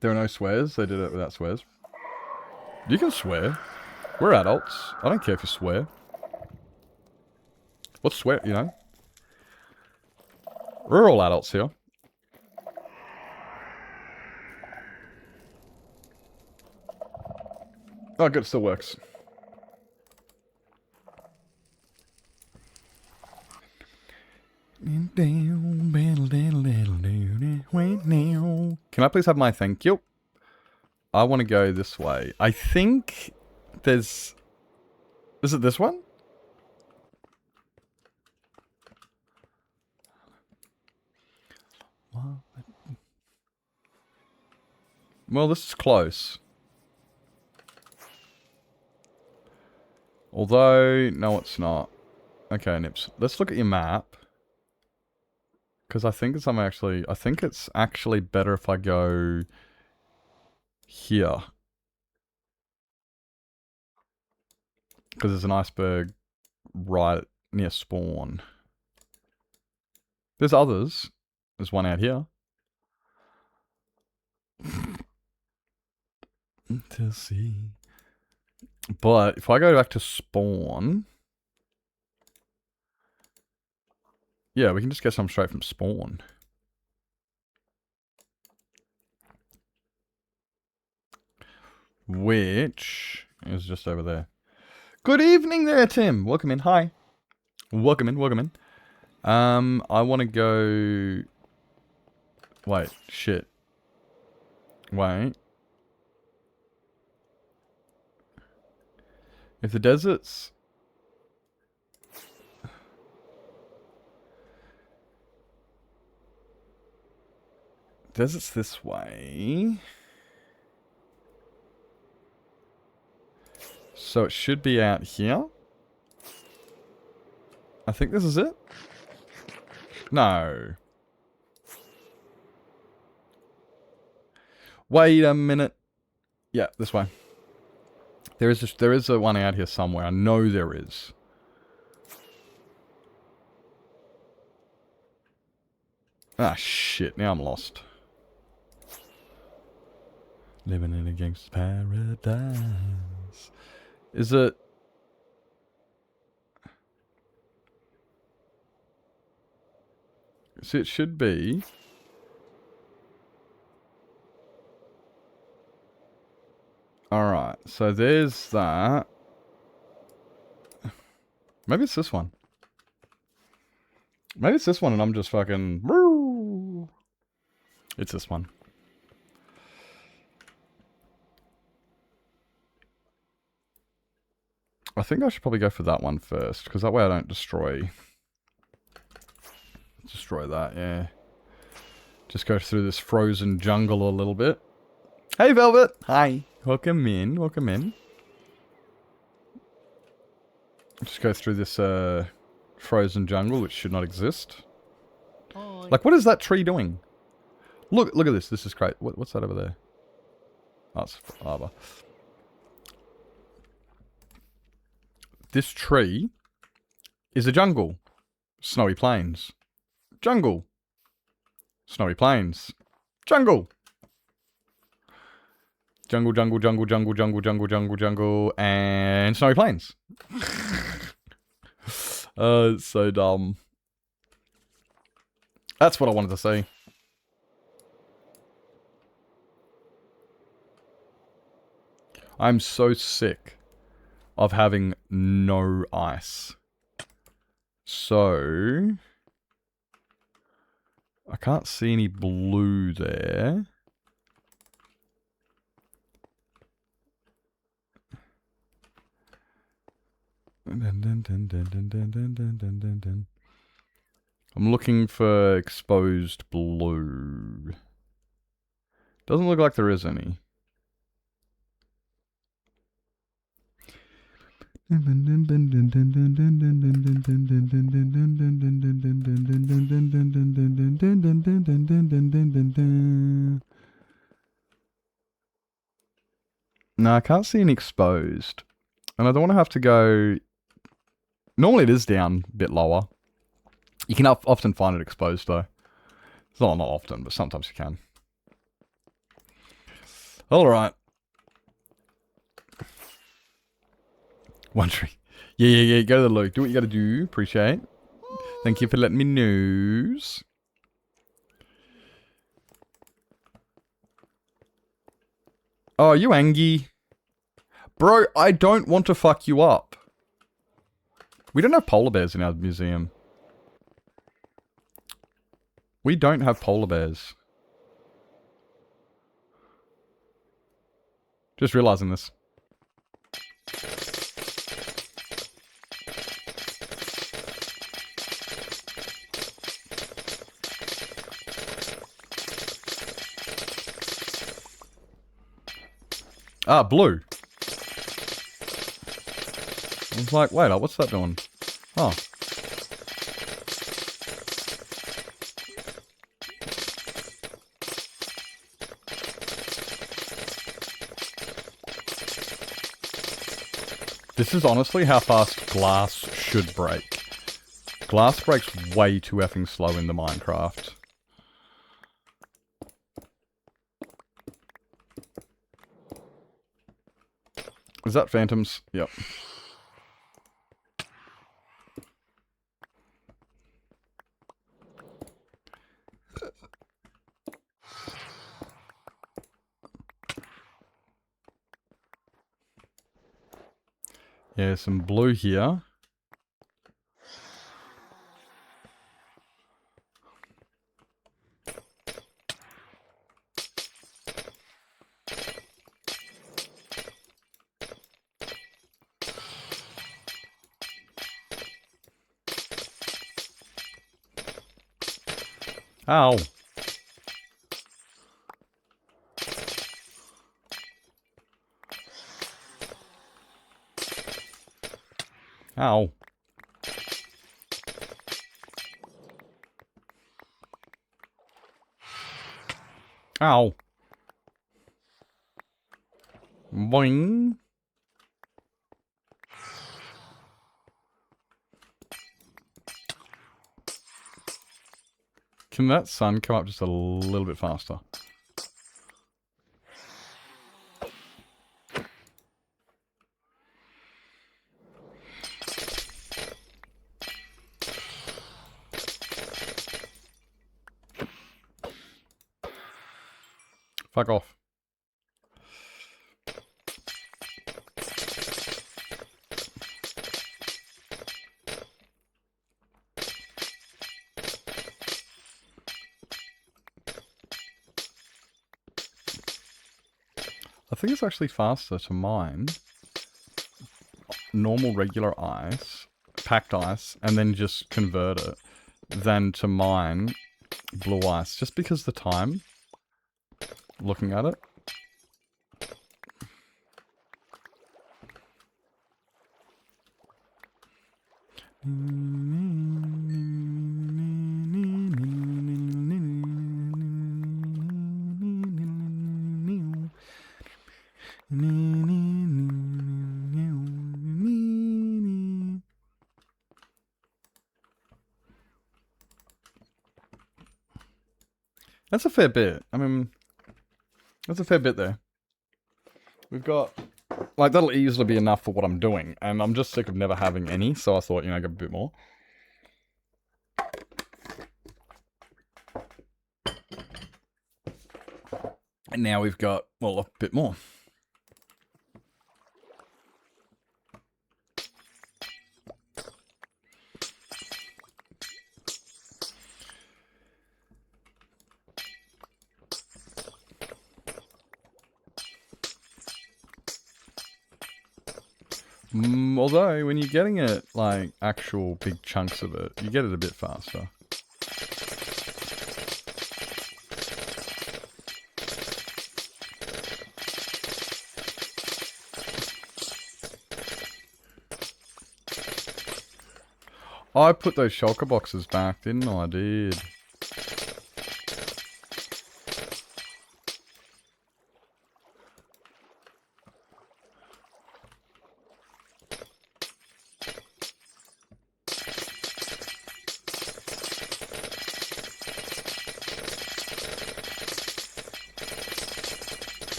Speaker 2: There are no swears. They did it without swears. You can swear. We're adults. I don't care if you swear. What's swear, you know? We're all adults here. Oh, good. It still works. Can I please have my thank you? I want to go this way. I think there's... Is it this one? Well, this is close. Although, no it's not. Okay, Nips. Let's look at your map. Because I think it's actually better if I go here. Because there's an iceberg right near spawn. There's others. There's one out here. To see. But if I go back to spawn... Yeah, we can just get some straight from spawn. Which is just over there. Good evening there, Tim. Welcome in. Hi. Welcome in. Welcome in. I want to go... Wait. Shit. Wait. If the desert's... Desert's this way. So it should be out here. I think this is it. No. Wait a minute. Yeah, this way. There is a one out here somewhere. I know there is. Ah, shit. Now I'm lost. Living in a gangster's paradise. Is it... See, it should be... Alright, so there's that. Maybe it's this one. Maybe it's this one and I'm just fucking... Woo! It's this one. I think I should probably go for that one first, because that way I don't destroy that, yeah. Just go through this frozen jungle a little bit. Hey, Velvet! Hi! Welcome in, welcome in. Just go through this, frozen jungle, which should not exist.
Speaker 4: Hi.
Speaker 2: Like, what is that tree doing? Look at this. This is great. What's that over there? Oh, it's arbor. This tree is a jungle. Snowy plains. Jungle. Snowy plains. Jungle. Jungle, jungle, jungle, jungle, jungle, jungle, jungle, jungle, and snowy plains. It's so dumb. That's what I wanted to say. I'm so sick of having no ice. So... I can't see any blue there. I'm looking for exposed blue. Doesn't look like there is any. No, I can't see any exposed. And I don't want to have to go... Normally it is down a bit lower. You can often find it exposed though. It's not often, but sometimes you can. Alright. One tree. Yeah. Go to the loot. Do what you gotta do. Appreciate. Thank you for letting me news. Oh, you Angie. Bro, I don't want to fuck you up. We don't have polar bears in our museum. We don't have polar bears. Just realizing this. Ah, blue. I was like, wait, what's that doing? Oh. This is honestly how fast glass should break. Glass breaks way too effing slow in the Minecraft. Is that phantoms? Yep. Yeah, some blue here. Ow. Ow. Ow. Boing. Can that sun come up just a little bit faster? Fuck off. I think it's actually faster to mine normal regular ice, packed ice, and then just convert it than to mine blue ice, just because the time looking at it. That's a fair bit. I mean, that's a fair bit there. We've got, like, that'll easily be enough for what I'm doing. And I'm just sick of never having any, so I thought, you know, get a bit more. And now we've got, well, a bit more. Although, when you're getting it, like, actual big chunks of it, you get it a bit faster. I put those shulker boxes back, didn't I? I did.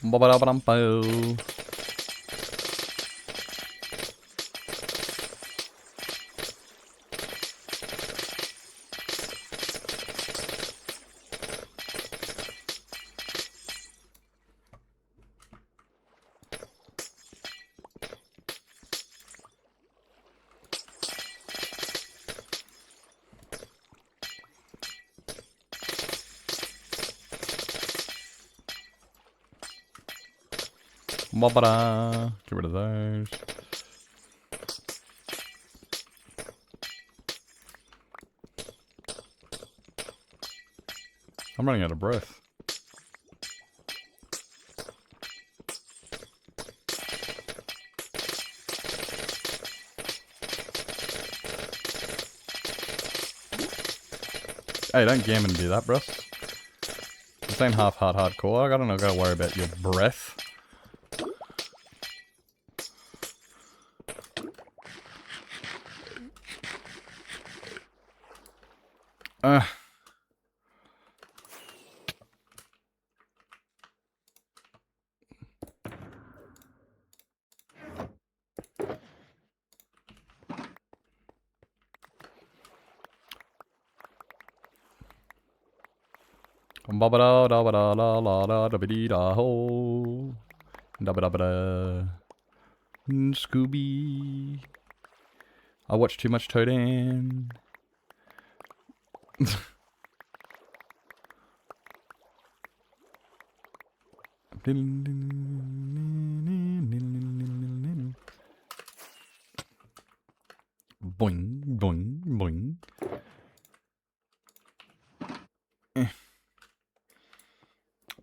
Speaker 2: Ba-ba-da-ba-dum-bo. Ba-ba-da. Get rid of those. I'm running out of breath. Hey, don't gammon do that, bruh. This ain't half hard hardcore. I gotta worry about your breath. Ba ba da da ba da la la da da ba dee da ho da ba da. Scooby. I watch too much Toadin. Boing, boing, boing.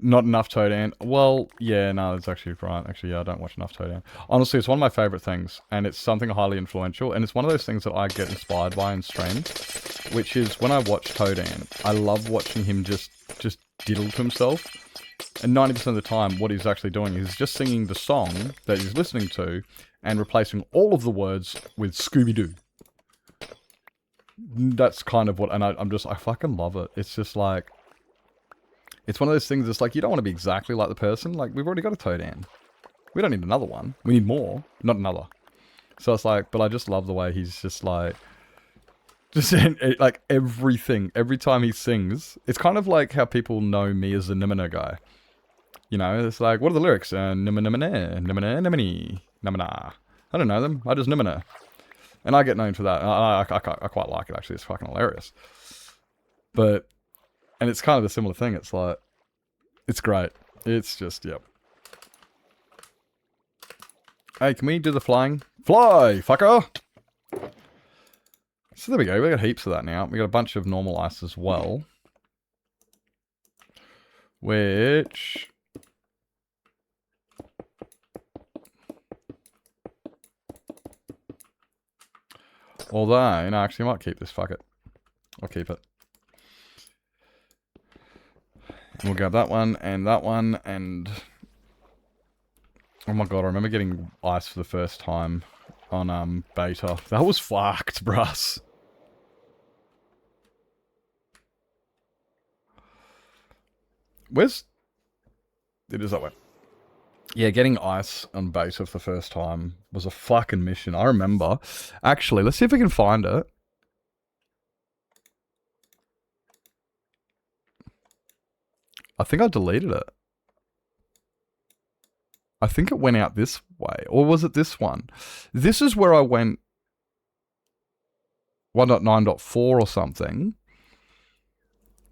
Speaker 2: Not enough Toadan. Well, yeah, no, that's actually right. Actually, yeah, I don't watch enough Toadan. Honestly, it's one of my favorite things, and it's something highly influential, and it's one of those things that I get inspired by in stream, which is when I watch Toadan, I love watching him just diddle to himself, and 90% of the time, what he's actually doing is just singing the song that he's listening to, and replacing all of the words with Scooby-Doo. That's kind of what, and I fucking love it. It's just like, it's one of those things that's like, you don't want to be exactly like the person. Like, we've already got a Toadan. We don't need another one. We need more, not another. So it's like, but I just love the way he's just like, like everything. Every time he sings, it's kind of like how people know me as the Nimina guy. You know, it's like, what are the lyrics? Nimina, Nimina, Nimini, Nimina. I don't know them. I just Nimina. And I get known for that. I quite like it, actually. It's fucking hilarious. But... and it's kind of a similar thing. It's like, it's great. It's just, yep. Hey, can we do the flying? Fly, fucker! So there we go. We got heaps of that now. We got a bunch of normal ice as well. Which... although, you know, actually I might keep this. Fuck it. I'll keep it. We'll grab that one, and... oh my god, I remember getting ice for the first time on, beta. That was fucked, bruss. Where's... it is that way. Yeah, getting ice on beta for the first time was a fucking mission. I remember. Actually, let's see if we can find it. I think I deleted it. I think it went out this way. Or was it this one? This is where I went 1.9.4 or something.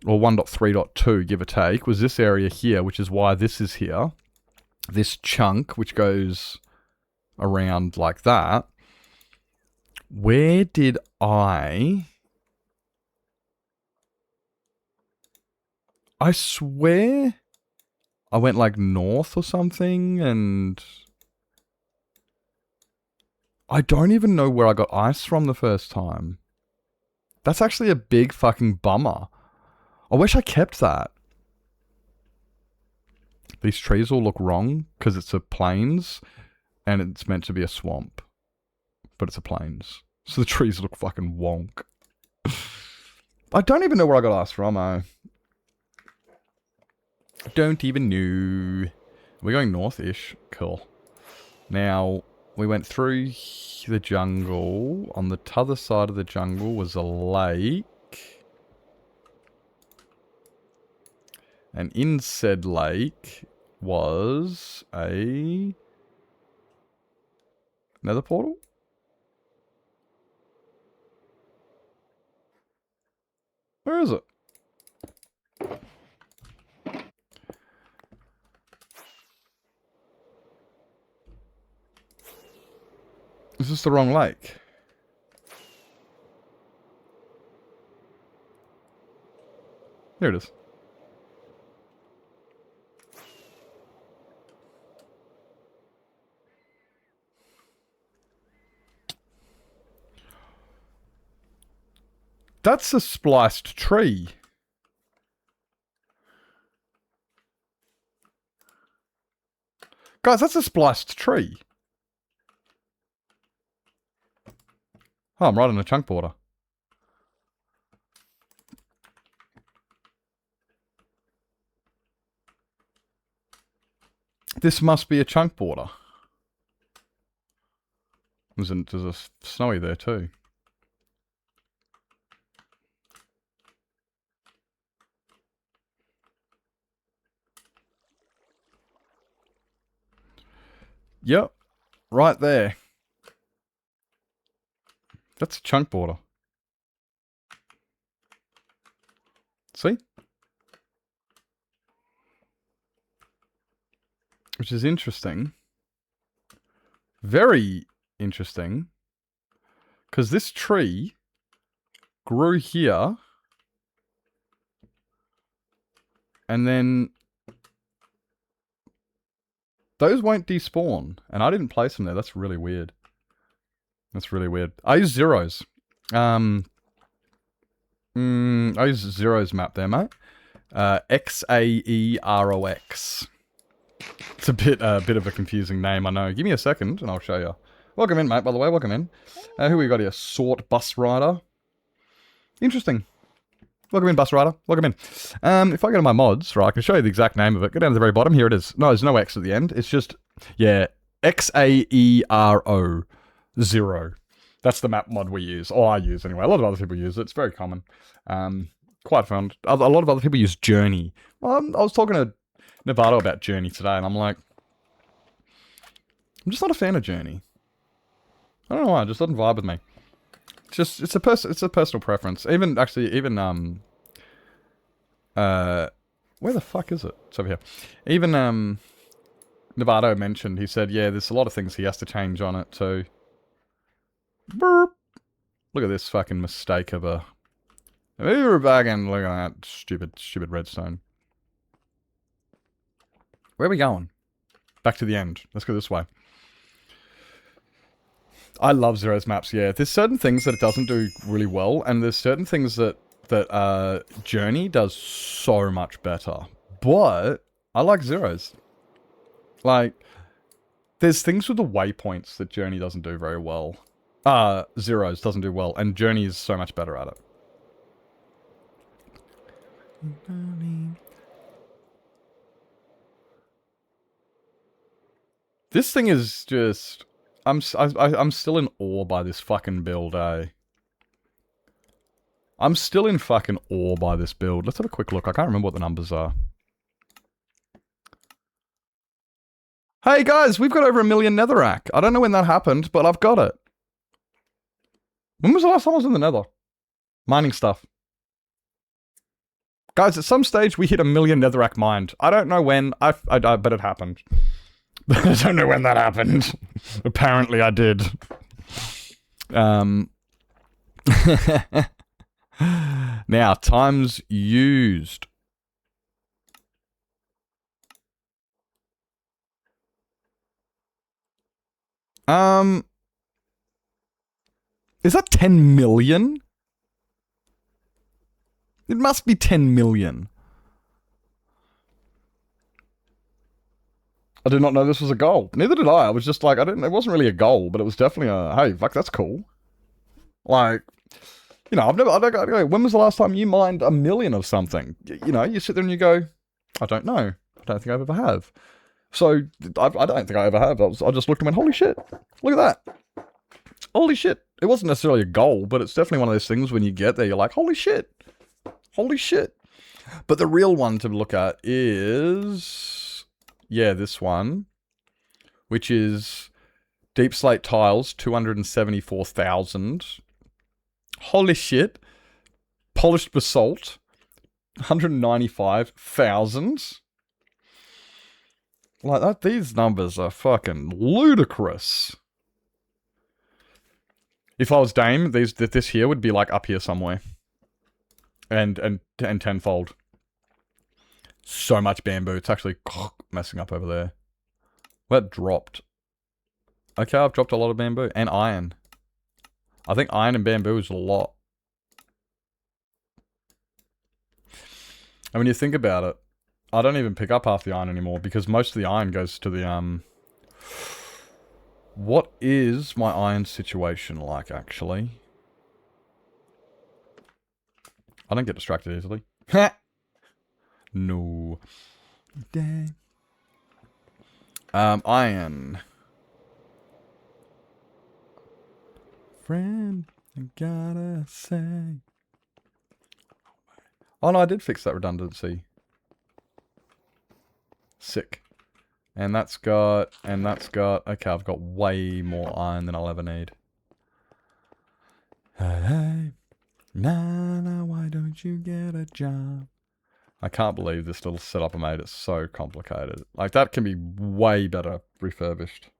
Speaker 2: Or 1.3.2, give or take. Was this area here, which is why this is here. This chunk, which goes around like that. Where did I swear I went like north or something, and I don't even know where I got ice from the first time. That's actually a big fucking bummer. I wish I kept that. These trees all look wrong because it's a plains and it's meant to be a swamp, but it's a plains. So the trees look fucking wonk. I don't even know where I got ice from, don't even know. We're going north-ish. Cool. Now, we went through the jungle. On the t'other side of the jungle was a lake. And in said lake was a... nether portal? Where is it? Is this the wrong lake? Here it is. That's a spliced tree. Guys, that's a spliced tree. Oh, I'm right on a chunk border. This must be a chunk border. There's a snowy there too. Yep, right there. That's a chunk border. See? Which is interesting. Very interesting. Because this tree grew here. And then Those won't despawn, and I didn't place them there. That's really weird. That's really weird. I use zeros. I use zeros map there, mate. Xaerox. It's a bit of a confusing name, I know. Give me a second, and I'll show you. Welcome in, mate, by the way. Welcome in. Who we got here? Sort Bus Rider. Interesting. Welcome in, Bus Rider. Welcome in. If I go to my mods, right, I can show you the exact name of it. Go down to the very bottom. Here it is. No, there's no X at the end. It's just, yeah, Xaero 0. That's the map mod we use. Or I use, anyway. A lot of other people use it. It's very common. Quite fun. A lot of other people use Journey. Well, I was talking to Novato about Journey today, and I'm like, I'm just not a fan of Journey. I don't know why. It just doesn't vibe with me. It's a personal preference. Even where the fuck is it? It's over here. Even Novato mentioned, he said, yeah, there's a lot of things he has to change on it too. Burp. Look at this fucking mistake of a... We're back and look at that stupid redstone. Where are we going? Back to the end. Let's go this way. I love Zero's maps, yeah. There's certain things that it doesn't do really well, and there's certain things that Journey does so much better. But I like Zero's. Like, there's things with the waypoints that Journey doesn't do very well. Zero's doesn't do well, and Journey is so much better at it. This thing is just... I'm still in awe by this fucking build, eh? I'm still in fucking awe by this build. Let's have a quick look. I can't remember what the numbers are. Hey guys, we've got over 1 million netherrack. I don't know when that happened, but I've got it. When was the last time I was in the nether? Mining stuff. Guys, at some stage we hit 1 million netherrack mined. I don't know when, but it happened. I don't know when that happened. Apparently I did. Now, times used. Is that 10 million? It must be 10 million. I did not know this was a goal. Neither did I. I was just like, it wasn't really a goal, but it was definitely a, hey, fuck, that's cool. Like, you know, when was the last time you mined 1 million of something? You know, you sit there and you go, I don't know. I don't think I ever have. So, I don't think I ever have. I just looked and went, holy shit, look at that. Holy shit. It wasn't necessarily a goal, but it's definitely one of those things when you get there, you're like, holy shit. Holy shit. But the real one to look at is... yeah, this one, which is Deep Slate Tiles, 274,000. Holy shit. Polished Basalt, 195,000. Like that, these numbers are fucking ludicrous. If I was Dame, this here would be like up here somewhere. And tenfold. So much bamboo. It's actually messing up over there. Well, that dropped. Okay, I've dropped a lot of bamboo. And iron. I think iron and bamboo is a lot. And when you think about it, I don't even pick up half the iron anymore because most of the iron goes to the, What is my iron situation like, actually? I don't get distracted easily. No. Dang. Iron. Friend, I gotta say. Oh no, I did fix that redundancy. Sick. And that's got, okay, I've got way more iron than I'll ever need. Hey, Nana, why don't you get a job? I can't believe this little setup I made. It's so complicated. Like, that can be way better refurbished.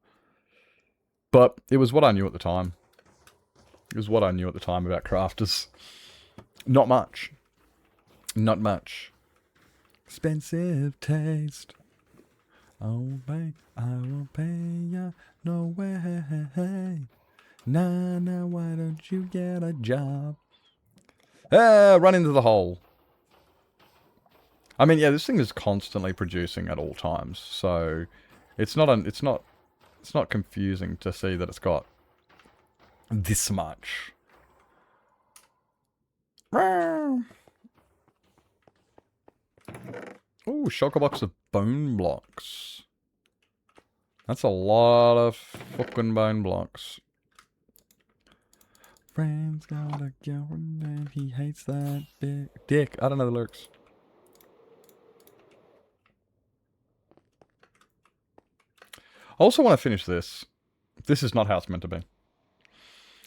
Speaker 2: But it was what I knew at the time. It was what I knew at the time about crafters. Not much. Not much. Expensive taste. Obey, I will pay ya. No way. Nah, why don't you get a job? Run into the hole. I mean, yeah, this thing is constantly producing at all times, so it's not confusing to see that it's got this much. Ooh, shulker box of bone blocks. That's a lot of fucking bone blocks. Friend's got a girlfriend and he hates that big dick. I don't know the lyrics. I also want to finish this. This is not how it's meant to be.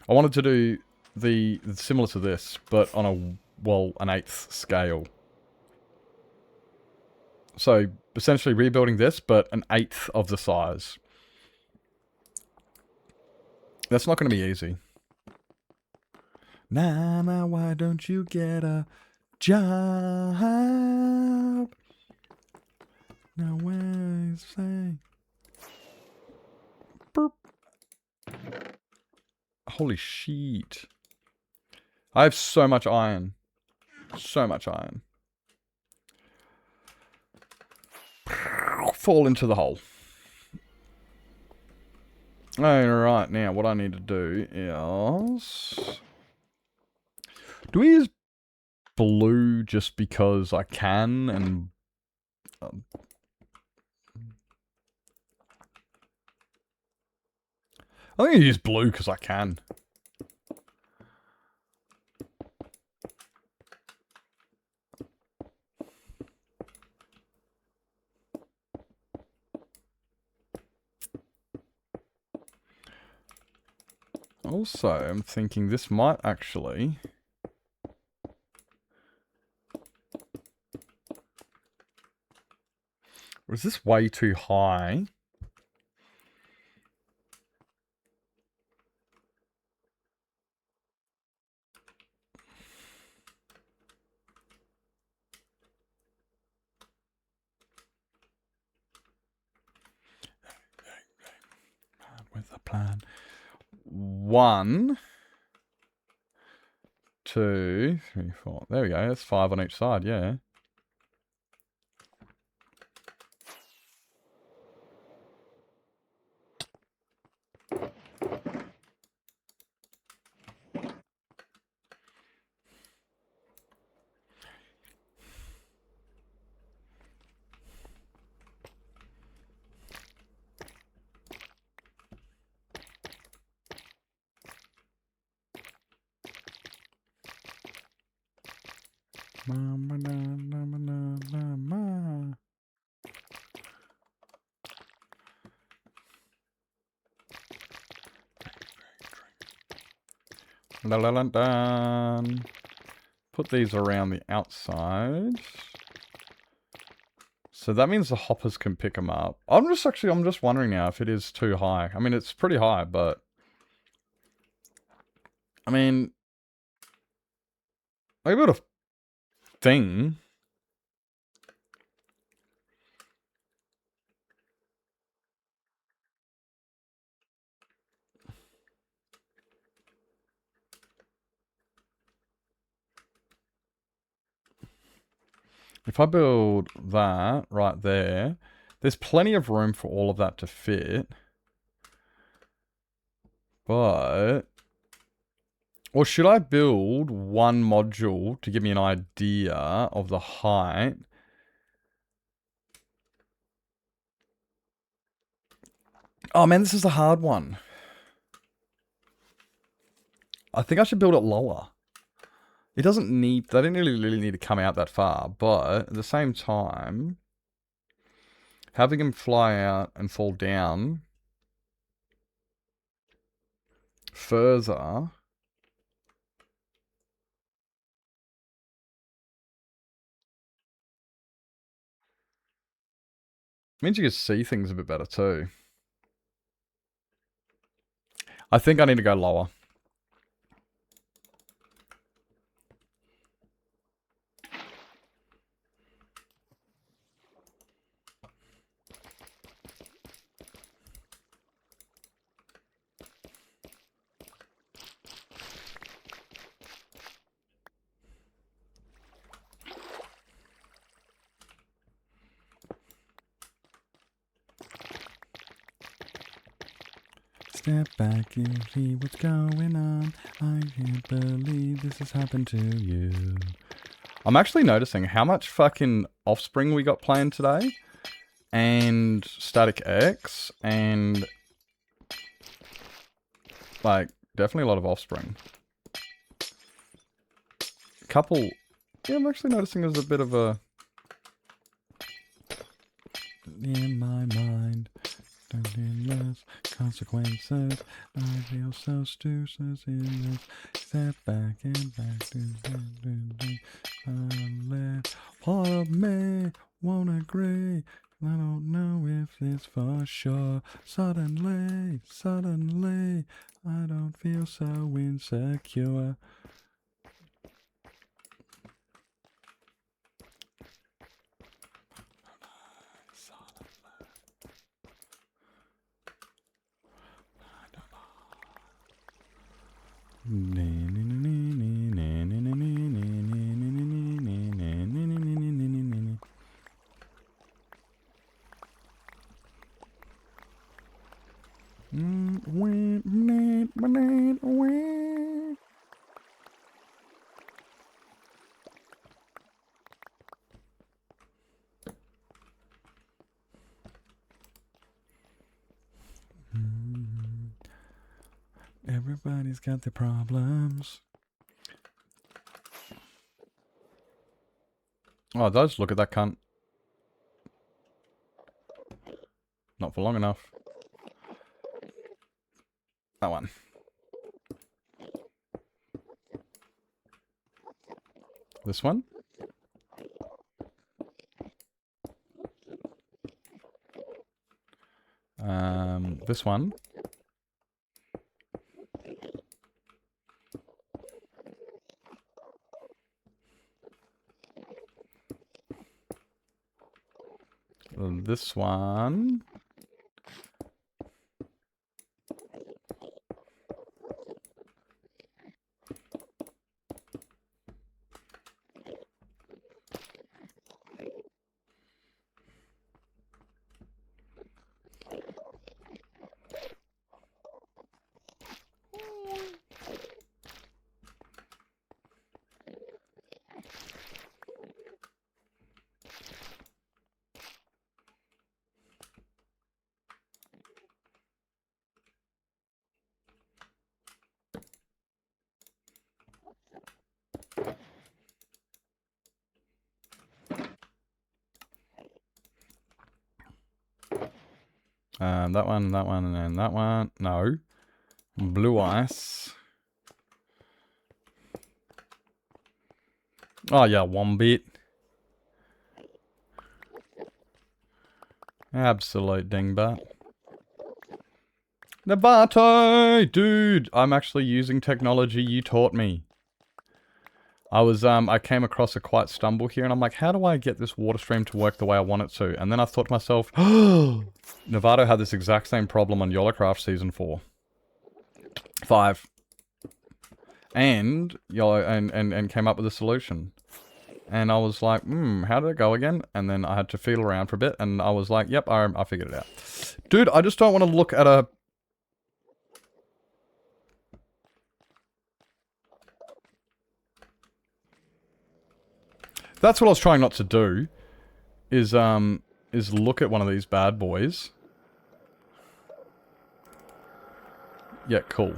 Speaker 2: I wanted to do the similar to this, but on an 1/8 scale. So essentially rebuilding this, but an 1/8 of the size. That's not going to be easy. Nah, why don't you get a job? Now where is say? Burp. Holy shit. I have so much iron. So much iron. Fall into the hole. Alright, now what I need to do is... Do we use blue just because I can and... I think I use blue because I can. Also, I'm thinking this might actually... Or is this way too high? With a plan. 1, 2, 3, 4. There we go. That's 5 on each side, yeah. Dun. Put these around the outside. So that means the hoppers can pick them up. I'm just wondering now if it is too high. I mean, it's pretty high, but... I mean... I got a thing. If I build that right there, there's plenty of room for all of that to fit. But... Or should I build one module to give me an idea of the height? Oh man, this is a hard one. I think I should build it lower. It doesn't need... They didn't really need to come out that far, but at the same time... Having them fly out and fall down... further... means you can see things a bit better too. I think I need to go lower. Step back and see what's going on. I can't believe this has happened to you. I'm actually noticing how much fucking Offspring we got playing today. And Static X. And... like, definitely a lot of Offspring. Couple... yeah, I'm actually noticing there's a bit of a... in my mind. Less consequences. I feel so stupid in this. Step back and back. Part of me won't agree. I don't know if it's for sure. Suddenly, I don't feel so insecure. Everybody's got their problems. Oh, it does. Look at that cunt. Not for long enough. That one. This one. This one. This one. That one, and then that one. No. Blue ice. Oh, yeah, one bit. Absolute dingbat. Nabate! Dude, I'm actually using technology you taught me. I came across a quiet stumble here, and I'm like, how do I get this water stream to work the way I want it to? And then I thought to myself, Novato had this exact same problem on YOLOcraft Season 4. 5. And YOLO and came up with a solution. And I was like, how did it go again? And then I had to feel around for a bit, and I was like, yep, I figured it out. Dude, I just don't want to look at a... That's what I was trying not to do, is look at one of these bad boys. Yeah, cool.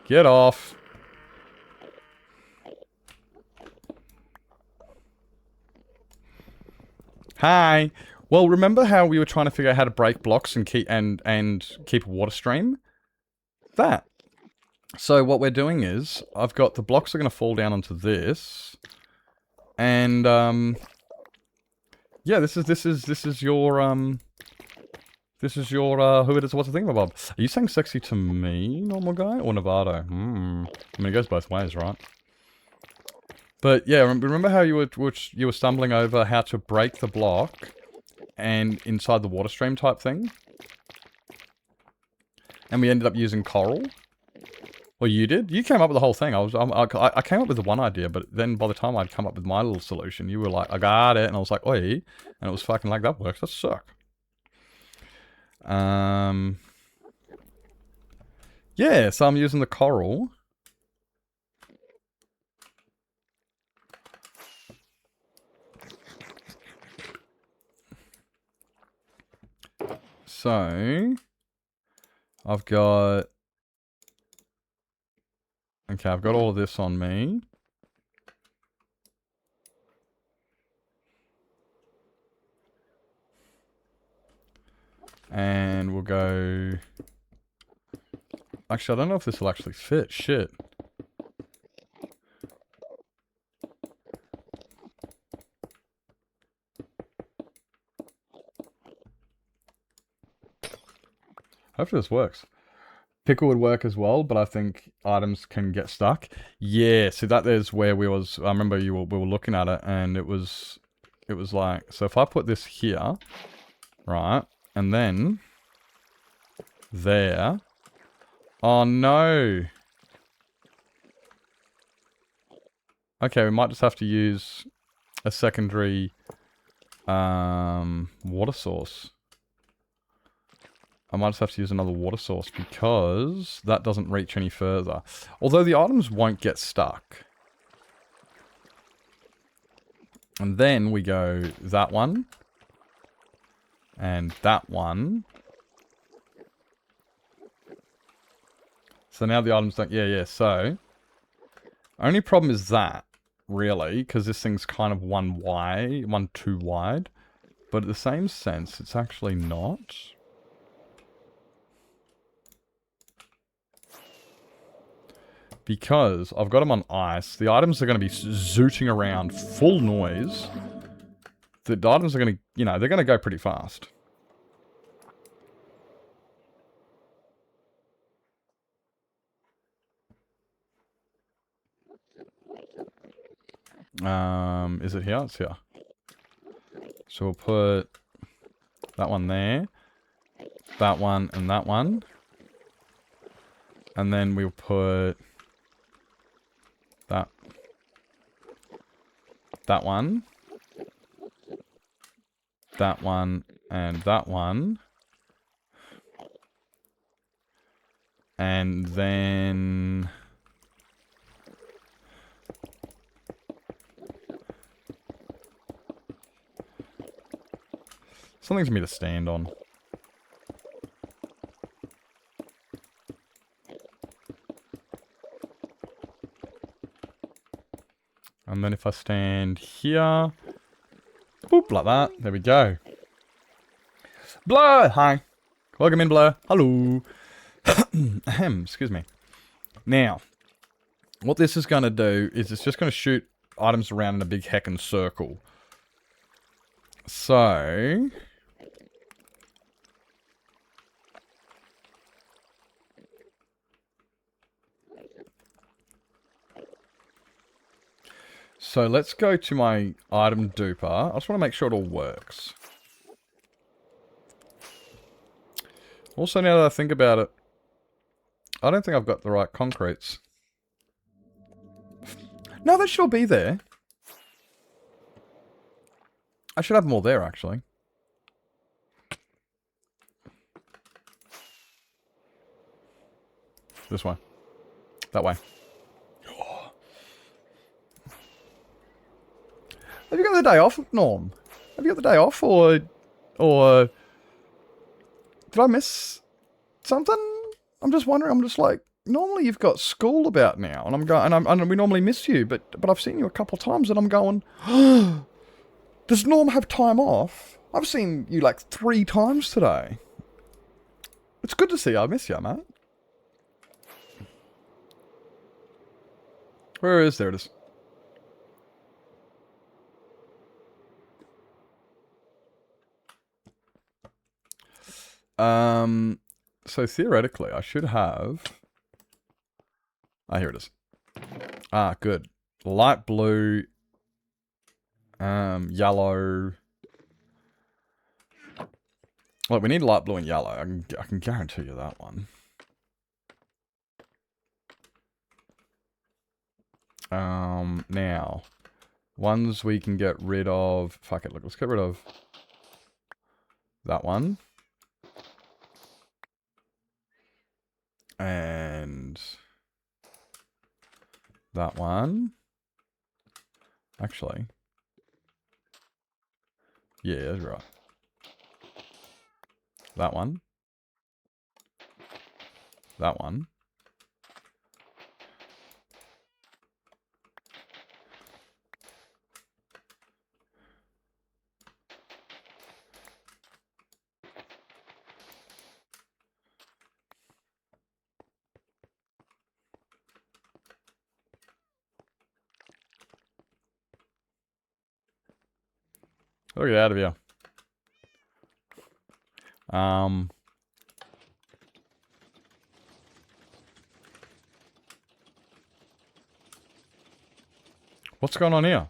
Speaker 2: Get off. Hi. Well, remember how we were trying to figure out how to break blocks and keep keep a water stream? That. So what we're doing is, I've got the blocks are going to fall down onto this. And, yeah, this is your, who it is, what's the thing, Bob? Are you saying sexy to me, normal guy, or Novato? I mean, it goes both ways, right? But, yeah, remember how you were stumbling over how to break the block and inside the water stream type thing? And we ended up using coral? Well, you did? You came up with the whole thing. I came up with the one idea, but then by the time I'd come up with my little solution, you were like, I got it. And I was like, oi. And it was fucking like, that works. That suck. Yeah, so I'm using the coral. So, I've got... Okay, I've got all of this on me. And we'll go... Actually, I don't know if this will actually fit. Shit. Hopefully this works. Pickle would work as well, but I think items can get stuck. Yeah, so that is where we was... I remember we were looking at it, and it was like... So if I put this here, right, and then... There... Oh no! Okay, we might just have to use a secondary water source. I might just have to use another water source because that doesn't reach any further. Although the items won't get stuck. And then we go that one. And that one. So now the items don't... Yeah, so... Only problem is that, really, because this thing's kind of one too wide. But in the same sense, it's actually not. Because I've got them on ice. The items are going to be zooting around full noise. The items are going to, you know, they're going to go pretty fast. Is it here? It's here. So we'll put that one there, that one, and that one. And then we'll put that one, that one, and that one. And then... something for me to stand on. And then if I stand here, boop, like that, there we go. Blur! Hi. Welcome in, Blur. Hello. Ahem, excuse me. Now, what this is going to do is it's just going to shoot items around in a big heckin' circle. So... So let's go to my item duper. I just want to make sure it all works. Also, now that I think about it, I don't think I've got the right concretes. No, they should all be there. I should have more there, actually. This way. That way. Have you got the day off, Norm? Have you got the day off, or did I miss something? I'm just wondering. I'm just like, normally you've got school about now, and I'm going, and we normally miss you, but I've seen you a couple of times, and I'm going, does Norm have time off? I've seen you like 3 times today. It's good to see you. I miss you, mate. Where is there? It is. So theoretically, I should have... Ah, here it is. Ah, good. Light blue, yellow. Look, we need light blue and yellow. I can guarantee you that one. Now, ones we can get rid of... Fuck it, look, let's get rid of that one. And That one. Actually. Yeah, that's right. That one. That one. Oh, get out of here. What's going on here?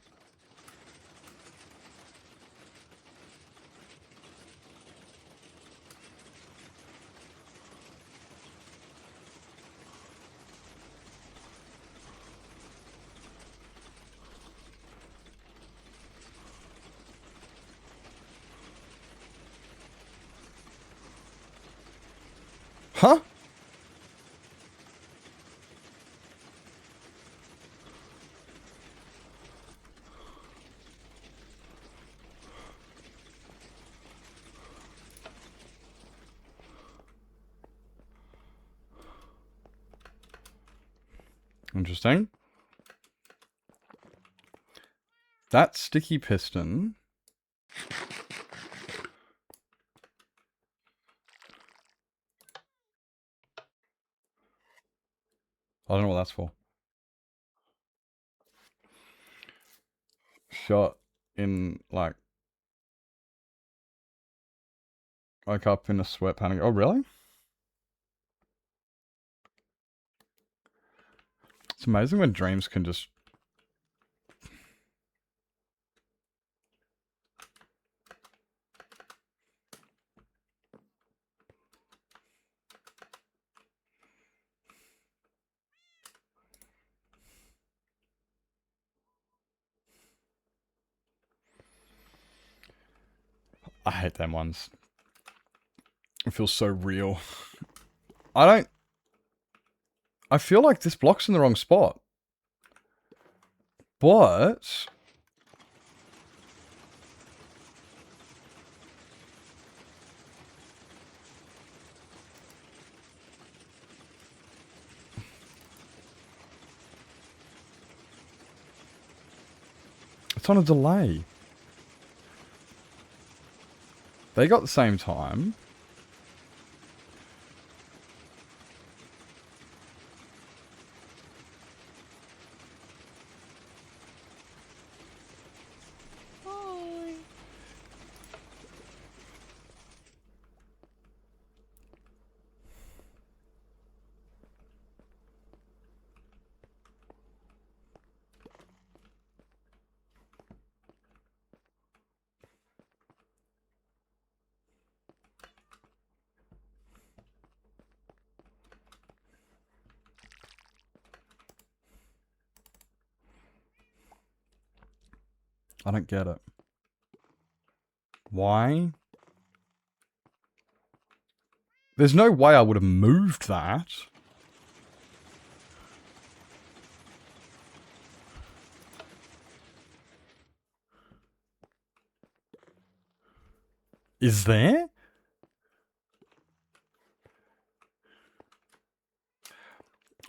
Speaker 2: Huh? Interesting. That sticky piston. I don't know what that's for. Shot in, like... Woke up in a sweat panic. Oh, really? It's amazing when dreams can just... I hate them ones. It feels so real. I feel like this block's in the wrong spot. But... It's on a delay. They got the same time.
Speaker 4: Hi.
Speaker 2: I don't get it. Why? There's no way I would have moved that. Is there?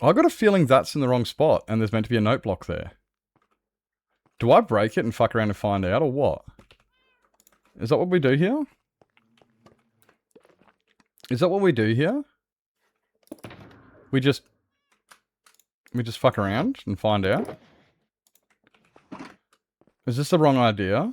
Speaker 2: I got a feeling that's in the wrong spot and there's meant to be a note block there. Do I break it and fuck around and find out or what? Is that what we do here? Is that what we do here? We just fuck around and find out? Is this the wrong idea?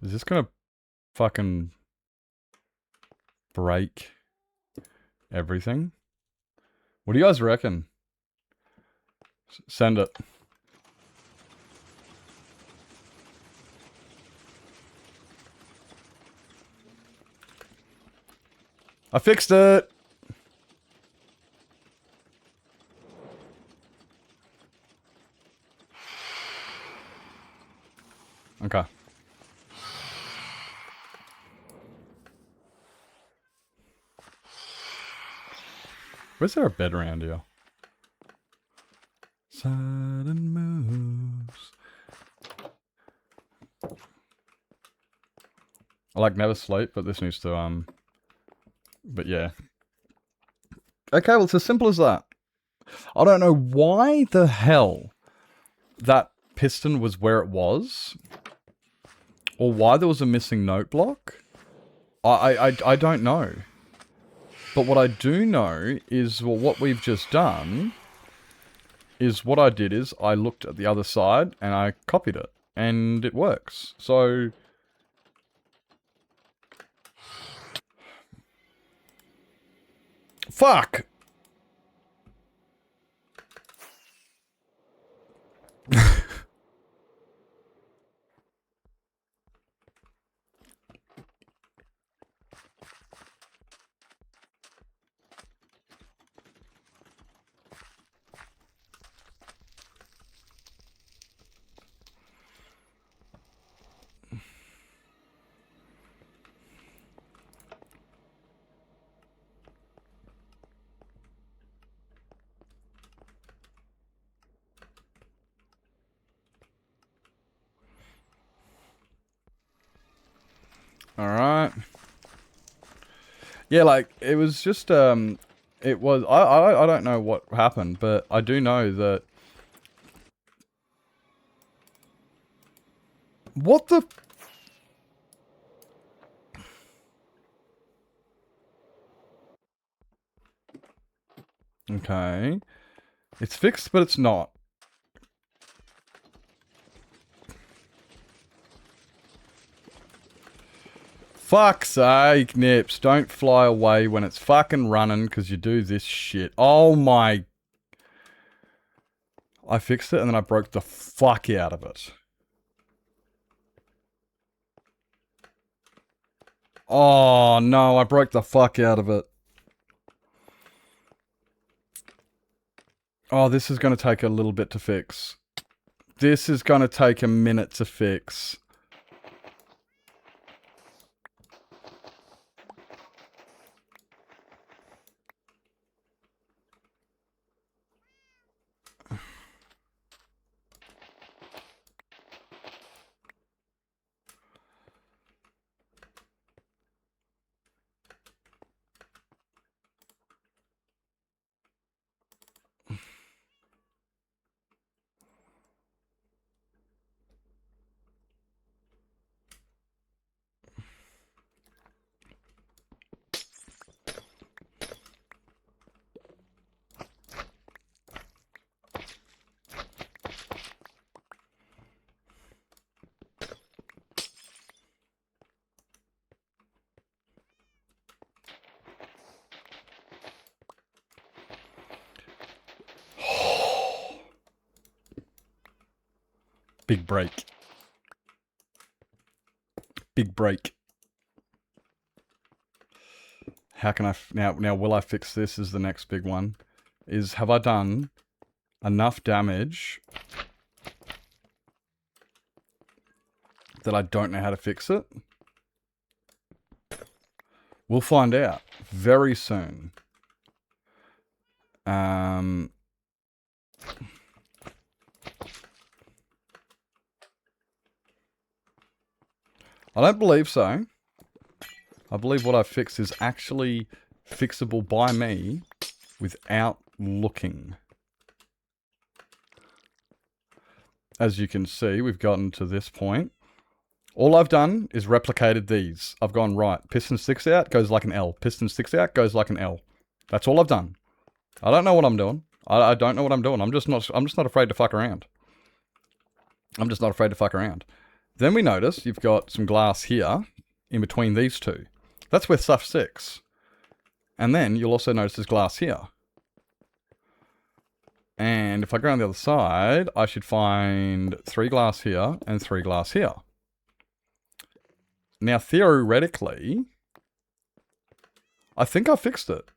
Speaker 2: Is this gonna fucking break everything? What do you guys reckon? Send it. I fixed it. Okay. Where's there a bed around here? Sudden moves. I like never sleep, but this needs to but yeah. Okay, well it's as simple as that. I don't know why the hell that piston was where it was, or why there was a missing note block. I don't know. But what I do know is, well, what we've just done is what I did is I looked at the other side and I copied it, and it works. So fuck. Alright. Yeah, like, it was just, it was, I don't know what happened, but I do know that... What the... Okay. It's fixed, but it's not. Fuck's sake, Nips. Don't fly away when it's fucking running because you do this shit. Oh my... I fixed it and then I broke the fuck out of it. Oh no, I broke the fuck out of it. Oh, this is going to take a little bit to fix. This is going to take a minute to fix. Big break. Big break. How can I... Now, will I fix this is the next big one. Is, have I done enough damage that I don't know how to fix it? We'll find out very soon. I don't believe so. I believe what I fixed is actually fixable by me without looking. As you can see, we've gotten to this point. All I've done is replicated these. I've gone, right, piston sticks out, goes like an L. Piston sticks out, goes like an L. That's all I've done. I don't know what I'm doing. I don't know what I'm doing. I'm just not afraid to fuck around. I'm just not afraid to fuck around. Then we notice you've got some glass here in between these two. That's where stuff sticks. And then you'll also notice there's glass here. And if I go on the other side, I should find 3 glass here and 3 glass here. Now, theoretically, I think I fixed it.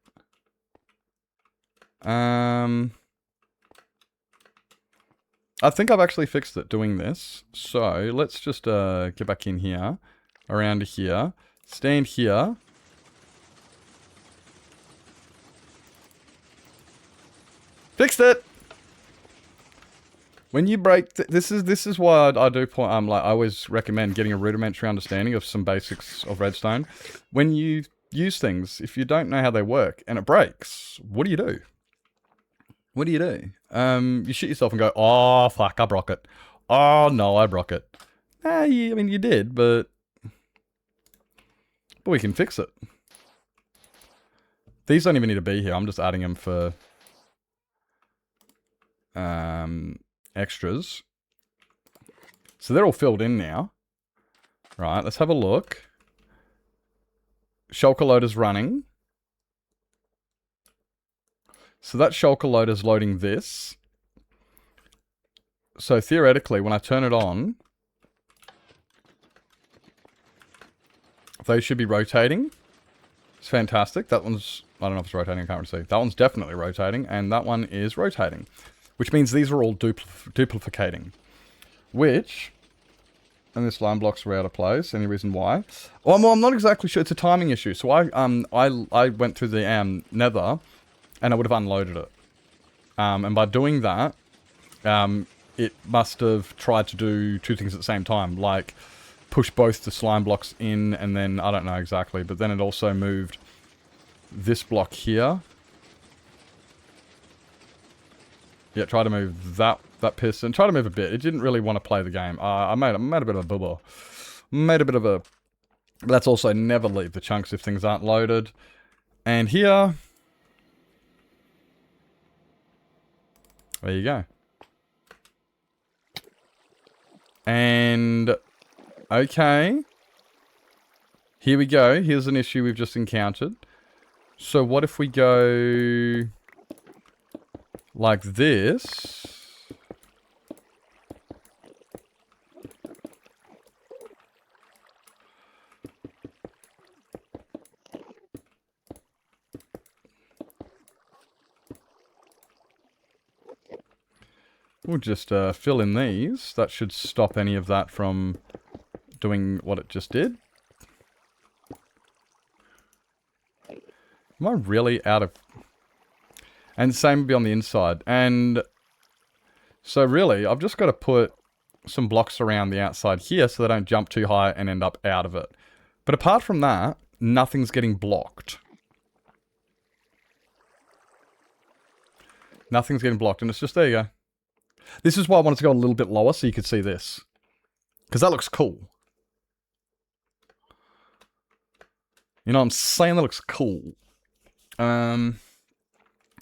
Speaker 2: I think I've actually fixed it doing this. So let's just get back in here, around here, stand here. Fixed it. When you break, this is why I do point. Like I always recommend getting a rudimentary understanding of some basics of redstone. When you use things, if you don't know how they work and it breaks, what do you do? What do you do? You shoot yourself and go, oh, fuck, I broke it. Oh, no, I broke it. I mean, you did, but we can fix it. These don't even need to be here. I'm just adding them for extras. So they're all filled in now. Right, let's have a look. Shulker loader's running. So that shulker loader's loading this. So theoretically, when I turn it on, they should be rotating. It's fantastic. That one's, I don't know if it's rotating, I can't really see. That one's definitely rotating, and that one is rotating. Which means these are all duplicating. Which, and this line blocks are out of place. Any reason why? Well, I'm not exactly sure. It's a timing issue. So I went through the nether, and I would have unloaded it. And by doing that, it must have tried to do two things at the same time. Like, push both the slime blocks in, and then, I don't know exactly, but then it also moved this block here. Yeah, try to move that piston. Try to move a bit. It didn't really want to play the game. I made a bit of a bubble. Made a bit of a... But that's also never leave the chunks if things aren't loaded. And here... There you go. And... Okay. Here we go. Here's an issue we've just encountered. So what if we go... like this? We'll just fill in these. That should stop any of that from doing what it just did. Am I really out of... And same would be on the inside. And so really, I've just got to put some blocks around the outside here so they don't jump too high and end up out of it. But apart from that, nothing's getting blocked. Nothing's getting blocked, and it's just, there you go. This is why I wanted to go a little bit lower so you could see this. Because that looks cool. You know what I'm saying? That looks cool.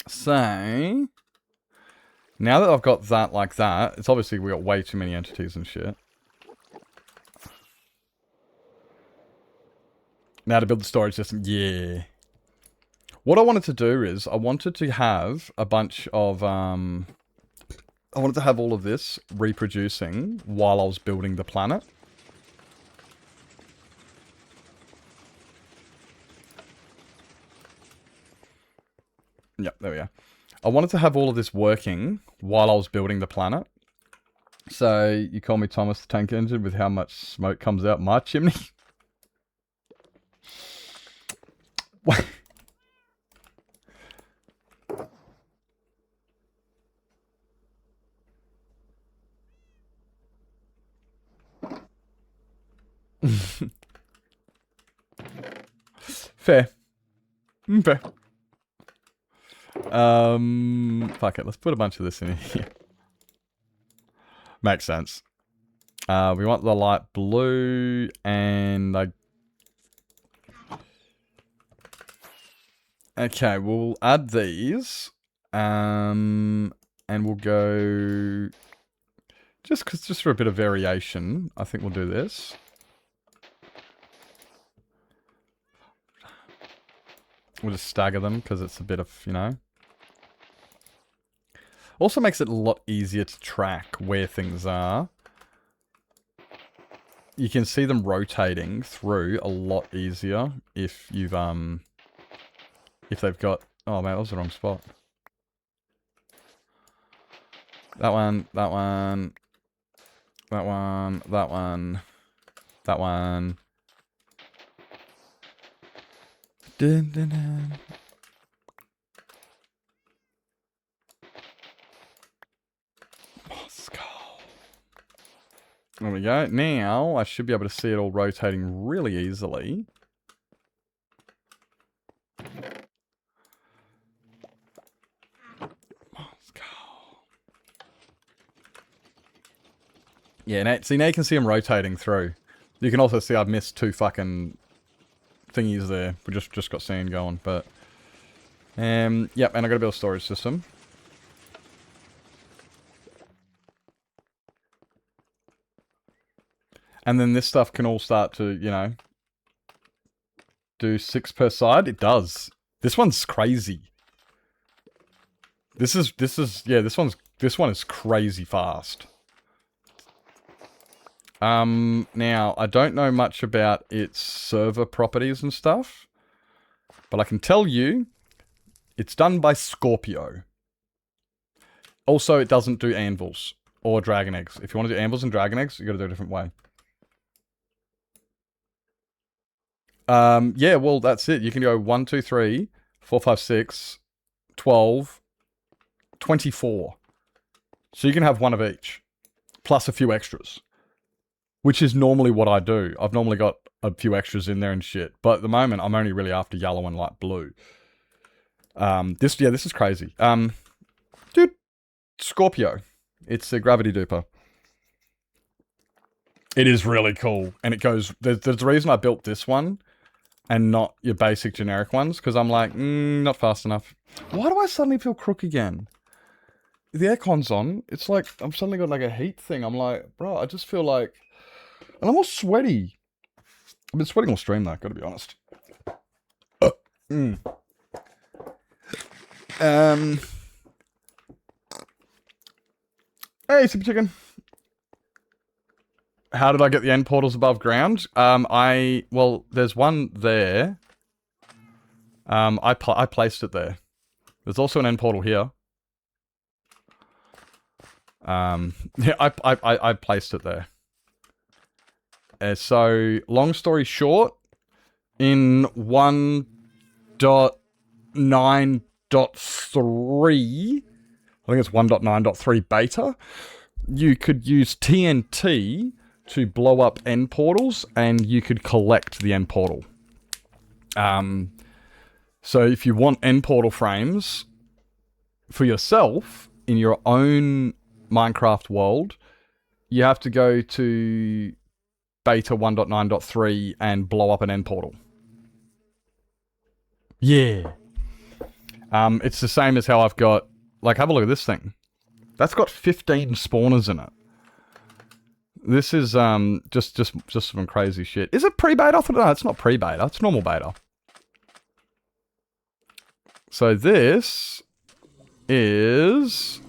Speaker 2: So, now that I've got that like that, it's obviously we got way too many entities and shit. Now to build the storage system, yeah. What I wanted to do is, I wanted to have a bunch of, I wanted to have all of this reproducing while I was building the planet. Yep, there we go. I wanted to have all of this working while I was building the planet. So, you call me Thomas the Tank Engine with how much smoke comes out my chimney? What? Fair. Fair. Fuck it, let's put a bunch of this in here. Makes sense. We want the light blue and okay, we'll add these. And we'll go just for a bit of variation, I think we'll do this. We'll just stagger them because it's a bit of, you know. Also makes it a lot easier to track where things are. You can see them rotating through a lot easier if you've If they've got... Oh, man, that was the wrong spot. That one, that one, that one, that one, that one. Dun, dun, dun. Moscow. There we go. Now, I should be able to see it all rotating really easily. Yeah, now, see, now you can see them rotating through. You can also see I've missed 2 fucking thingies there. We just got sand going, but... yep, and I got to build a storage system. And then this stuff can all start to, you know... do 6 per side. It does. This one's crazy. This one is crazy fast. Now, I don't know much about its server properties and stuff, but I can tell you, it's done by Scorpio. Also, it doesn't do anvils or dragon eggs. If you want to do anvils and dragon eggs, you gotta do it a different way. Yeah, well, that's it. You can go 1, 2, 3, 4, 5, 6, 12, 24. So you can have one of each, plus a few extras. Which is normally what I do. I've normally got a few extras in there and shit. But at the moment, I'm only really after yellow and light blue. This is crazy. Dude, Scorpio. It's a gravity duper. It is really cool. And it goes... There's a reason I built this one and not your basic generic ones. Because I'm like, not fast enough. Why do I suddenly feel crook again? The aircon's on. It's like, I'm suddenly got like a heat thing. I'm like, bro, I just feel like... And I'm all sweaty. I've been sweating all stream though, gotta be honest. Hey, Super Chicken. How did I get the end portals above ground? Well, there's one there. I placed it there. There's also an end portal here. Yeah, I placed it there. So, long story short, in 1.9.3, I think it's 1.9.3 beta, you could use TNT to blow up end portals, and you could collect the end portal. So if you want end portal frames for yourself in your own Minecraft world, you have to go to beta 1.9.3 and blow up an end portal. Yeah. It's the same as how I've got... Like, have a look at this thing. That's got 15 spawners in it. This is, just some crazy shit. Is it pre-beta? No, it's not pre-beta. It's normal beta. So this is...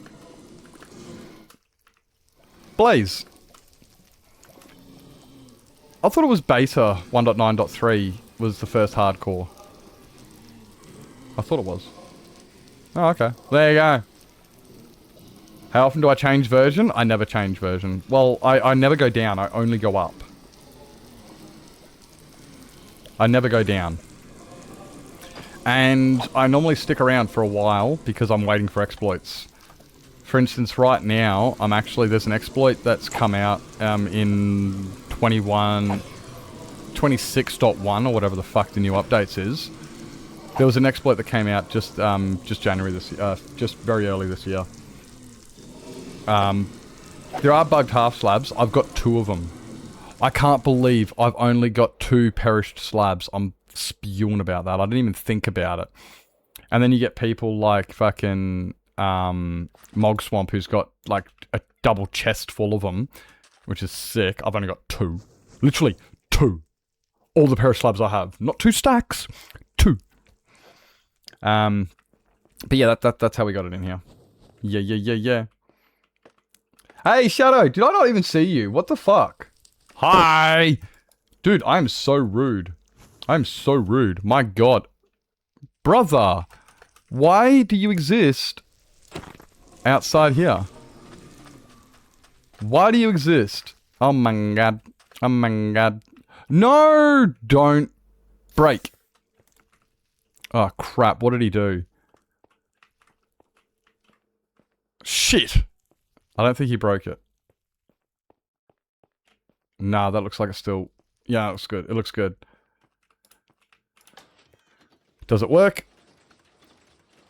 Speaker 2: Blaze. I thought it was beta 1.9.3 was the first hardcore. I thought it was. Oh, okay. There you go. How often do I change version? I never change version. Well, I never go down. I only go up. I never go down. And I normally stick around for a while because I'm waiting for exploits. For instance, right now, there's an exploit that's come out in 26.1 or whatever the fuck the new updates is. There was an exploit that came out just January this year, just very early this year. There are bugged half slabs. I've got 2 of them. I can't believe I've only got 2 perished slabs. I'm spewing about that. I didn't even think about it. And then you get people like fucking Mog Swamp, who's got like a double chest full of them, which is sick. I've only got 2. Literally 2. All the perished slabs I have. Not 2 stacks. 2. But yeah, that's how we got it in here. Yeah. Hey, Shadow, did I not even see you? What the fuck? Hi! Dude, I am so rude. I am so rude. My god. Brother, why do you exist outside here? Why do you exist? Oh my god. Oh my god. No! Don't break. Oh crap, what did he do? Shit! I don't think he broke it. Nah, that looks like it's still... Yeah, it looks good. It looks good. Does it work?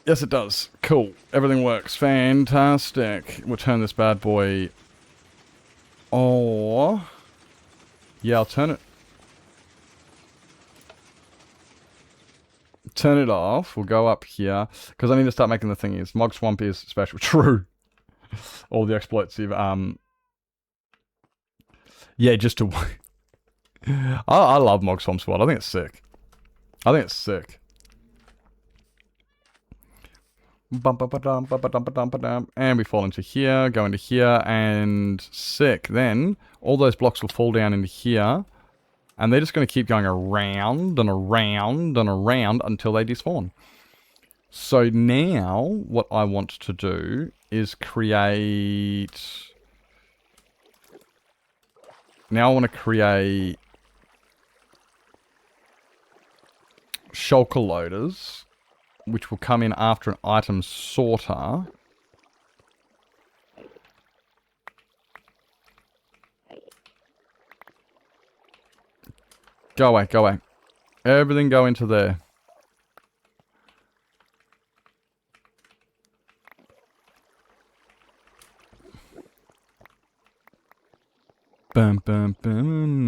Speaker 2: Yes, it does. Cool. Everything works. Fantastic. We'll turn this bad boy... Oh... Yeah, I'll turn it... Turn it off. We'll go up here. Because I need to start making the thingies. Mog Swamp is special. True. All the exploits you've... Yeah, just to... I love Mog Swamp Squad. I think it's sick. I think it's sick. And we fall into here, go into here, and sick. Then, all those blocks will fall down into here. And they're just going to keep going around and around and around until they despawn. So now, what I want to do is create... Now I want to create... shulker loaders, which will come in after an item sorter. Go away, go away. Everything go into there. Bum, bum, bum,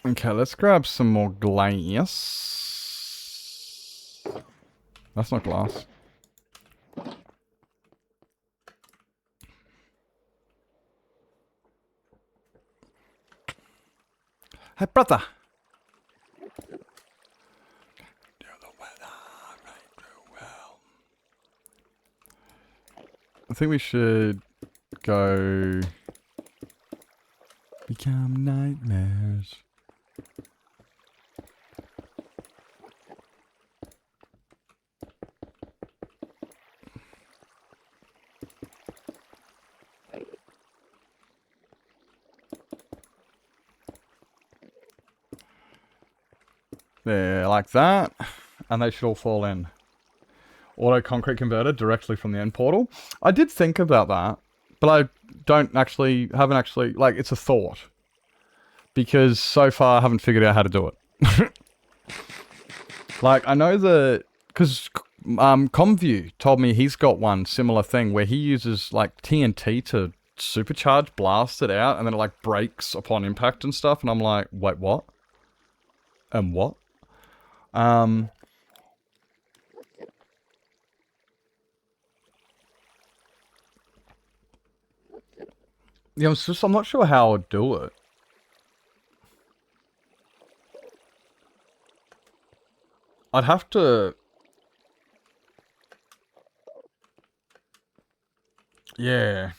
Speaker 2: Okay, let's grab some more glass. That's not glass. Hey, brother. I think we should go... Become nightmares. There, like that. And they should all fall in. Auto concrete converter directly from the end portal. I did think about that, but I haven't actually, like, it's a thought. Because so far I haven't figured out how to do it. Like, I know that, because Comview told me he's got one similar thing where he uses, like, TNT to supercharge, blast it out, and then it, like, breaks upon impact and stuff, and I'm like, wait, what? And what? Yeah, I'm not sure how I'd do it. I'd have to... Yeah.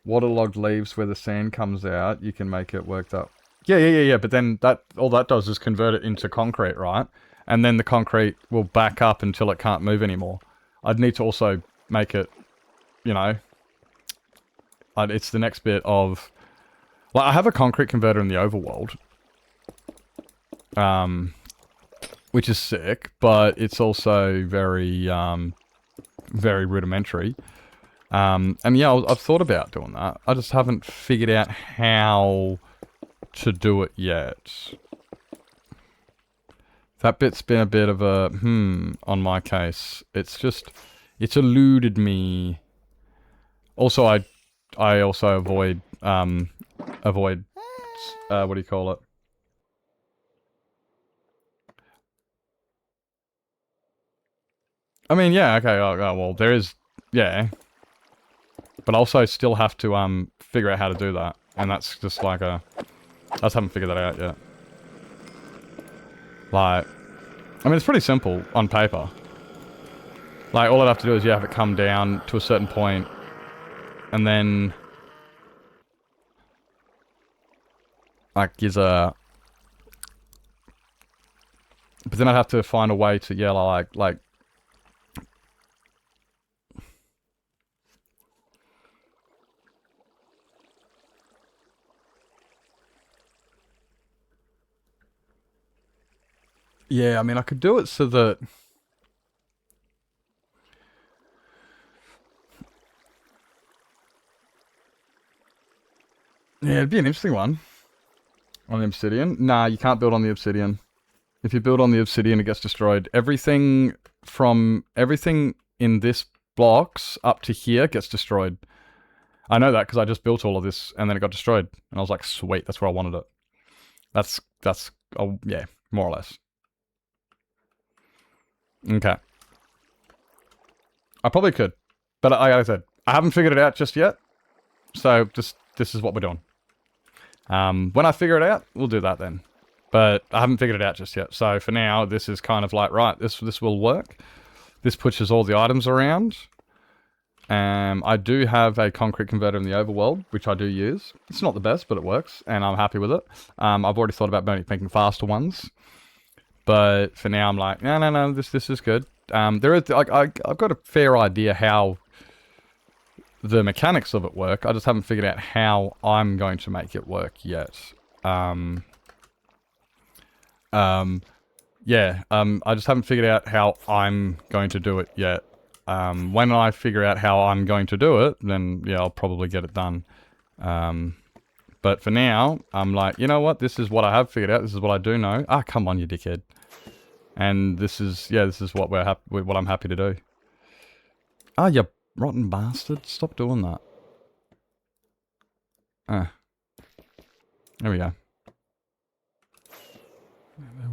Speaker 2: Waterlogged leaves where the sand comes out, you can make it worked up. Yeah, but then all that does is convert it into concrete, right? And then the concrete will back up until it can't move anymore. I'd need to also make it, you know... It's the next bit of... Like, I have a concrete converter in the overworld. Which is sick, but it's also very, very rudimentary. And yeah, I've thought about doing that. I just haven't figured out how to do it yet. That bit's been a bit of a, on my case. It's just, it's eluded me. Also, I also avoid, what do you call it? I mean, yeah, okay, well, there is, yeah. But I also still have to, figure out how to do that. And that's just like a, I just haven't figured that out yet. Like, I mean, it's pretty simple on paper. Like, all I'd have to do is, have it come down to a certain point, and then, like, but then I'd have to find a way to, like, yeah, I mean, I could do it so that, yeah, it'd be an interesting one. On the obsidian? Nah, you can't build on the obsidian. If you build on the obsidian, it gets destroyed. Everything in this blocks up to here gets destroyed. I know that because I just built all of this and then it got destroyed. And I was like, sweet, that's where I wanted it. That's, oh, yeah, more or less. Okay. I probably could. But like I said, I haven't figured it out just yet. So this is what we're doing. When I figure it out, we'll do that then. But I haven't figured it out just yet. So for now, this is kind of like, right, this will work. This pushes all the items around. I do have a concrete converter in the overworld, which I do use. It's not the best, but it works, and I'm happy with it. I've already thought about making faster ones. But for now, I'm like, no, this is good. There is, like, I've got a fair idea how the mechanics of it work. I just haven't figured out how I'm going to make it work yet. I just haven't figured out how I'm going to do it yet. When I figure out how I'm going to do it, then yeah, I'll probably get it done. But for now, I'm like, you know what? This is what I have figured out. This is what I do know. Ah, come on, you dickhead. And this is what what I'm happy to do. Ah, you rotten bastard. Stop doing that. Ah. There we go.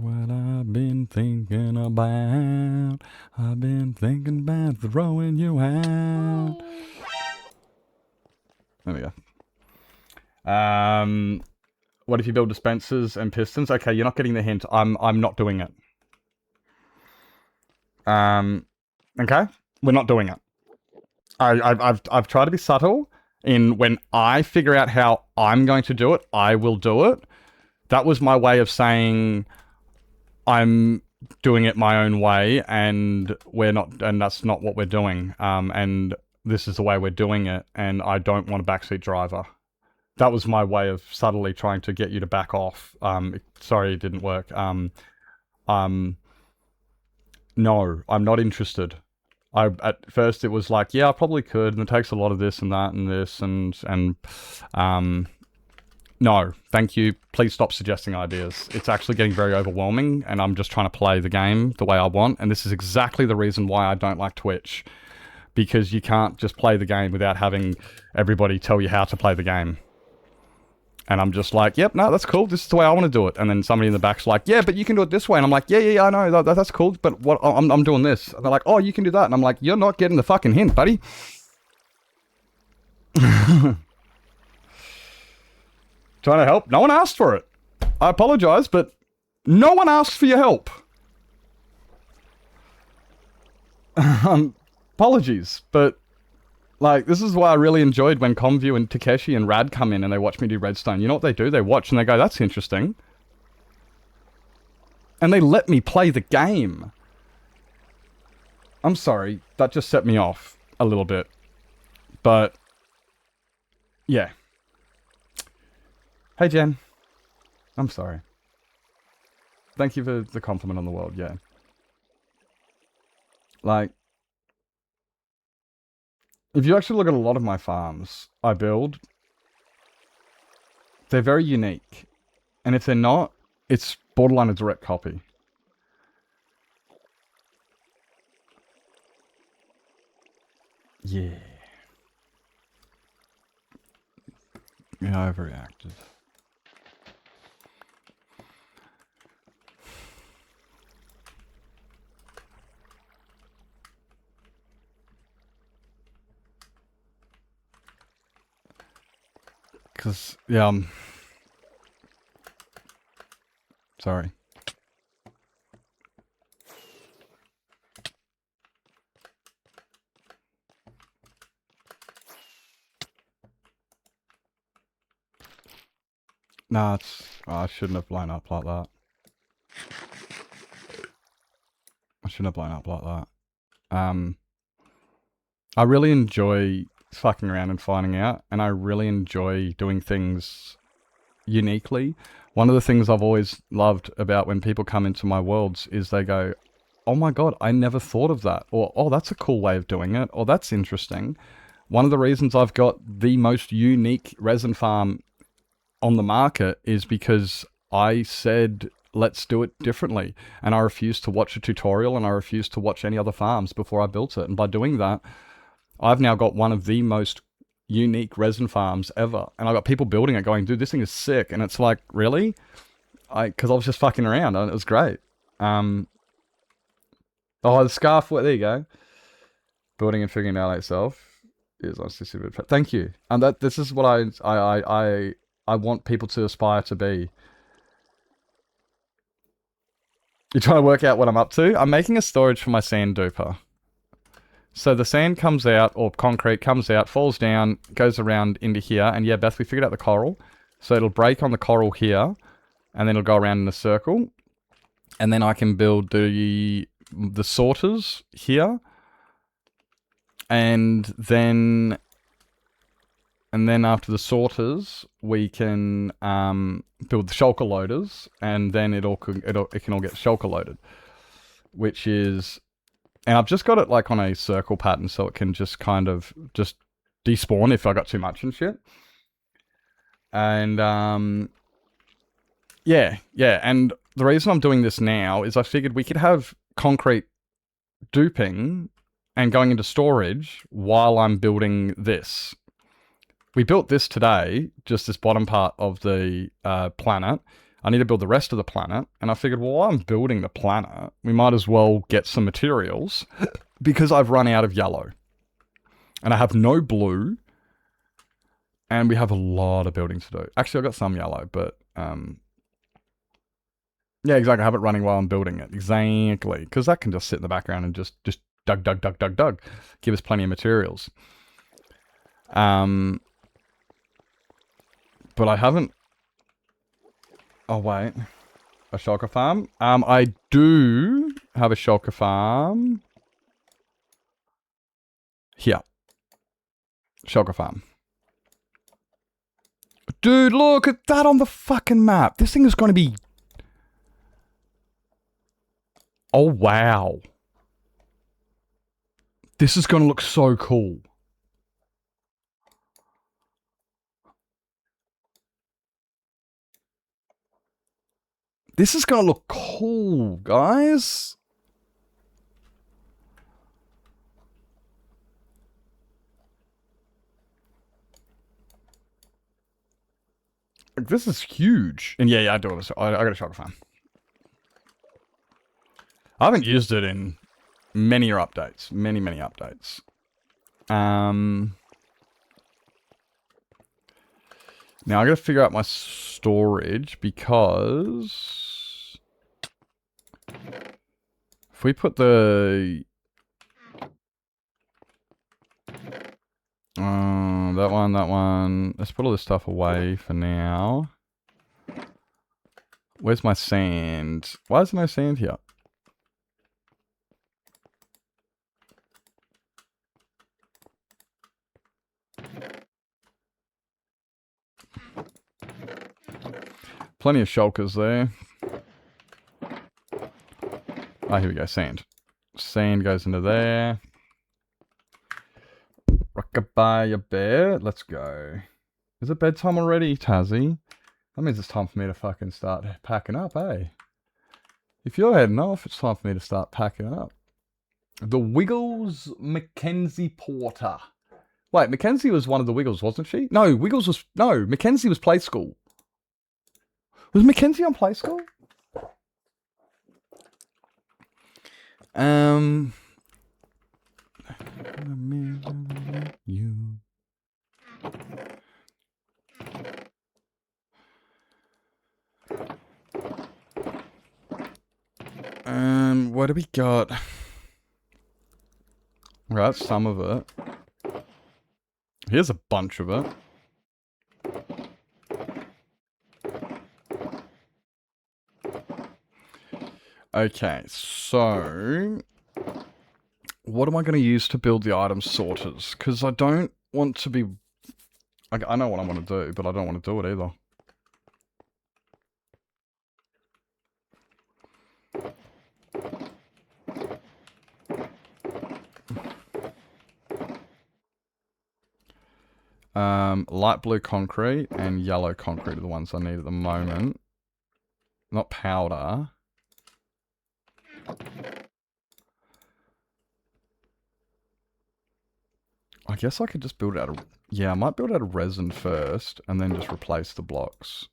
Speaker 2: What I've been thinking about. I've been thinking about throwing you out. There we go. What if you build dispensers and pistons? Okay, you're not getting the hint. I'm not doing it. Okay? We're not doing it. I've tried to be subtle in when I figure out how I'm going to do it, I will do it. That was my way of saying I'm doing it my own way, and that's not what we're doing. And this is the way we're doing it, and I don't want a backseat driver. That was my way of subtly trying to get you to back off. Sorry, it didn't work. No, I'm not interested. At first it was like, yeah, I probably could, and it takes a lot of this and that and this and no, thank you. Please stop suggesting ideas. It's actually getting very overwhelming, and I'm just trying to play the game the way I want, and this is exactly the reason why I don't like Twitch. Because you can't just play the game without having everybody tell you how to play the game. And I'm just like, yep, no, that's cool. This is the way I want to do it. And then somebody in the back's like, yeah, but you can do it this way. And I'm like, yeah, I know. That's cool. But what I'm doing this. And they're like, oh, you can do that. And I'm like, you're not getting the fucking hint, buddy. Trying to help. No one asked for it. I apologize, but no one asked for your help. Apologies, but like, this is why I really enjoyed when Comview and Takeshi and Rad come in and they watch me do Redstone. You know what they do? They watch and they go, that's interesting. And they let me play the game. I'm sorry, that just set me off a little bit. But, yeah. Hey, Jen. I'm sorry. Thank you for the compliment on the world, yeah. Like, if you actually look at a lot of my farms I build, they're very unique. And if they're not, it's borderline a direct copy. Yeah. Yeah, overreacted. Because, yeah, sorry. Nah, I shouldn't have blown up like that. I shouldn't have blown up like that. I really enjoy fucking around and finding out, and I really enjoy doing things uniquely. One of the things I've always loved about when people come into my worlds is they go, oh my god, I never thought of that, or oh, that's a cool way of doing it, or that's interesting. One of the reasons I've got the most unique resin farm on the market is because I said, let's do it differently. And I refused to watch a tutorial, and I refused to watch any other farms before I built it. And by doing that, I've now got one of the most unique resin farms ever. And I got people building it going, dude, this thing is sick. And it's like, really? Because I was just fucking around, and it was great. Oh, the scarf, there you go. Building and figuring it out itself is honestly super. Thank you. And this is what I want people to aspire to be. You're trying to work out what I'm up to? I'm making a storage for my sand duper. So the sand comes out, or concrete comes out, falls down, goes around into here, and yeah, Beth, we figured out the coral. So it'll break on the coral here, and then it'll go around in a circle. And then I can build the sorters here. And then after the sorters, we can build the shulker loaders, and then it can all get shulker loaded, which is, and I've just got it like on a circle pattern, so it can just kind of just despawn if I got too much and shit. And yeah, and the reason I'm doing this now is I figured we could have concrete duping and going into storage while I'm building this. We built this today, just this bottom part of the planet. I need to build the rest of the planet. And I figured, well, while I'm building the planet, we might as well get some materials because I've run out of yellow. And I have no blue. And we have a lot of building to do. Actually, I've got some yellow, but yeah, exactly. I have it running while I'm building it. Exactly. Because that can just sit in the background and just dug. Give us plenty of materials. But I haven't... Oh, wait. A shulker farm? I do have a shulker farm. Here. Shulker farm. Dude, look at that on the fucking map. This thing is going to be... Oh, wow. This is going to look so cool. This is going to look cool, guys. This is huge. And yeah, I do it. I got a shulker farm. I haven't used it in many updates. Many updates. Now I gotta figure out my storage because if we put the that one, let's put all this stuff away for now. Where's my sand? Why is there no sand here? Plenty of shulkers there. Oh, here we go, sand. Sand goes into there. Rockabye bear. Let's go. Is it bedtime already, Tazzy? That means it's time for me to fucking start packing up, eh? If you're heading off, it's time for me to start packing up. The Wiggles Mackenzie Porter. Wait, Mackenzie was one of the Wiggles, wasn't she? No, Wiggles was... No, Mackenzie was Play School. Was Mackenzie on Play School? You. What do we got? Right, some of it. Here's a bunch of it. Okay, so what am I going to use to build the item sorters? Because I don't want to be... I know what I want to do, but I don't want to do it either. Light blue concrete and yellow concrete are the ones I need at the moment. Not powder. I guess I could just build it out of... Yeah, I might build out of resin first, and then just replace the blocks.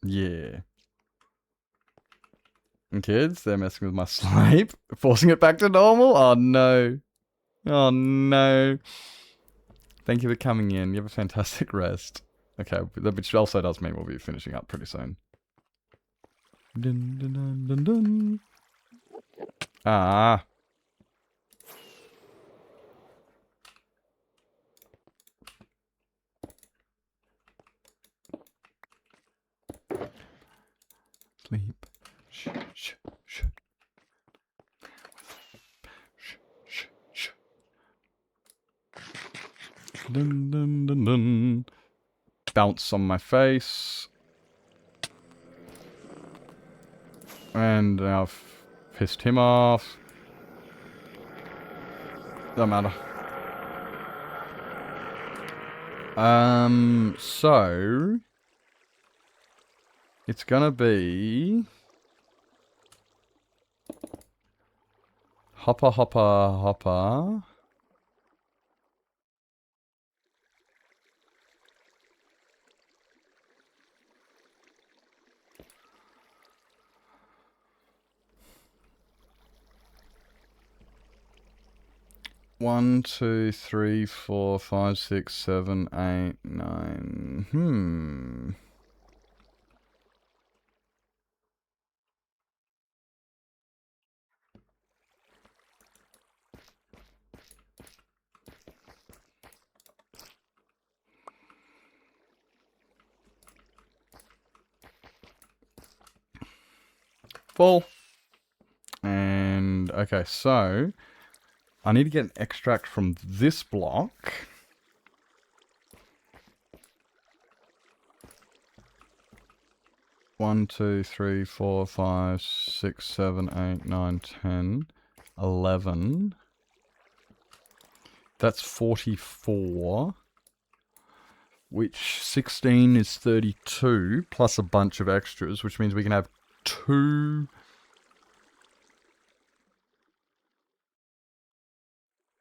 Speaker 2: Yeah. And kids, they're messing with my sleep. Forcing it back to normal? Oh no. Oh no. Thank you for coming in. You have a fantastic rest. Okay, which also does mean we'll be finishing up pretty soon. Dun, dun, dun, dun, dun. Ah. Sleep. Shh, shh, shh. Shh, shh, shh. Dun, dun, dun, dun. Bounce on my face. And I've pissed him off. Doesn't matter. So it's gonna be hopper, hopper, hopper. One, two, three, four, five, six, seven, eight, nine. Full. And okay, so I need to get an extract from this block. One, two, three, four, five, six, seven, eight, nine, 10, 11. That's 44. Which 16 is 32, plus a bunch of extras, which means we can have 2...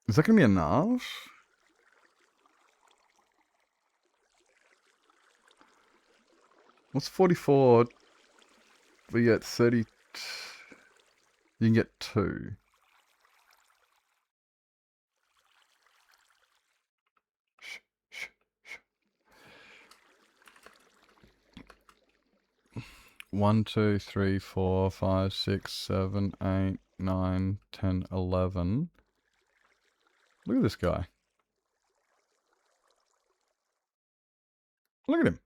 Speaker 2: Is that going to be enough? What's 44? We get 30... You can get 2. Shh, shh, shh. 1, 2, 3, 4, 5, 6, 7, 8, 9, 10, 11. Look at this guy. Look at him.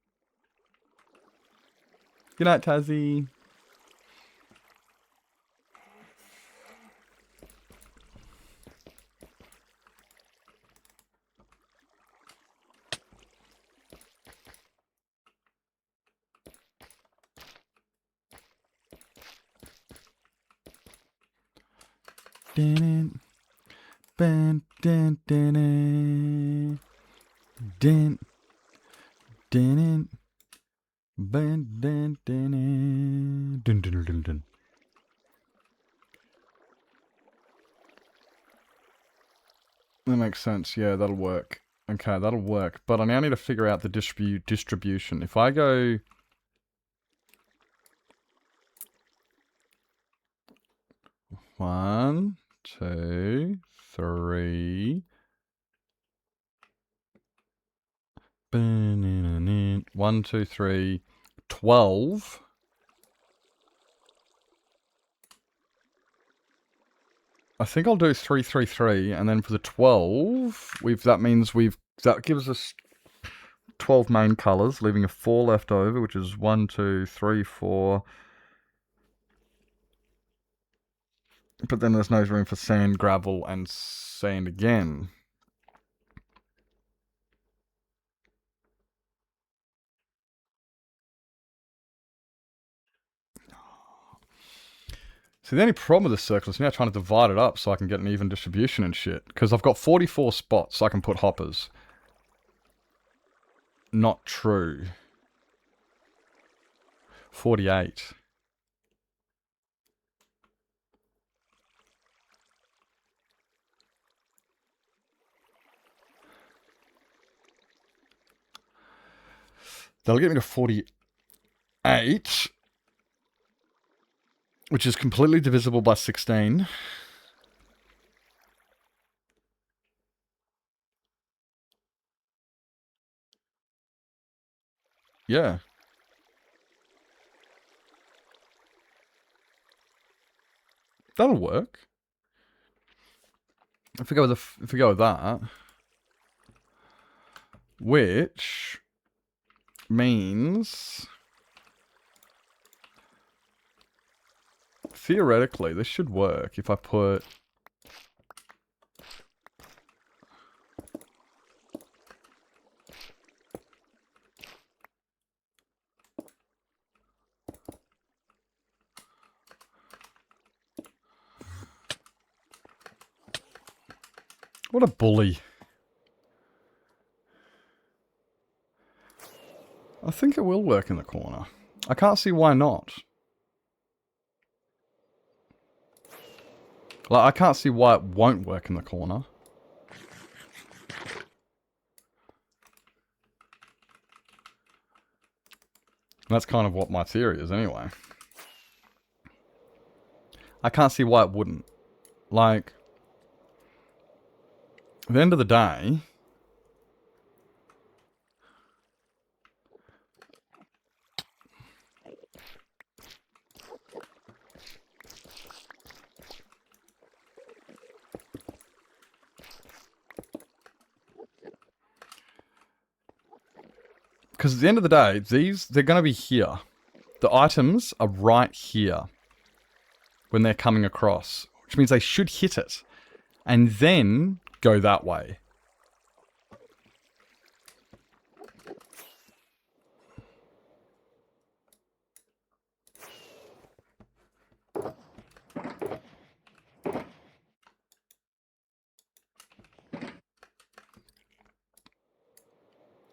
Speaker 2: Good night, Tazzy. Dun, dun, dun, dun, dun, dun, dun, dun, dun, dun, dun, dun, dun. That makes sense. Yeah, that'll work. Okay, that'll work. But I now need to figure out the distribution. If I go... One, two, three... 1, 2, 3, 12. I think I'll do 3, 3, 3, and then for the 12, that gives us 12 main colours, leaving a 4 left over, which is 1, 2, 3, 4, But then there's no room for sand, gravel, and sand again. So the only problem with this circle is now trying to divide it up so I can get an even distribution and shit. Because I've got 44 spots I can put hoppers. Not true. 48. That'll get me to 48. Which is completely divisible by 16. Yeah. That'll work. If we go with that, which means theoretically this should work if I put what a bully. I think it will work in the corner. I can't see why not. Like, I can't see why it won't work in the corner. That's kind of what my theory is anyway. I can't see why it wouldn't. Like, at the end of the day, because at the end of the day, they're going to be here. The items are right here when they're coming across, which means they should hit it and then go that way.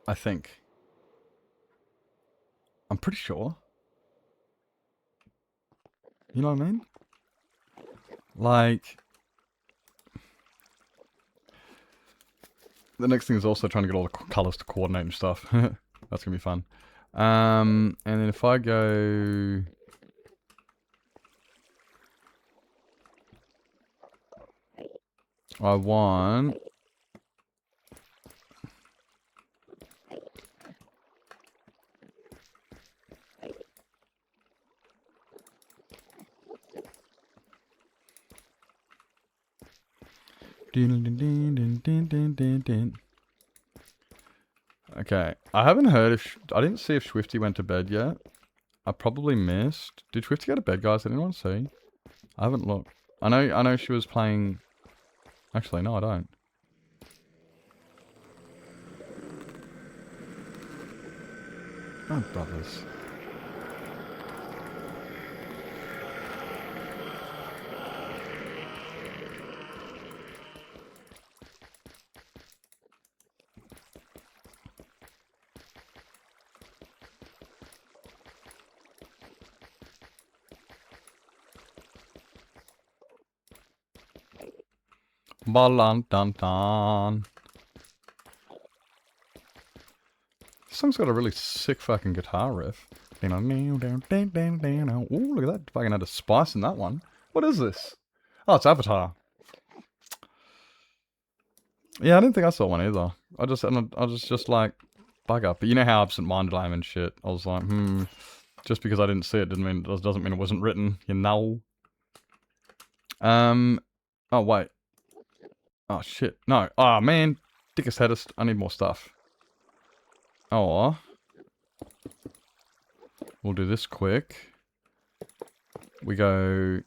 Speaker 2: I think. I'm pretty sure. You know what I mean? Like, the next thing is also trying to get all the colors to coordinate and stuff. That's gonna be fun. And then if I go, I want okay, I haven't heard if... I didn't see if Swifty went to bed yet. I probably missed. Did Swifty go to bed, guys? Did anyone see? I haven't looked. I know she was playing... Actually, no, I don't. Oh, brothers. Dun dun dun. This song's got a really sick fucking guitar riff. Ooh, look at that. Fucking had a spice in that one. What is this? Oh, it's Avatar. Yeah, I didn't think I saw one either. I was just like, bugger. But you know how absent-minded I am and shit. I was like, just because I didn't see it doesn't mean it wasn't written. You know. Oh, wait. Oh, shit. No. Oh, man. Dickest headest. I need more stuff. Oh. We'll do this quick. We go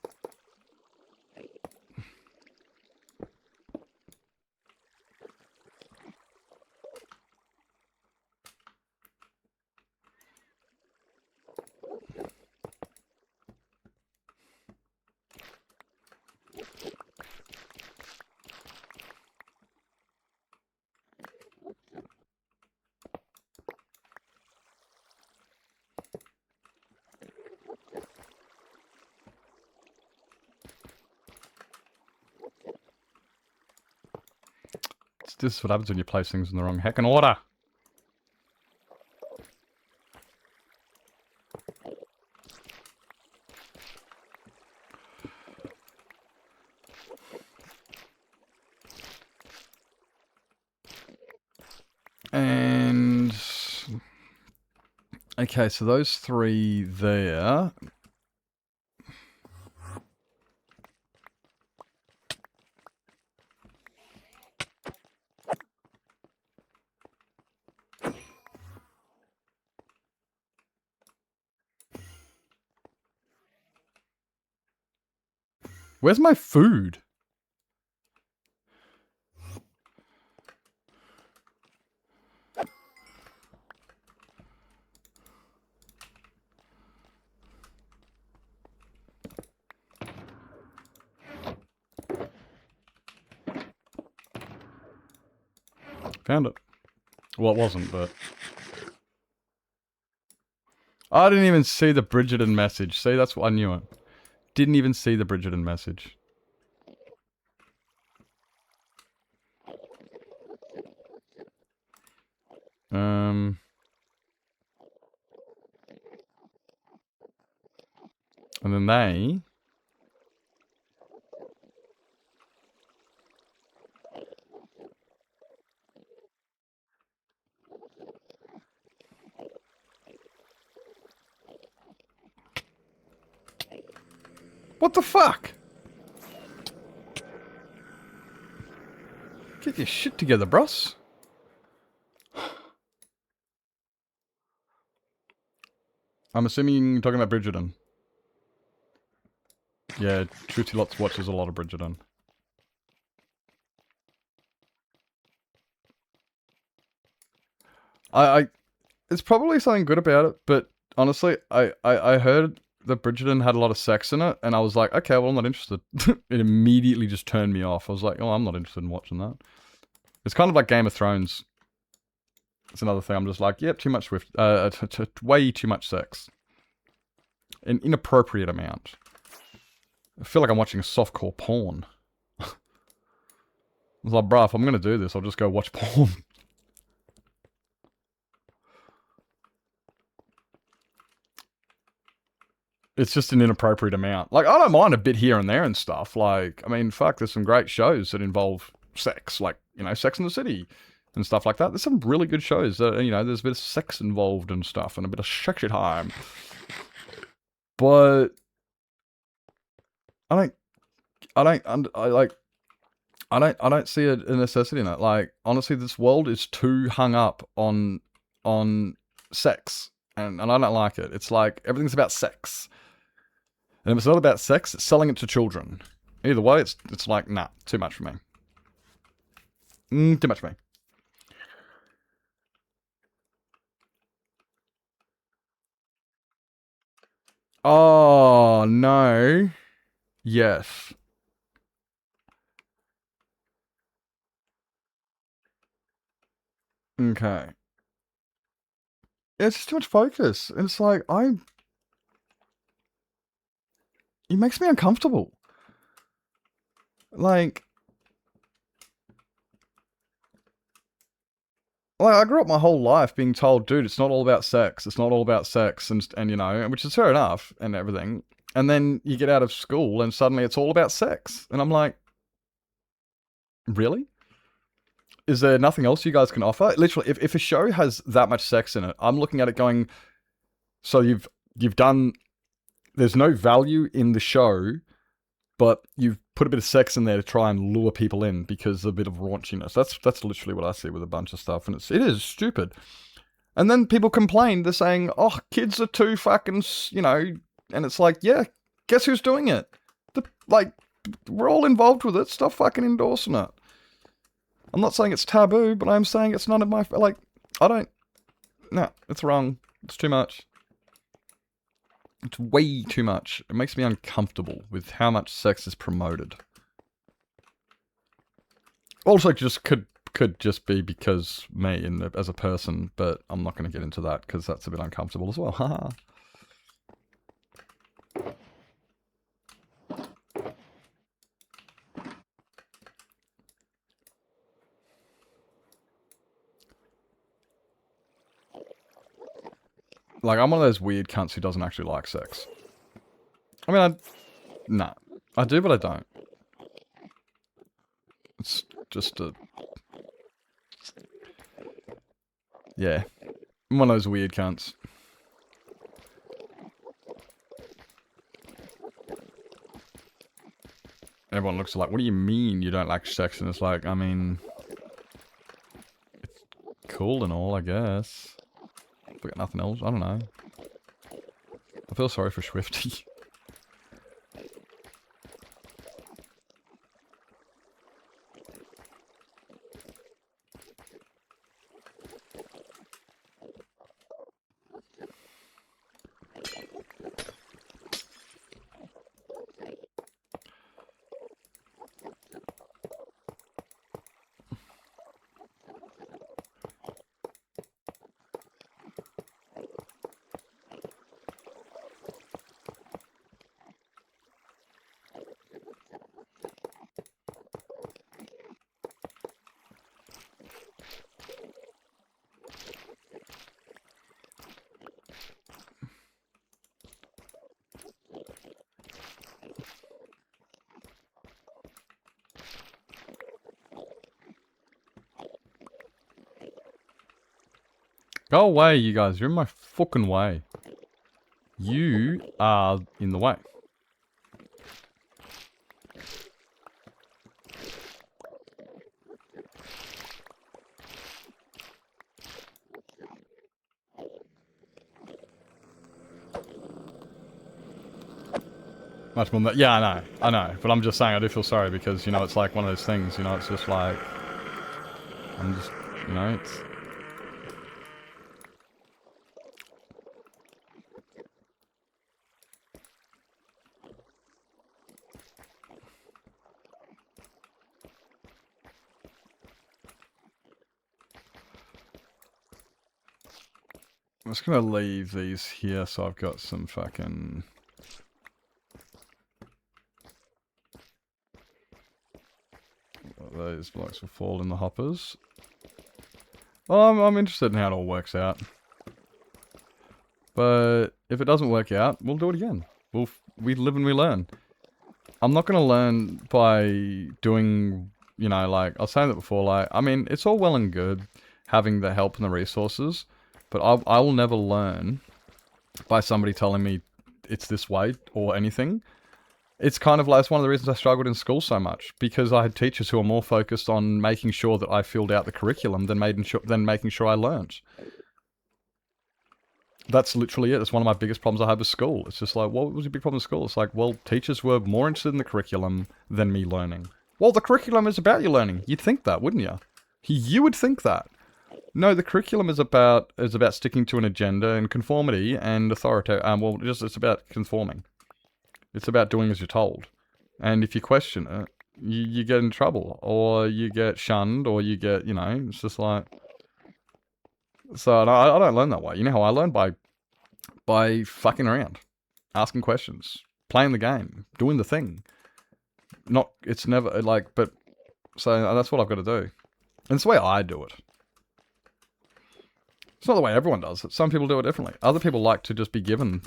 Speaker 2: is what happens when you place things in the wrong heckin' order. And okay, so those 3 there. Where's my food? Found it. Well, it wasn't, but... I didn't even see the Bridgerton message. See, that's what I knew it. Didn't even see the Bridgerton message. And then they... What the fuck? Get your shit together, bros. I'm assuming you're talking about Bridgerton. Yeah, Truty Lots watches a lot of Bridgerton. It's probably something good about it, but honestly, I heard that Bridgerton had a lot of sex in it, and I was like, okay, well, I'm not interested. It immediately just turned me off. I was like, oh, I'm not interested in watching that. It's kind of like Game of Thrones. It's another thing. I'm just like, yep, too much Swift, way too much sex. An inappropriate amount. I feel like I'm watching a softcore porn. I was like, bruh, if I'm gonna do this, I'll just go watch porn. It's just an inappropriate amount. Like, I don't mind a bit here and there and stuff. Like, I mean, fuck, there's some great shows that involve sex. Like, you know, Sex and the City and stuff like that. There's some really good shows that, you know, there's a bit of sex involved and stuff and a bit of sexy time. But I don't see a necessity in it. Like, honestly, this world is too hung up on sex. And I don't like it. It's like, everything's about sex. And if it's not about sex, it's selling it to children. Either way, it's like, nah, too much for me. Too much for me. Oh, no. Yes. Okay. It's just too much focus. And it's like, it makes me uncomfortable. Like, I grew up my whole life being told, dude, it's not all about sex. It's not all about sex. And you know, which is fair enough and everything. And then you get out of school and suddenly it's all about sex. And I'm like, really? Is there nothing else you guys can offer? Literally, if a show has that much sex in it, I'm looking at it going, so you've done, there's no value in the show, but you've put a bit of sex in there to try and lure people in because of a bit of raunchiness. That's literally what I see with a bunch of stuff, and it is stupid. And then people complain, they're saying, oh, kids are too fucking, you know, and it's like, yeah, guess who's doing it? We're all involved with it, stop fucking endorsing it. I'm not saying it's taboo, but I'm saying it's none of my, like, no, it's wrong. It's too much. It's way too much. It makes me uncomfortable with how much sex is promoted. Also, just could just be because me as a person, but I'm not going to get into that because that's a bit uncomfortable as well. Haha. Like, I'm one of those weird cunts who doesn't actually like sex. I mean, nah. I do, but I don't. It's just a... Yeah. I'm one of those weird cunts. Everyone looks like, what do you mean you don't like sex? And it's like, I mean... It's cool and all, I guess. We got nothing else. I don't know. I feel sorry for Swifty. Go away, you guys. You're in my fucking way. You are in the way. Much more than that. Yeah, I know. But I'm just saying I do feel sorry because, you know, it's like one of those things, you know, it's just like... I'm just, you know, it's... I'm just gonna leave these here so I've got some fucking... Those blocks will fall in the hoppers. Well, I'm interested in how it all works out. But if it doesn't work out, we'll do it again. We live and we learn. I'm not gonna learn by doing, you know, like, I was saying that before, like, I mean, it's all well and good having the help and the resources, but I will never learn by somebody telling me it's this way or anything. It's kind of like, it's one of the reasons I struggled in school so much, because I had teachers who were more focused on making sure that I filled out the curriculum than making sure I learned. That's literally it. It's one of my biggest problems I had with school. It's just like, what was your big problem with school? It's like, well, teachers were more interested in the curriculum than me learning. Well, the curriculum is about you learning. You'd think that, wouldn't you? You would think that. No, the curriculum is about sticking to an agenda and conformity and authority. Well, it's about conforming. It's about doing as you're told. And if you question it, you get in trouble, or you get shunned, or you get, you know, it's just like... So I don't learn that way. You know how I learn? By fucking around. Asking questions. Playing the game. Doing the thing. It's never, like, but... So that's what I've got to do. And it's the way I do it. It's not the way everyone does it. Some people do it differently. Other people like to just be given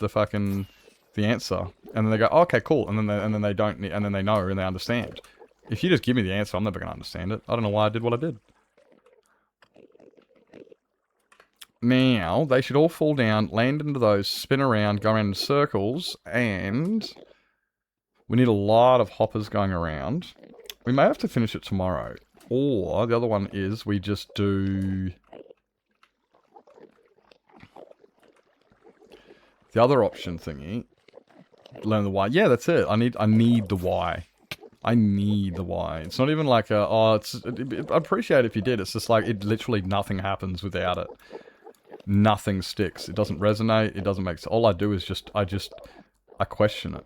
Speaker 2: the answer, and then they go, oh, okay, cool, and then they don't, and then they know and they understand. If you just give me the answer, I'm never going to understand it. I don't know why I did what I did. Now, they should all fall down, land into those, spin around, go around in circles, and we need a lot of hoppers going around. We may have to finish it tomorrow, or the other one is we just do... The other option thingy, learn the why. Yeah, that's it. I need the why. I need the why. It's not even like I appreciate it if you did. It's just like, literally nothing happens without it. Nothing sticks. It doesn't resonate. It doesn't make sense. All I do is I question it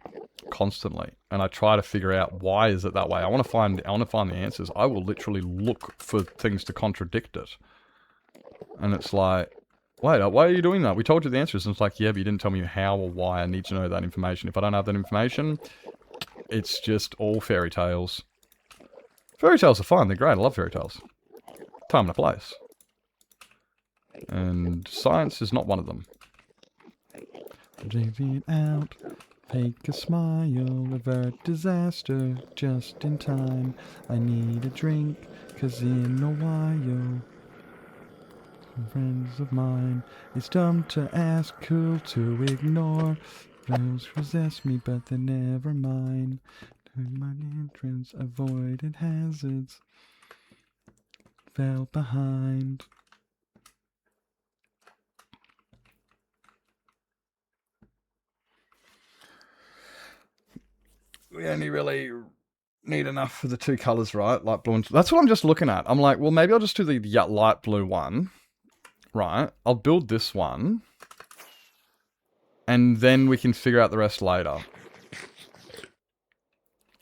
Speaker 2: constantly, and I try to figure out why is it that way. I want to find the answers. I will literally look for things to contradict it, and it's like, wait, why are you doing that? We told you the answers. And it's like, yeah, but you didn't tell me how or why. I need to know that information. If I don't have that information, it's just all fairy tales. Fairy tales are fun. They're great. I love fairy tales. Time and a place. And science is not one of them. Leave it out. Fake a smile, avert disaster, just in time. I need a drink, 'cause in a while, some friends of mine, it's dumb to ask, cool to ignore. Those resist me, but they're never mine. Turn my entrance, avoided hazards, fell behind. We only really need enough for the two colours, right? Light blue and... That's what I'm just looking at. I'm like, well, maybe I'll just do the light blue one, right? I'll build this one, and then we can figure out the rest later.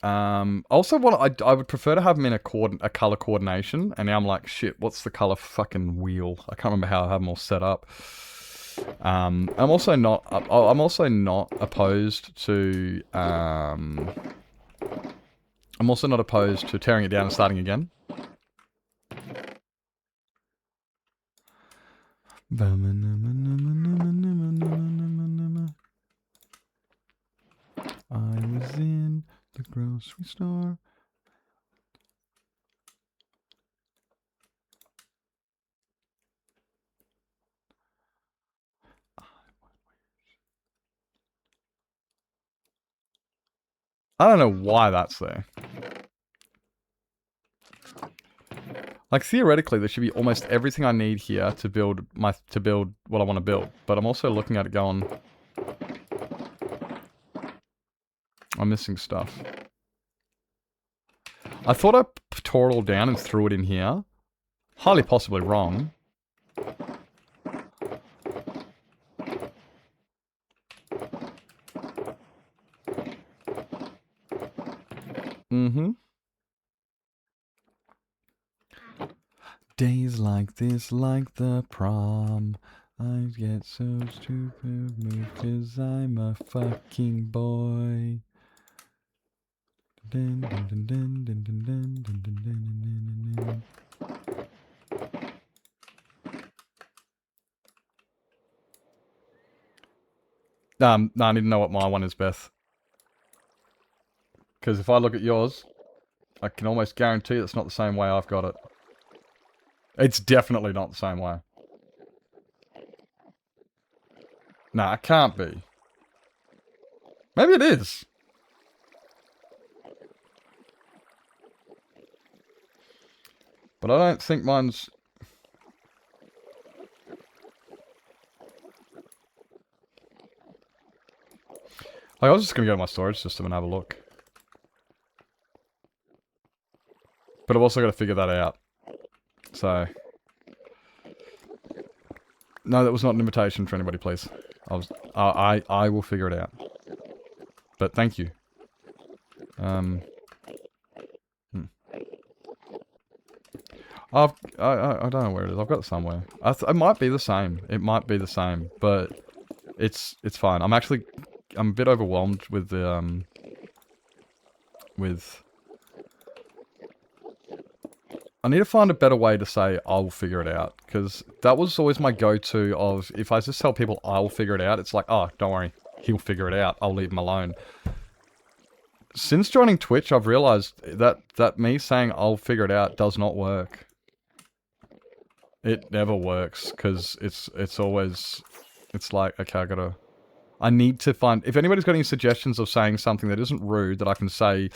Speaker 2: Also, I would prefer to have them in a color coordination, and now I'm like, shit, what's the color fucking wheel? I can't remember how I have them all set up. I'm also not opposed to tearing it down and starting again. I was in the grocery store. I don't know why that's there. Like, theoretically, there should be almost everything I need here to build what I want to build. But I'm also looking at it going, I'm missing stuff. I thought I tore it all down and threw it in here. Highly possibly wrong. Mm-hmm. Days like this, like the prom, I get so stupid moved 'cause I'm a fucking boy. Dun, dun, dun, dun, dun, dun, dun, dun, dun, dun, dun, dun. No, I need to know what my one is, Beth. Because if I look at yours, I can almost guarantee it's not the same way I've got it. It's definitely not the same way. Nah, it can't be. Maybe it is. But I don't think mine's... Like, I was just going to go to my storage system and have a look. But I've also got to figure that out. So... No, that was not an invitation for anybody, please. I will figure it out. But thank you. I don't know where it is. I've got it somewhere. It might be the same. It might be the same, but it's fine. I'm a bit overwhelmed with the I need to find a better way to say I'll figure it out, because that was always my go-to of, if I just tell people I'll figure it out, it's like, oh, don't worry, he'll figure it out, I'll leave him alone. Since joining Twitch, I've realized that me saying I'll figure it out does not work. It never works, because it's always, it's like, okay, I need to find, if anybody's got any suggestions of saying something that isn't rude that I can say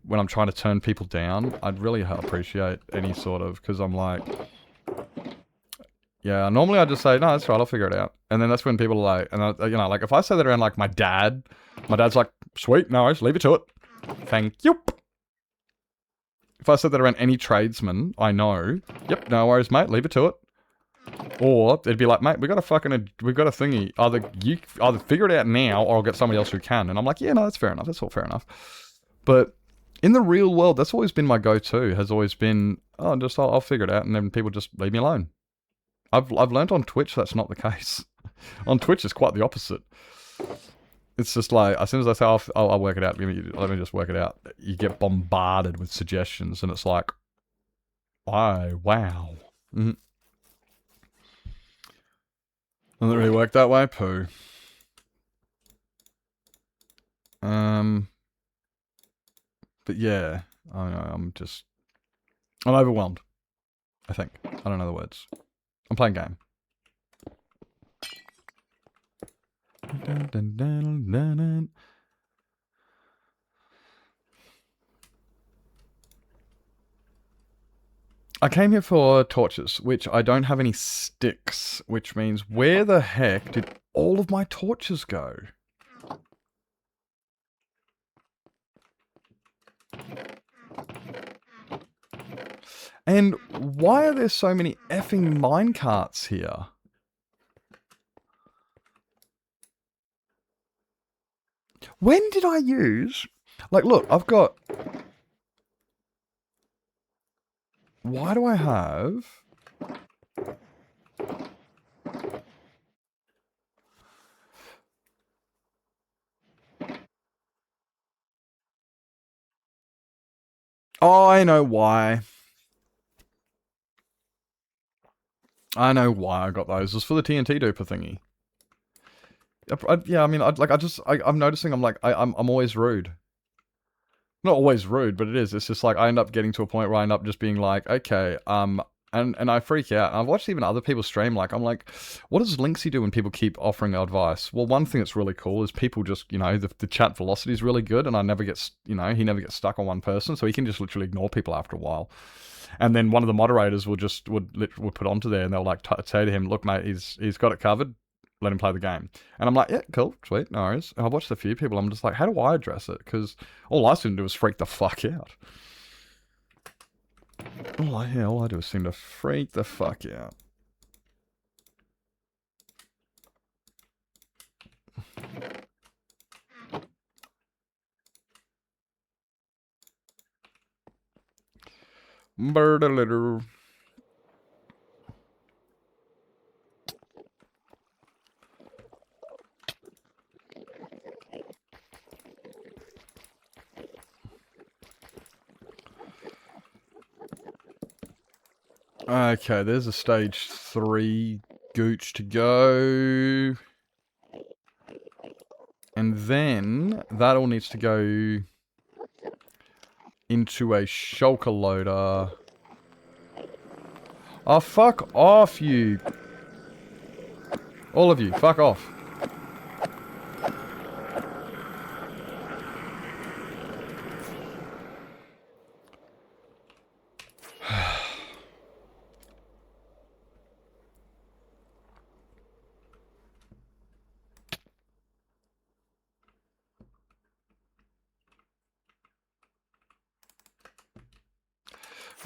Speaker 2: when I'm trying to turn people down, I'd really appreciate any sort of, because I'm like, yeah, normally I just say, no, that's right, I'll figure it out. And then that's when people are like, and you know, like, if I say that around, like, my dad's like, sweet, no worries, leave it to it. Thank you. If I said that around any tradesman I know, yep, no worries, mate, leave it to it. Or they'd be like, mate, we've got a thingy. Either figure it out now, or I'll get somebody else who can. And I'm like, yeah, no, that's fair enough. That's all fair enough. But in the real world, that's always been my go-to. Has always been, oh, I'll figure it out, and then people just leave me alone. I've learned on Twitch that's not the case. On Twitch, it's quite the opposite. It's just like, as soon as I say, I'll work it out, let me just work it out, you get bombarded with suggestions, and it's like, wow. Mm-hmm. Doesn't really work that way, poo. But yeah, I'm overwhelmed. I think I don't know the words. I'm playing game. Dun, dun, dun, dun, dun. I came here for torches, which I don't have any sticks, which means where the heck did all of my torches go? And why are there so many effing minecarts here? When did I use... Like, look, I've got... Why do I have... Oh, I know why. I know why I got those. It was for the TNT duper thingy. Yeah, I mean, I'm noticing I'm always rude. Not always rude, but it is. It's just like I end up getting to a point where I end up just being like, okay, and I freak out. And I've watched even other people stream, like, I'm like, what does Linksy do when people keep offering advice? Well, one thing that's really cool is people just, the chat velocity is really good, and I never get, he never gets stuck on one person, so he can just literally ignore people after a while. And then one of the moderators would put onto there, and they'll like say to him, look, mate, he's got it covered. Let him play the game. And I'm like, yeah, cool, sweet, no worries. And I've watched a few people, I'm just like, how do I address it? Because all I seem to do is freak the fuck out. All I do is seem to freak the fuck out. Bird a litter. Okay, there's a stage 3 gooch to go. And then that all needs to go into a shulker loader. Oh, fuck off, you. All of you, fuck off.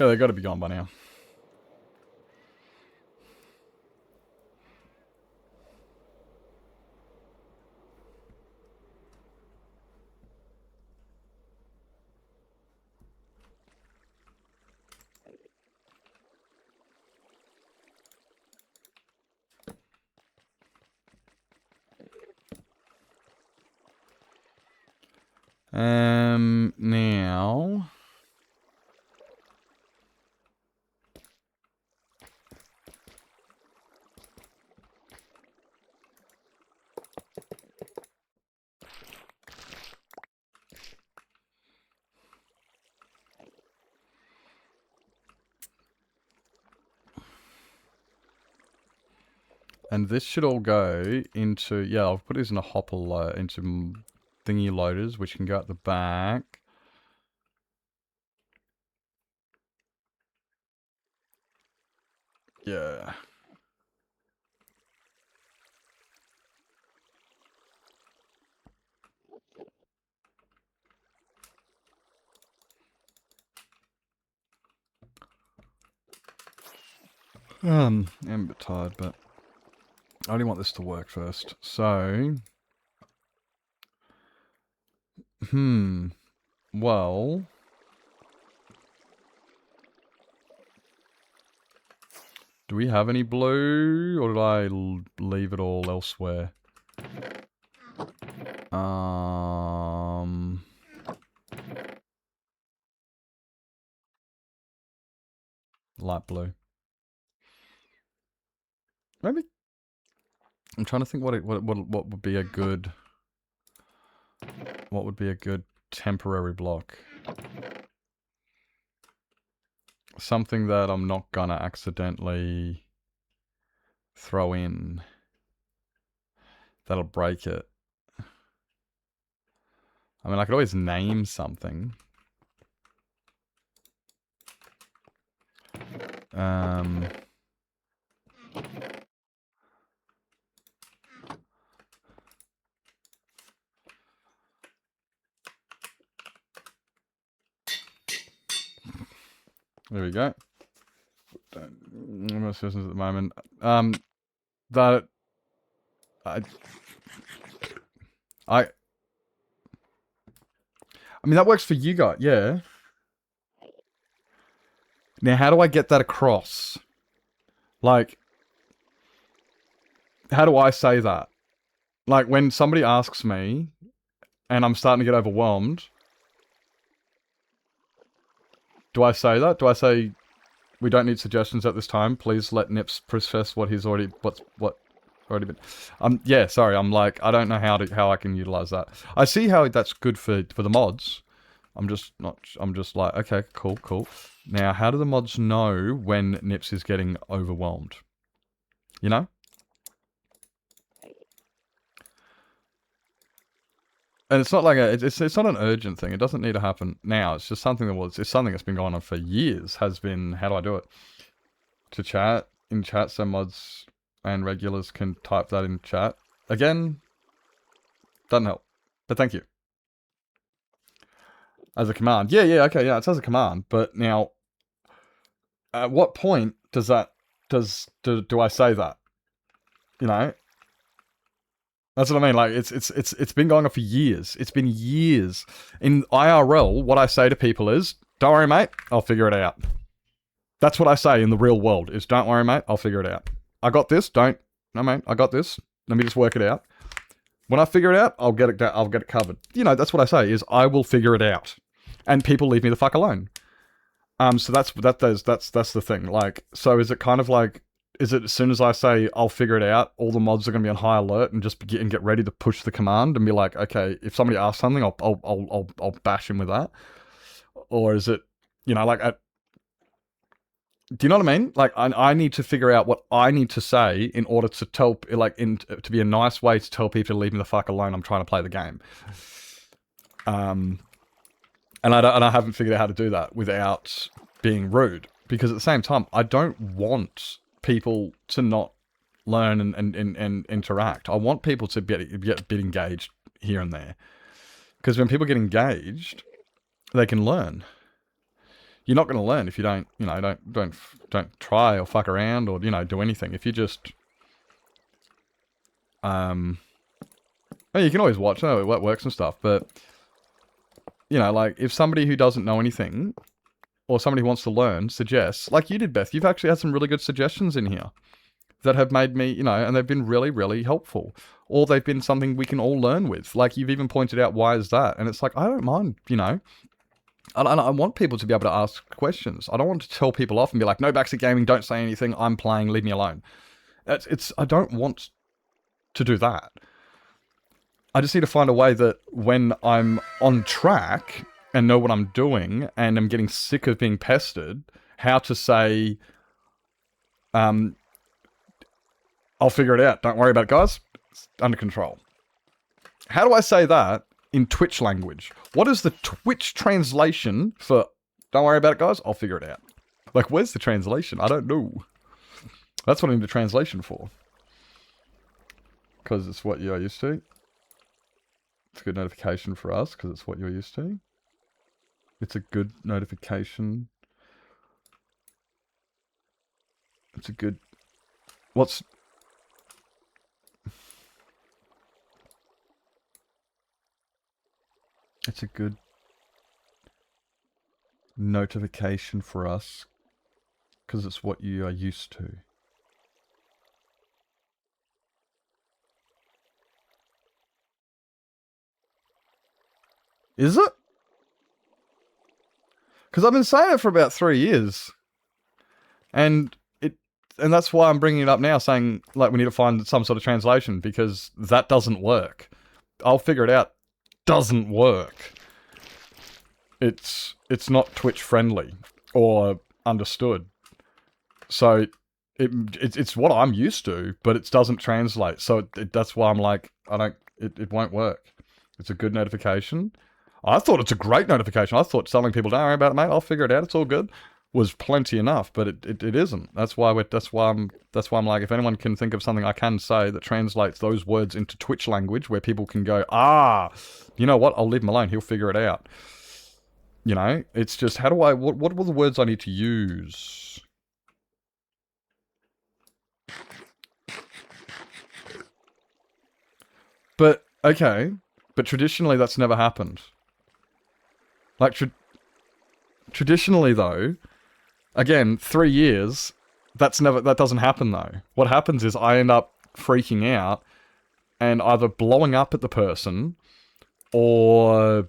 Speaker 2: Yeah, they gotta be gone by now. Now... And this should all go into... Yeah, I'll put these in a hopper into thingy loaders, which can go at the back. Yeah. I'm a bit tired, but I only want this to work first. So... Well... Do we have any blue, or did I leave it all elsewhere? Light blue. Maybe. I'm trying to think what would be a good. What would be a good temporary block? Something that I'm not gonna accidentally throw in. That'll break it. I mean, I could always name something. There we go. No suggestions at the moment. That I mean, that works for you guys, yeah. Now, how do I get that across? Like, how do I say that? Like, when somebody asks me, and I'm starting to get overwhelmed, do I say that? Do I say, we don't need suggestions at this time, please let Nips process what he's already, what's already been... yeah, sorry, I'm like, I don't know how I can utilize that. I see how that's good for the mods. I'm just like, okay, cool. Now, how do the mods know when Nips is getting overwhelmed? You know? And it's not like it's not an urgent thing. It doesn't need to happen now. It's just something it's something that's been going on for years. Has been, how do I do it? To chat, in chat, so mods and regulars can type that in chat. Again, doesn't help. But thank you. As a command. Yeah, okay, yeah, it's as a command. But now, at what point do I say that? You know? That's what I mean, like, it's been going on for years. It's been years. In IRL, what I say to people is, don't worry, mate, I'll figure it out. That's what I say in the real world, is don't worry, mate, I'll figure it out. I got this, no, mate, I got this. Let me just work it out. When I figure it out, I'll get it covered. You know, that's what I say, is I will figure it out. And people leave me the fuck alone. So that's the thing. Like, so is it kind of like, is it as soon as I say I'll figure it out, all the mods are going to be on high alert and just get ready to push the command and be like, okay, if somebody asks something, I'll bash him with that, or is it, you know, like, do you know what I mean? Like, I need to figure out what I need to say in order to tell, like, to be a nice way to tell people to leave me the fuck alone. I'm trying to play the game. And I haven't figured out how to do that without being rude. Because at the same time, I don't want people to not learn and interact. I want people to get a bit engaged here and there. Because when people get engaged, they can learn. You're not going to learn if you don't, you know, don't try or fuck around or, you know, do anything. If you just, well, you can always watch, know what works and stuff, but, you know, like, if somebody who doesn't know anything, or somebody who wants to learn, suggests, like you did, Beth, you've actually had some really good suggestions in here that have made me, you know, and they've been really, really helpful. Or they've been something we can all learn with. Like, you've even pointed out, why is that? And it's like, I don't mind, you know. I want people to be able to ask questions. I don't want to tell people off and be like, no backseat gaming, don't say anything, I'm playing, leave me alone. I don't want to do that. I just need to find a way that when I'm on track and know what I'm doing and I'm getting sick of being pestered, how to say, I'll figure it out. Don't worry about it, guys. It's under control. How do I say that in Twitch language? What is the Twitch translation for, don't worry about it, guys, I'll figure it out? Like, where's the translation? I don't know. That's what I need the translation for. Because it's what you're used to. It's a good notification for us, because it's what you're used to. It's a good notification. It's a good... What's... It's a good notification for us, because it's what you are used to. Is it? Because I've been saying it for about 3 years. And that's why I'm bringing it up now, saying, like, we need to find some sort of translation, because that doesn't work. I'll figure it out doesn't work. It's not Twitch friendly or understood. So it's what I'm used to, but it doesn't translate. So that's why I'm like, it won't work. It's a good notification. I thought it's a great notification. I thought telling people, don't worry about it, mate, I'll figure it out, it's all good, was plenty enough, but it isn't. That's why I'm like, if anyone can think of something I can say that translates those words into Twitch language where people can go, you know what, I'll leave him alone, he'll figure it out. You know, it's just, what were the words I need to use? But, okay, but traditionally that's never happened. Like, traditionally though, again, 3 years, that doesn't happen though. What happens is I end up freaking out and either blowing up at the person or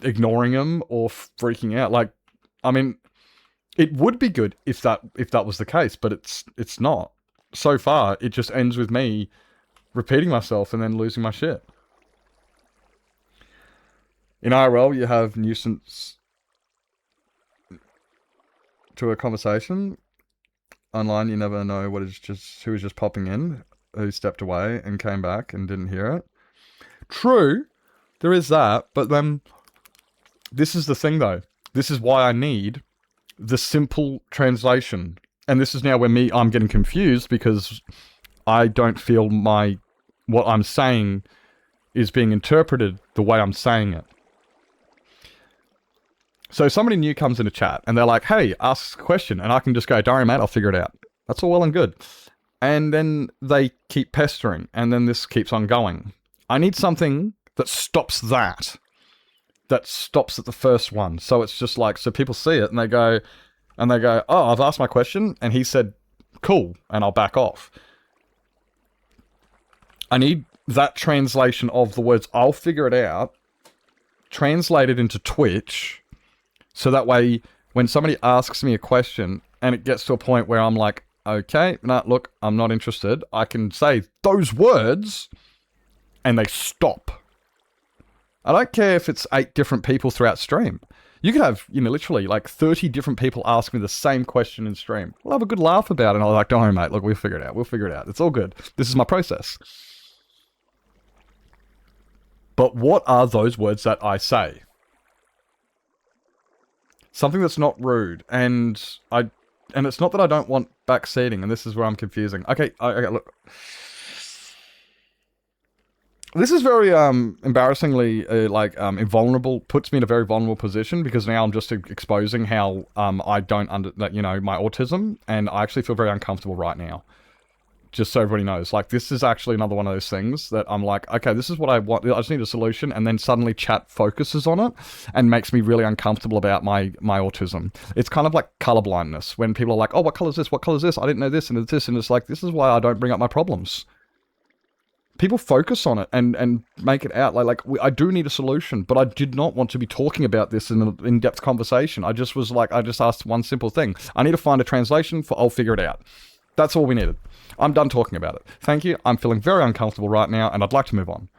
Speaker 2: ignoring them or freaking out. Like, I mean, it would be good if that was the case, but it's not. So far, it just ends with me repeating myself and then losing my shit. In IRL, you have nuisance to a conversation. Online, you never know who is just popping in, who stepped away and came back and didn't hear it. True, there is that, but then this is the thing though. This is why I need the simple translation. And this is now where I'm getting confused because I don't feel what I'm saying is being interpreted the way I'm saying it. So somebody new comes into chat and they're like, hey, ask a question. And I can just go, don't worry, mate, I'll figure it out. That's all well and good. And then they keep pestering and then this keeps on going. I need something that stops that. That stops at the first one. So it's just like, so people see it and they go, oh, I've asked my question and he said, cool, and I'll back off. I need that translation of the words, I'll figure it out, translated into Twitch. So that way, when somebody asks me a question and it gets to a point where I'm like, okay, nah, look, I'm not interested, I can say those words and they stop. I don't care if it's 8 different people throughout stream. You could have, literally like 30 different people ask me the same question in stream. We'll have a good laugh about it and I'm like, don't worry, mate, look, we'll figure it out. We'll figure it out. It's all good. This is my process. But what are those words that I say? Something that's not rude, and it's not that I don't want backseating, and this is where I'm confusing. Okay, look. This is very, embarrassingly, invulnerable, puts me in a very vulnerable position, because now I'm just exposing how, I don't my autism, and I actually feel very uncomfortable right now. Just so everybody knows. Like, this is actually another one of those things that I'm like, okay, this is what I want. I just need a solution. And then suddenly chat focuses on it and makes me really uncomfortable about my autism. It's kind of like colorblindness. When people are like, oh, what color is this? What color is this? I didn't know this and this. And it's like, this is why I don't bring up my problems. People focus on it and make it out. I do need a solution, but I did not want to be talking about this in an in-depth conversation. I just asked one simple thing. I need to find a translation for I'll figure it out. That's all we needed. I'm done talking about it. Thank you. I'm feeling very uncomfortable right now, and I'd like to move on.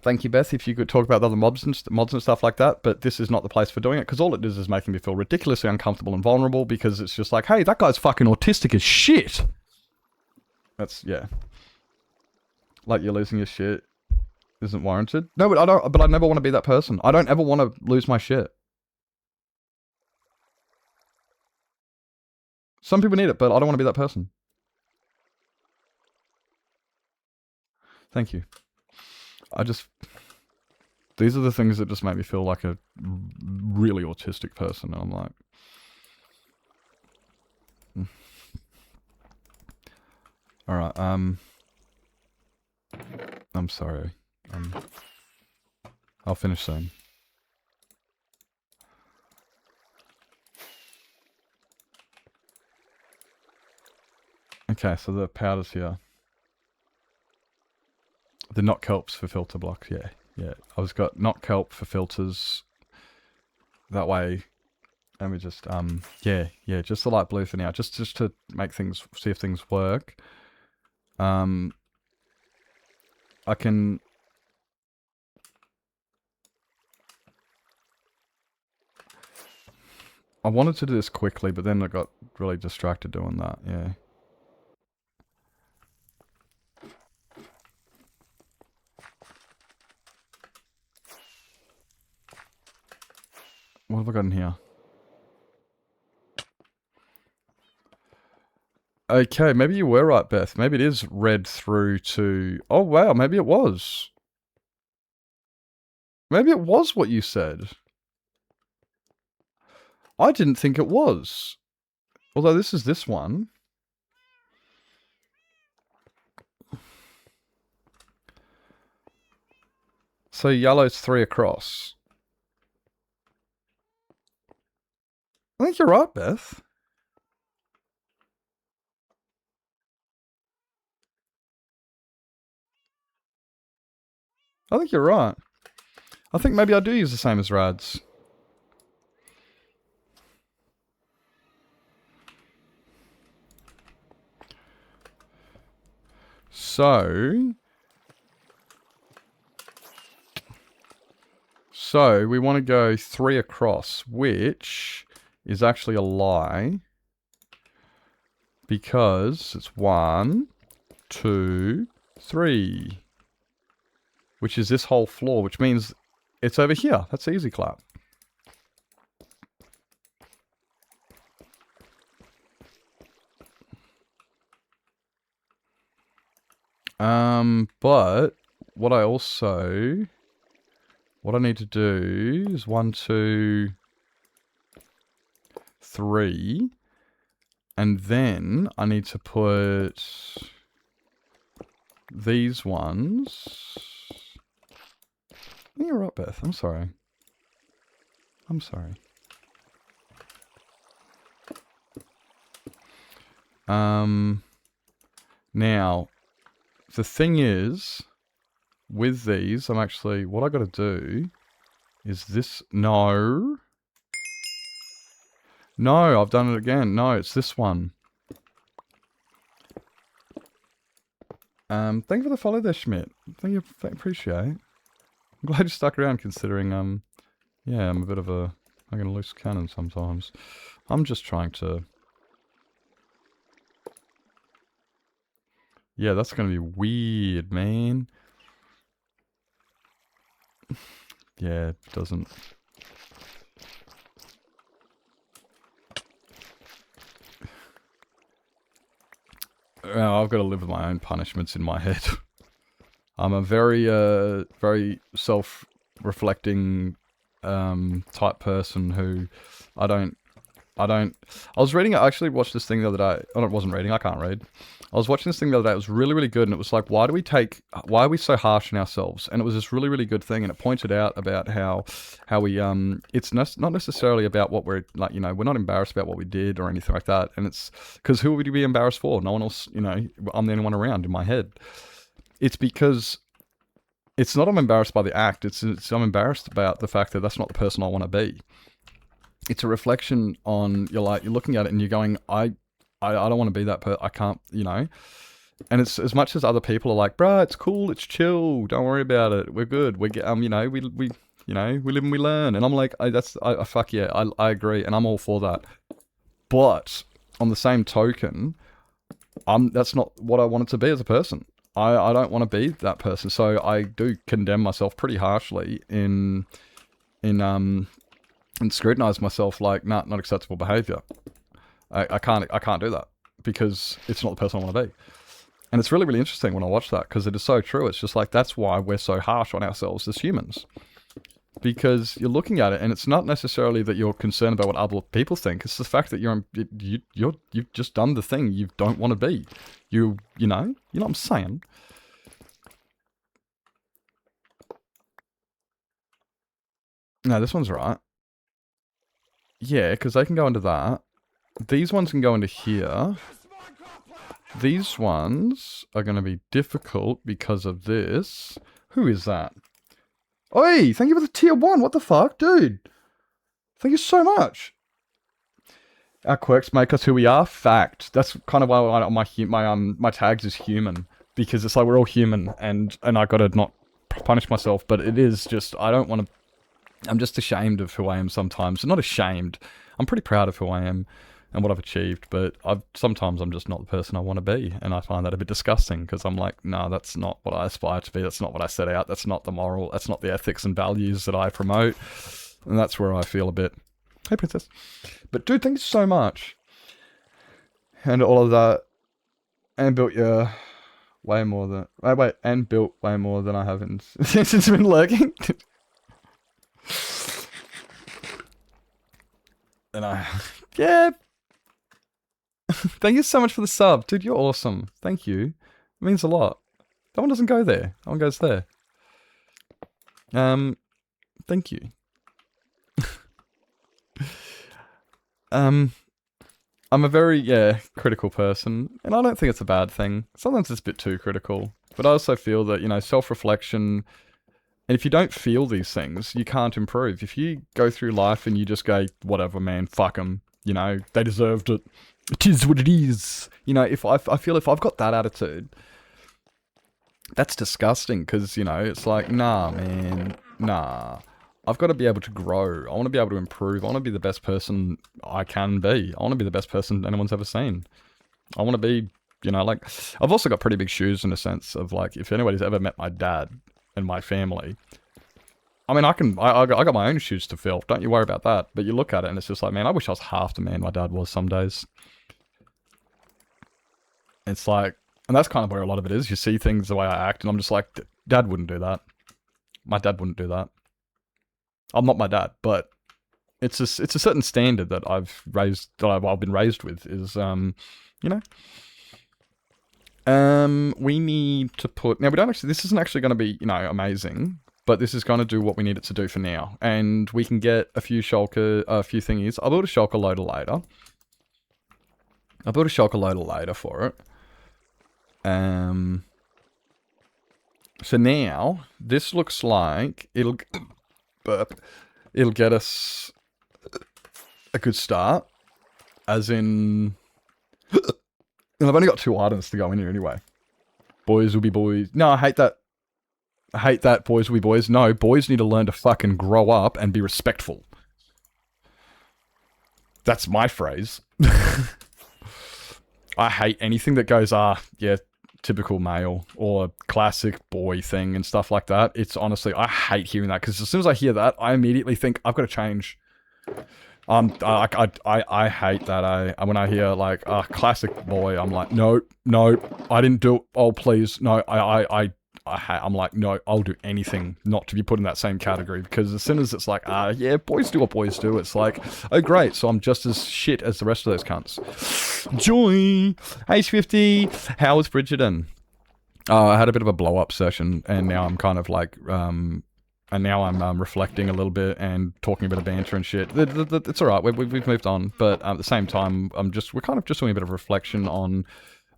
Speaker 2: Thank you, Beth, if you could talk about the other mods and stuff like that, but this is not the place for doing it, because all it is making me feel ridiculously uncomfortable and vulnerable, because it's just like, hey, that guy's fucking autistic as shit. That's, yeah. Like, you're losing your shit isn't warranted. No, but I never want to be that person. I don't ever want to lose my shit. Some people need it, but I don't want to be that person. Thank you. These are the things that just make me feel like a really autistic person, and I'm like... Alright, I'm sorry. I'll finish soon. Okay, so the powder's here. The not kelps for filter blocks, yeah. I've got not kelp for filters. That way, and we just, just the light blue for now. Just to make things, see if things work. I can... I wanted to do this quickly, but then I got really distracted doing that, yeah. What have I got in here? Okay, maybe you were right, Beth. Maybe it is read through to... Oh, wow, maybe it was. Maybe it was what you said. I didn't think it was. Although this is this one. So yellow's 3 across. I think you're right, Beth. I think you're right. I think maybe I do use the same as Rad's. So we want to go 3 across, which is actually a lie. Because it's 1, 2, 3. Which is this whole floor, which means it's over here. That's easy clap. But what I need to do is 1, 2, 3. And then I need to put these ones. You're right, Beth. I'm sorry. I'm sorry. Now, the thing is, with these, I'm actually, what I gotta do is this, no. No, I've done it again. No, it's this one. Thank you for the follow there, Schmidt. Thank you, appreciate. I'm glad you stuck around considering, yeah, I'm a bit of a, I get a loose cannon sometimes. I'm just trying to... Yeah, that's gonna be weird, man. Yeah, it doesn't... I've got to live with my own punishments in my head. I'm a very, very self-reflecting type person who I was reading, I actually watched this thing the other day. Oh, it wasn't reading, I can't read. I was watching this thing the other day, it was really, really good, and it was like, why are we so harsh on ourselves? And it was this really, really good thing, and it pointed out about how we, it's not necessarily about what we're, like, you know, we're not embarrassed about what we did or anything like that, and it's, because who would you be embarrassed for? No one else, you know, I'm the only one around in my head. It's because, it's not I'm embarrassed by the act, it's I'm embarrassed about the fact that that's not the person I want to be. It's a reflection on, you're looking at it and you're going, I don't want to be that person. I can't, you know. And it's as much as other people are like, bruh, it's cool, it's chill, don't worry about it, we're good, we get, you know, we you know, we live and we learn. And I'm like, fuck yeah, I agree, and I'm all for that. But on the same token, that's not what I wanted to be as a person. I don't want to be that person. So I do condemn myself pretty harshly and scrutinize myself like, nah, not acceptable behavior. I can't do that because it's not the person I want to be. And it's really, really interesting when I watch that because it is so true. It's just like, that's why we're so harsh on ourselves as humans. Because you're looking at it and it's not necessarily that you're concerned about what other people think. It's the fact that you've just done the thing you don't want to be. You know what I'm saying? No, this one's right. Yeah, because they can go into that. These ones can go into here. These ones are going to be difficult because of this. Who is that? Oi, thank you for the tier 1. What the fuck, dude? Thank you so much. Our quirks make us who we are. Fact. That's kind of why my tags is human. because it's like we're all human, and I gotta not punish myself, but it is just, I don't want to, I'm just ashamed of who I am sometimes. Not ashamed, I'm pretty proud of who I am and what I've achieved, but sometimes I'm just not the person I want to be, and I find that a bit disgusting, because I'm like, no, that's not what I aspire to be, that's not what I set out, that's not the moral, that's not the ethics and values that I promote, and that's where I feel a bit, hey princess, but dude, thank you so much, and all of that, and built your way more than, and built way more than I haven't since it's been lurking. And yeah. Thank you so much for the sub. Dude, you're awesome. Thank you. It means a lot. That one doesn't go there. That one goes there. Thank you. I'm a very, critical person, and I don't think it's a bad thing. Sometimes it's a bit too critical, but I also feel that, you know, self-reflection, and if you don't feel these things, you can't improve. If you go through life and you just go, whatever, man, fuck them, you know, they deserved it. It is what it is. You know, if I feel if I've got that attitude, that's disgusting, because, you know, it's like, nah, man, nah. I've got to be able to grow. I want to be able to improve. I want to be the best person I can be. I want to be the best person anyone's ever seen. I want to be, you know, like, I've also got pretty big shoes in a sense of, like, if anybody's ever met my dad and my family, I mean, I got my own shoes to fill. Don't you worry about that. But you look at it and it's just like, man, I wish I was half the man my dad was some days. It's like, and that's kind of where a lot of it is. You see things the way I act, and I'm just like, Dad wouldn't do that. My dad wouldn't do that. I'm not my dad, but it's a certain standard that I've been raised with. Is you know, we need to put, now we don't actually. This isn't actually going to be, you know, amazing, but this is going to do what we need it to do for now, and we can get a few thingies. I'll build a shulker loader later. I'll build a shulker loader later for it. So now, this looks like it'll get us a good start, as in, and I've only got 2 items to go in here anyway. Boys will be boys. No, I hate that. I hate that, boys will be boys. No, boys need to learn to fucking grow up and be respectful. That's my phrase. I hate anything that goes, typical male or classic boy thing and stuff like that. It's honestly, I hate hearing that, because as soon as I hear that, I immediately think I've got to change. I hate that. When I hear like classic boy, I'm like, no, I didn't do it. Oh please, no. I'm like, no, I'll do anything not to be put in that same category, because as soon as it's like, boys do what boys do, it's like, oh great, so I'm just as shit as the rest of those cunts. Joy! H50, how was Bridgerton? I had a bit of a blow-up session, and now I'm kind of like, and now I'm reflecting a little bit and talking a bit of banter and shit. It's alright, we've moved on, but at the same time, we're kind of just doing a bit of reflection on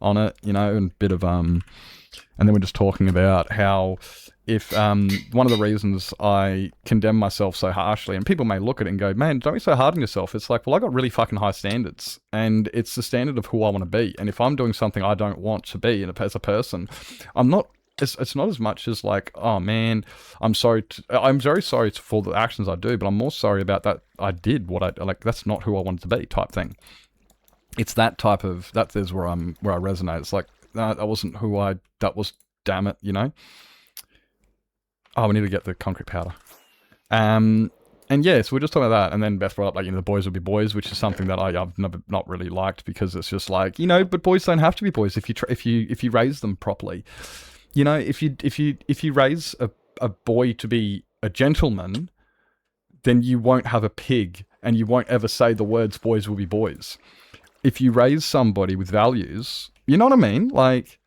Speaker 2: it, you know, and a bit of, and then we're just talking about how if one of the reasons I condemn myself so harshly, and people may look at it and go, man, don't be so hard on yourself. It's like, well, I got really fucking high standards, and it's the standard of who I want to be. And if I'm doing something I don't want to be as a person, I'm not, it's not as much as like, oh man, I'm very sorry for the actions I do, but I'm more sorry about that I did what I, like, that's not who I wanted to be type thing. It's that type of, that is where I resonate. It's like, no, that wasn't who that was, damn it, you know? Oh, we need to get the concrete powder. And yeah, so we're just talking about that, and then Beth brought up, like, you know, the boys will be boys, which is something that I've never not really liked, because it's just like, you know, but boys don't have to be boys if you raise them properly. You know, if you raise a boy to be a gentleman, then you won't have a pig, and you won't ever say the words boys will be boys. If you raise somebody with values, you know what I mean? Like,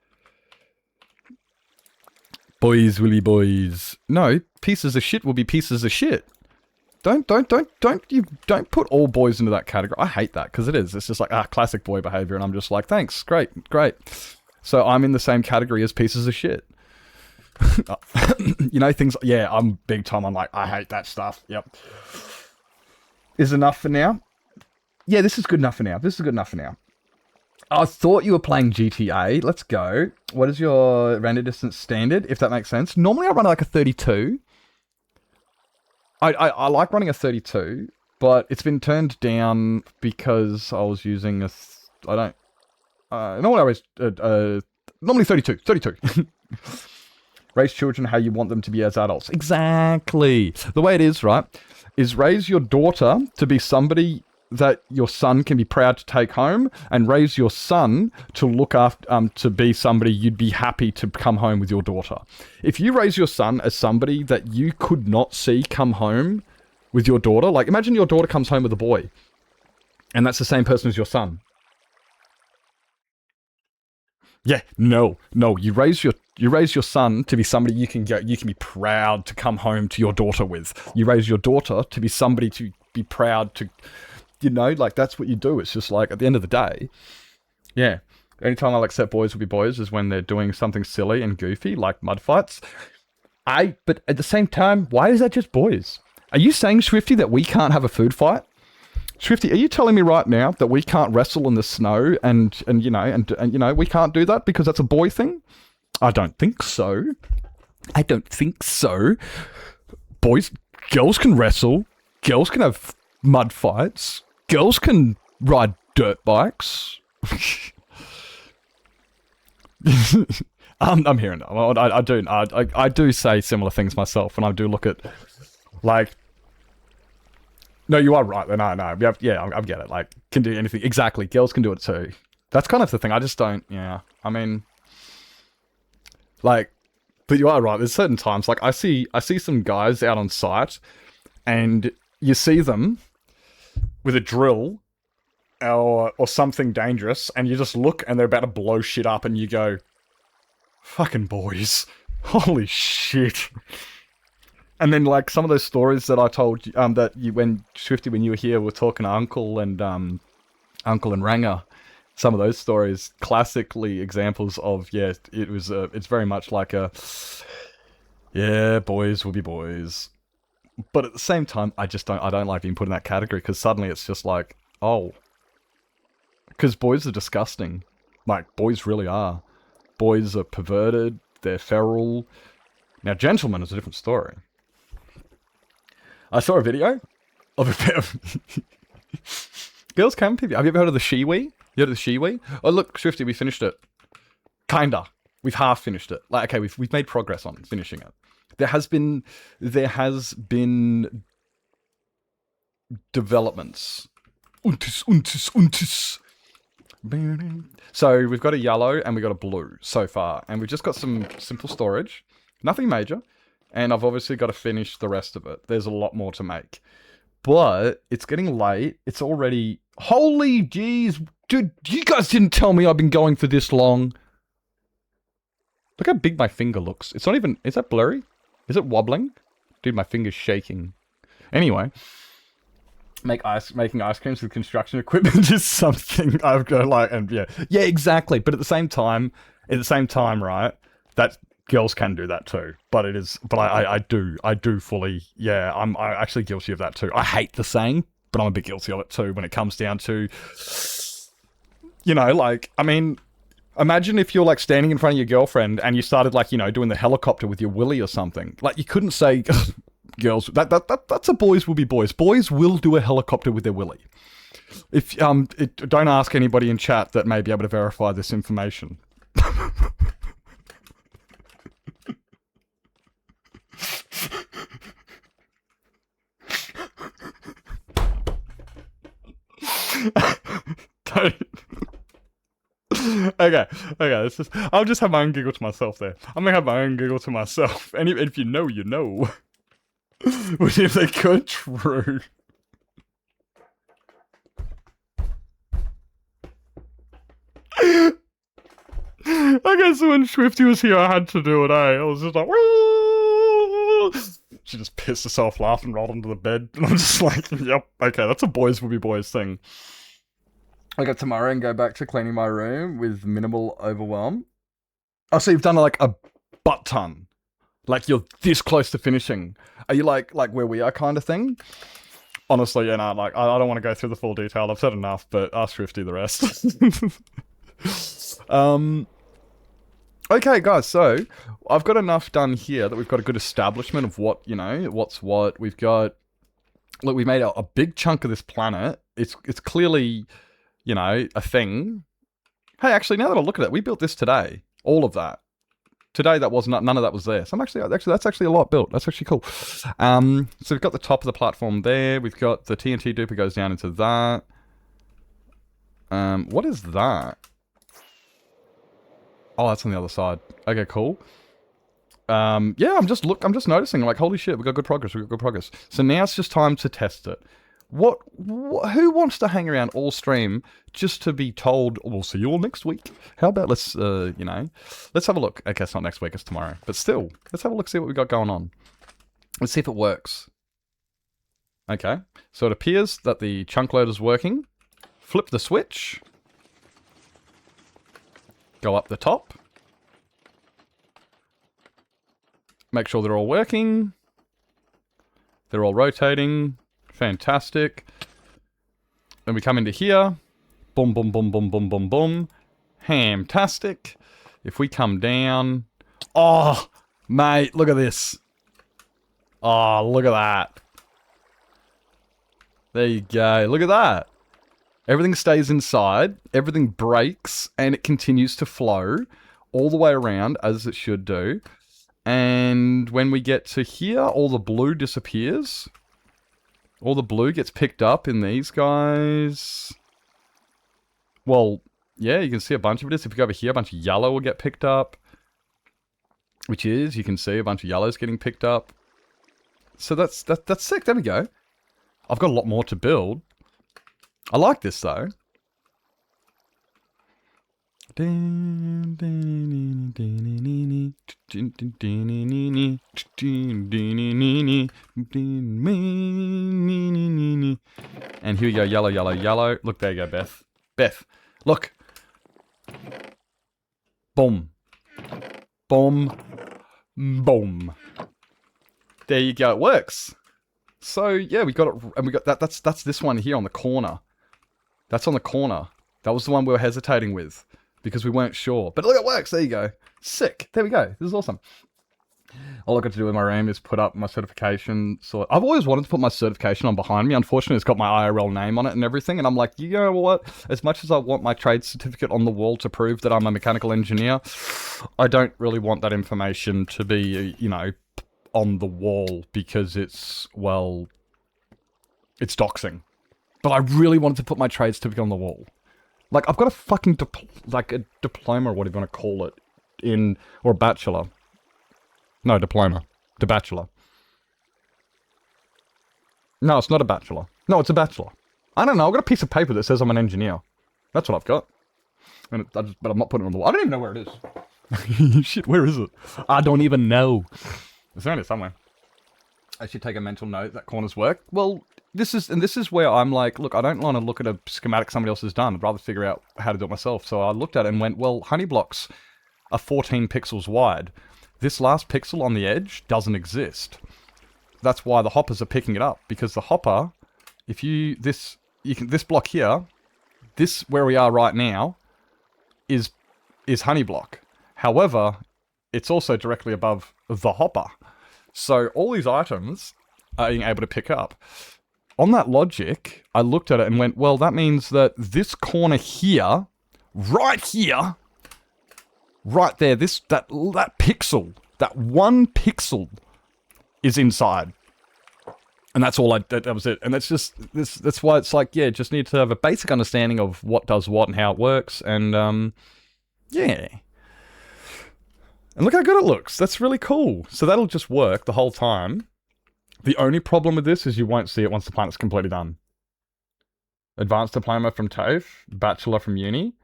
Speaker 2: boys will be boys. No, pieces of shit will be pieces of shit. Don't put all boys into that category. I hate that, because it is. It's just like, classic boy behavior, and I'm just like, thanks, great. So I'm in the same category as pieces of shit. You know, things, yeah, I'm big time. I'm like, I hate that stuff. Yep. Is enough for now? Yeah, this is good enough for now. I thought you were playing GTA. Let's go. What is your render distance standard, if that makes sense? Normally I run like a 32. I like running a 32, but it's been turned down because I was using normally I was, normally 32. Raise children how you want them to be as adults. Exactly. The way it is, right, is raise your daughter to be somebody that your son can be proud to take home, and raise your son to look after, to be somebody you'd be happy to come home with your daughter. If you raise your son as somebody that you could not see come home with your daughter, like imagine your daughter comes home with a boy, and that's the same person as your son. Yeah, no. You raise your son to be somebody you can be proud to come home to your daughter with. You raise your daughter to be somebody to be proud to, like that's what you do. It's just like at the end of the day, yeah. The only time I'll accept boys will be boys is when they're doing something silly and goofy, like mud fights. But at the same time, why is that just boys? Are you saying, Swifty, that we can't have a food fight? Swifty, are you telling me right now that we can't wrestle in the snow and we can't do that because that's a boy thing? I don't think so. Girls can wrestle. Girls can have mud fights. Girls can ride dirt bikes. I'm hearing that. I do say similar things myself, and I do look at, like, no, you are right. No. Yeah, I get it. Like, can do anything. Exactly. Girls can do it too. That's kind of the thing. I just don't, yeah. I mean, like, but you are right. There's certain times, like, I see some guys out on site, and you see them with a drill or something dangerous, and you just look and they're about to blow shit up, and you go, fucking boys. Holy shit. And then, like, some of those stories that I told you, when you were here, we're talking to Uncle and Ranger. Some of those stories, classically examples of, yeah, it's very much like yeah, boys will be boys. But at the same time, I don't like being put in that category, because suddenly it's just like, oh. Because boys are disgusting. Like, boys really are. Boys are perverted, they're feral. Now, gentlemen is a different story. I saw a video of a pair of girls can PB. Have you ever heard of the Shiwi? You heard of the Shiwi? Oh, look, Swifty, we finished it. Kinda. We've half finished it. Like, okay, we've made progress on finishing it. There has been developments. Untis. So we've got a yellow and we've got a blue so far, and we've just got some simple storage, nothing major. And I've obviously got to finish the rest of it. There's a lot more to make. But it's getting late. It's already... Holy jeez. Dude, you guys didn't tell me I've been going for this long. Look how big my finger looks. It's not even... Is that blurry? Is it wobbling? Dude, my finger's shaking. Anyway. Making ice creams with construction equipment is something I've got, like... And yeah. Yeah, exactly. But at the same time, right? That's... Girls can do that too, but I do fully, yeah, I'm actually guilty of that too. I hate the saying, but I'm a bit guilty of it too when it comes down to, like, I mean, imagine if you're like standing in front of your girlfriend and you started like, doing the helicopter with your willy or something. Like, you couldn't say, girls, that's a boys will be boys. Boys will do a helicopter with their willy. If, don't ask anybody in chat that may be able to verify this information. Okay, let's just... I'll just have my own giggle to myself there. I'm gonna have my own giggle to myself. And if you know, you know. Which if they could, true. Okay, so when Swifty was here, I had to do it, I was just like... She just pissed herself laughing and rolled onto the bed. And I'm just like, yep, okay, that's a boys will be boys thing. I got tomorrow and go back to cleaning my room with minimal overwhelm. Oh, so you've done like a butt ton. Like you're this close to finishing. Are you like where we are kind of thing? Honestly, yeah, no, like I don't want to go through the full detail. I've said enough, but ask Swifty the rest. Okay, guys, so I've got enough done here that we've got a good establishment of what, you know, what's what. We've got... Look, we made a big chunk of this planet. It's clearly, you know, a thing. Hey, actually, now that I look at it, we built this today. All of that. Today, that was not, none of that was there. So that's actually a lot built. That's actually cool. So we've got the top of the platform there. We've got the TNT duper goes down into that. What is that? Oh, that's on the other side. Okay, cool. Yeah, I'm just noticing, like, holy shit, we got good progress. So now it's just time to test it. Who wants to hang around all stream just to be told, we'll see you all next week? How about let's, you know, let's have a look. Okay, it's not next week, it's tomorrow. But still, let's have a look, see what we got going on. Let's see if it works. Okay, so it appears that the chunk loader's working. Flip the switch. Go up the top. Make sure they're all working. They're all rotating. Fantastic. Then we come into here. Boom, boom, boom, boom, boom, boom, boom. Hamtastic. If we come down... Oh, mate, look at this. Oh, look at that. There you go. Look at that. Everything stays inside. Everything breaks. And it continues to flow all the way around, as it should do. And when we get to here, all the blue disappears. All the blue gets picked up in these guys. Well, yeah, you can see a bunch of it is. If you go over here, a bunch of yellow will get picked up. Which is, you can see a bunch of yellows getting picked up. So that's sick. There we go. I've got a lot more to build. I like this, though. And here we go, yellow, yellow, yellow. Look, there you go, Beth. Beth, look. Boom. Boom. Boom. There you go, it works. So, yeah, we got it, and we got that. That's this one here on the corner. That's on the corner. That was the one we were hesitating with. Because we weren't sure. But look, it works. There you go. Sick. There we go. This is awesome. All I've got to do with my RAM is put up my certification. So I've always wanted to put my certification on behind me. Unfortunately, it's got my IRL name on it and everything. And I'm like, you know what? As much as I want my trade certificate on the wall to prove that I'm a mechanical engineer, I don't really want that information to be, you know, on the wall. Because it's, well, it's doxing. But I really wanted to put my trade certificate on the wall. Like, I've got a fucking, a diploma, or whatever you want to call it, or a bachelor. No, diploma. The bachelor. No, it's not a bachelor. No, it's a bachelor. I don't know, I've got a piece of paper that says I'm an engineer. That's what I've got. And but I'm not putting it on the wall. I don't even know where it is. Shit, where is it? I don't even know. It's around here somewhere. I should take a mental note that corners work. Well, this is where I'm like, look, I don't want to look at a schematic somebody else has done. I'd rather figure out how to do it myself. So I looked at it and went, well, honey blocks are 14 pixels wide. This last pixel on the edge doesn't exist. That's why the hoppers are picking it up. Because the hopper, if you, this block here, this where we are right now, is honey block. However, it's also directly above the hopper. So all these items are being able to pick up. On that logic, I looked at it and went, well, that means that this corner here, right there, that pixel, that one pixel is inside. And that's all that was it. And that's why it's like, yeah, just need to have a basic understanding of what does what and how it works. And, yeah. And look how good it looks. That's really cool. So that'll just work the whole time. The only problem with this is you won't see it once the planet's completely done. Advanced diploma from TAFE. Bachelor from uni.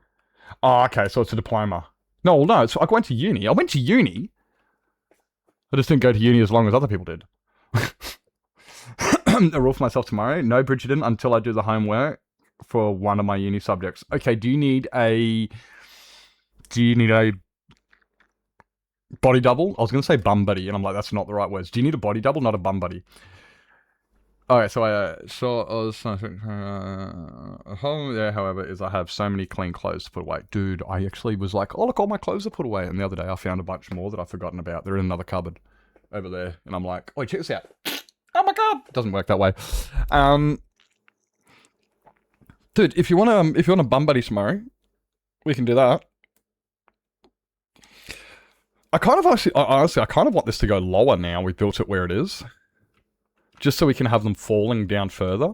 Speaker 2: Oh, okay, so it's a diploma. No, I went to uni. I went to uni. I just didn't go to uni as long as other people did. A rule for myself tomorrow. No Bridgerton until I do the homework for one of my uni subjects. Okay, do you need a body double? I was going to say bum buddy, and I'm like, that's not the right words. Do you need a body double, not a bum buddy? Okay, so a problem there, however, is I have so many clean clothes to put away. Dude, I actually was like, oh, look, all my clothes are put away. And the other day I found a bunch more that I've forgotten about. They're in another cupboard over there. And I'm like, wait, check this out. Oh my God. It doesn't work that way. Dude, if you want to bum buddy tomorrow, we can do that. I kind of honestly, I kind of want this to go lower now. We've built it where it is. Just so we can have them falling down further.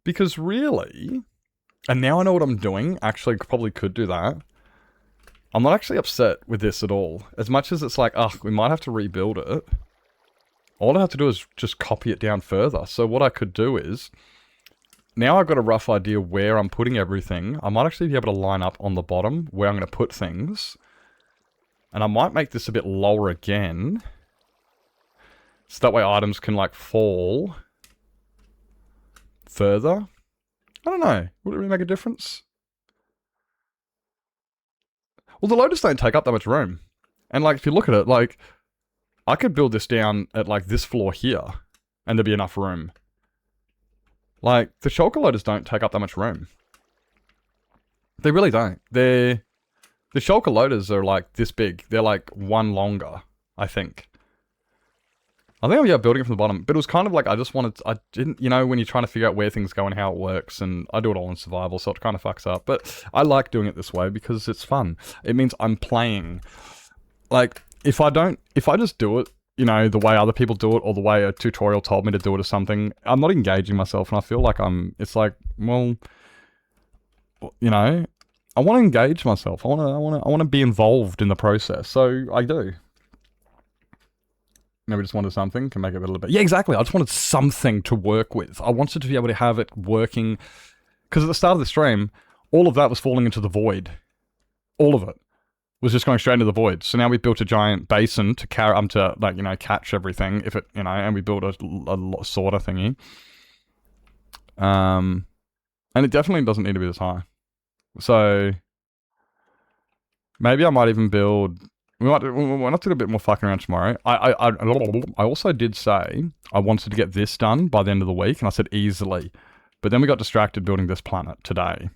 Speaker 2: Because really, and now I know what I'm doing, actually probably could do that. I'm not actually upset with this at all. As much as it's like, we might have to rebuild it. All I have to do is just copy it down further. So what I could do is, now I've got a rough idea where I'm putting everything. I might actually be able to line up on the bottom where I'm going to put things. And I might make this a bit lower again. So that way items can, like, fall further. I don't know. Would it really make a difference? Well, the loaders don't take up that much room. And, like, if you look at it, like, I could build this down at, like, this floor here. And there'd be enough room. Like, the shulker loaders don't take up that much room. They really don't. The shulker loaders are, like, this big. They're, like, one longer, I think. I think I'm building it from the bottom, but it was kind of like I didn't, you know, when you're trying to figure out where things go and how it works, and I do it all in survival, so it kind of fucks up, but I like doing it this way because it's fun. It means I'm playing. Like, if I just do it, you know, the way other people do it, or the way a tutorial told me to do it or something, I'm not engaging myself, and I feel like it's like, well, you know, I want to engage myself. I want to be involved in the process, so I do. Maybe just wanted something to make it a little bit... Yeah, exactly. I just wanted something to work with. I wanted to be able to have it working... Because at the start of the stream, all of that was falling into the void. All of it was just going straight into the void. So now we built a giant basin to like, you know, catch everything. If it, you know, and we built a sorter thingy. And it definitely doesn't need to be this high. So maybe I might even build... We're not doing a bit more fucking around tomorrow. I also did say I wanted to get this done by the end of the week, and I said easily. But then we got distracted building this planet today.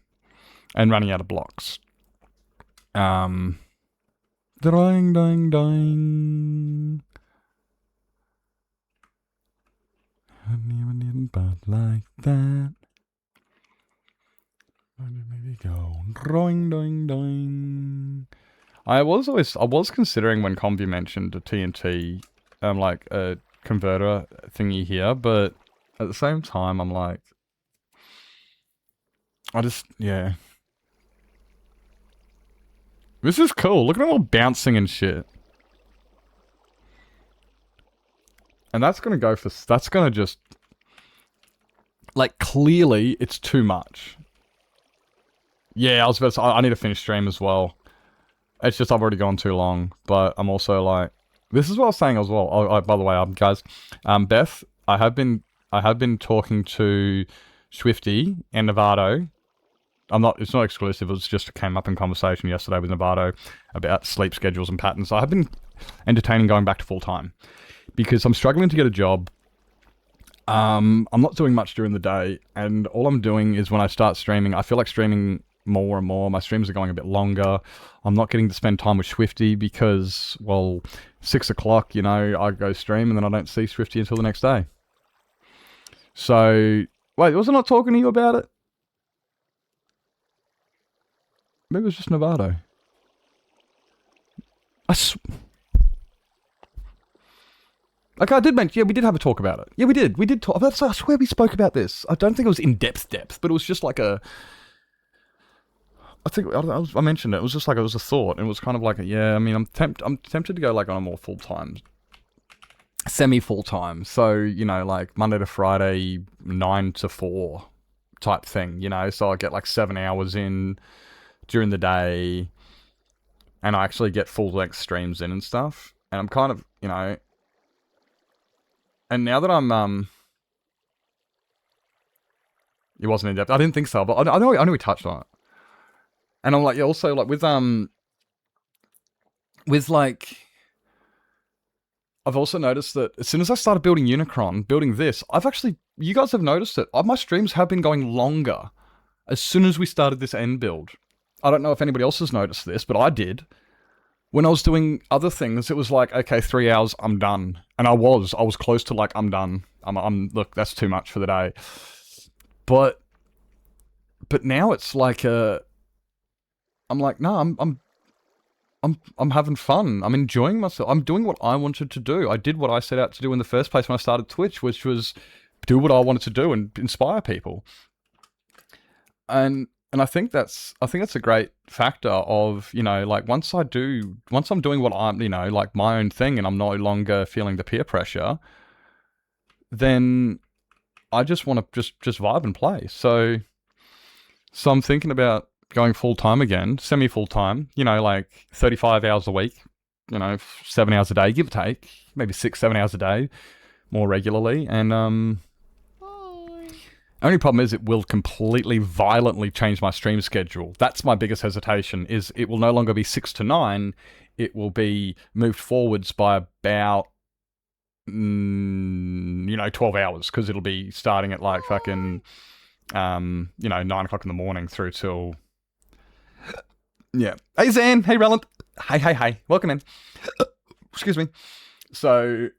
Speaker 2: And running out of blocks. Doing. I never need but like that. Maybe go doing. I was considering when Combi mentioned a TNT, like a converter thingy here, but at the same time, I'm like, yeah. This is cool. Look at it all bouncing and shit. And that's gonna just, like, clearly, it's too much. Yeah, I was about to say, I need to finish stream as well. It's just I've already gone too long, but I'm also like, this is what I was saying as well. Oh, by the way, guys, Beth, I have been talking to Swifty and Novato. It's not exclusive. It was just came up in conversation yesterday with Novato about sleep schedules and patterns. I have been entertaining going back to full time because I'm struggling to get a job. I'm not doing much during the day, and all I'm doing is when I start streaming, I feel like streaming more and more. My streams are going a bit longer. I'm not getting to spend time with Swifty because, well, 6 o'clock, you know, I go stream and then I don't see Swifty until the next day. So, wait, was I not talking to you about it? Maybe it was just Novato. Okay, I did mention, yeah, we did have a talk about it. Yeah, we did. We did talk. I swear we spoke about this. I don't think it was in depth, but it was just like a... I mentioned it. It was just like, it was a thought. And it was kind of like, yeah, I mean, I'm tempted to go like on a more full-time, semi-full-time. So, you know, like Monday to Friday, 9 to 4 type thing, you know? So I get like 7 hours in during the day and I actually get full-length streams in and stuff. And I'm kind of, you know... And now that I'm, it wasn't in depth. I didn't think so, but I know we touched on it. And I'm like, yeah, also like with like, I've also noticed that as soon as I started building Unicron, building this, I've actually you guys have noticed it. My streams have been going longer as soon as we started this end build. I don't know if anybody else has noticed this, but I did. When I was doing other things, it was like, okay, 3 hours, I'm done. And I was close to like, I'm done. Look, that's too much for the day. But now it's like I'm like, no, I'm having fun. I'm enjoying myself. I'm doing what I wanted to do. I did what I set out to do in the first place when I started Twitch, which was do what I wanted to do and inspire people. And I think that's a great factor of, you know, like once I'm doing what I'm, you know, like my own thing and I'm no longer feeling the peer pressure, then I just want to just vibe and play. So I'm thinking about going full-time again, semi-full-time, you know, like 35 hours a week, you know, 7 hours a day, give or take, maybe 6-7 hours a day, more regularly. And only problem is it will completely, violently change my stream schedule. That's my biggest hesitation, is it will no longer be 6 to 9. It will be moved forwards by about, 12 hours, because it'll be starting at like fucking, 9 o'clock in the morning through till... Yeah. Hey, Zan. Hey, Relent. Hi. Welcome in. Excuse me. So,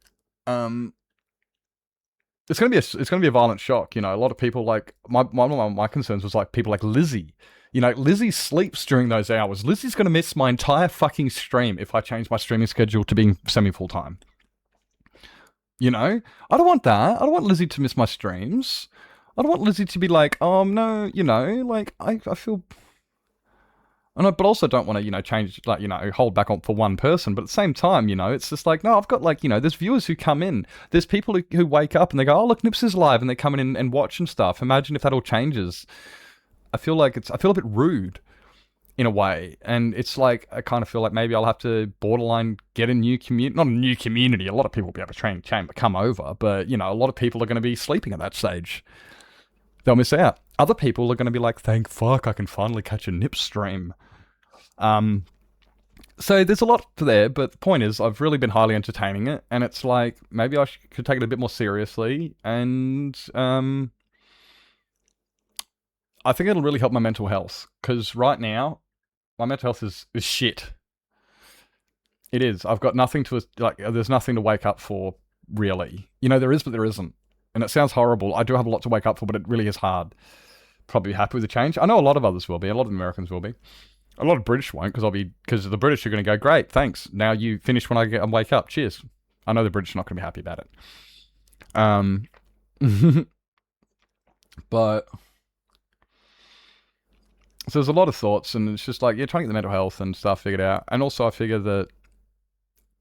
Speaker 2: it's gonna be a violent shock. You know, a lot of people, like one of my concerns was like people like Lizzie. You know, Lizzie sleeps during those hours. Lizzie's gonna miss my entire fucking stream if I change my streaming schedule to being semi-full-time. You know, I don't want that. I don't want Lizzie to miss my streams. I don't want Lizzie to be like, oh no, you know, like I feel. But also don't want to, you know, change, like, you know, hold back on for one person. But at the same time, you know, it's just like, no, I've got like, you know, there's viewers who come in. There's people who wake up and they go, oh, look, Nips is live. And they come in and watch and stuff. Imagine if that all changes. I feel a bit rude in a way. And it's like, I kind of feel like maybe I'll have to borderline get a new community. Not a new community. A lot of people will be able to come over. But, you know, a lot of people are going to be sleeping at that stage. They'll miss out. Other people are going to be like, thank fuck, I can finally catch a Nip stream. So there's a lot there, but the point is, I've really been highly entertaining it, and it's like, maybe I could take it a bit more seriously, and I think it'll really help my mental health, because right now, my mental health is shit. It is. I've got nothing to, like, there's nothing to wake up for, really. You know, there is, but there isn't. And it sounds horrible. I do have a lot to wake up for, but it really is hard. Probably happy with the change. I know a lot of others will be. A lot of Americans will be. A lot of British won't, because the British are going to go, great, thanks. Now you finish when I wake up. Cheers. I know the British are not going to be happy about it. But so there's a lot of thoughts, and it's just like, yeah, trying to get the mental health and stuff figured out. And also I figure that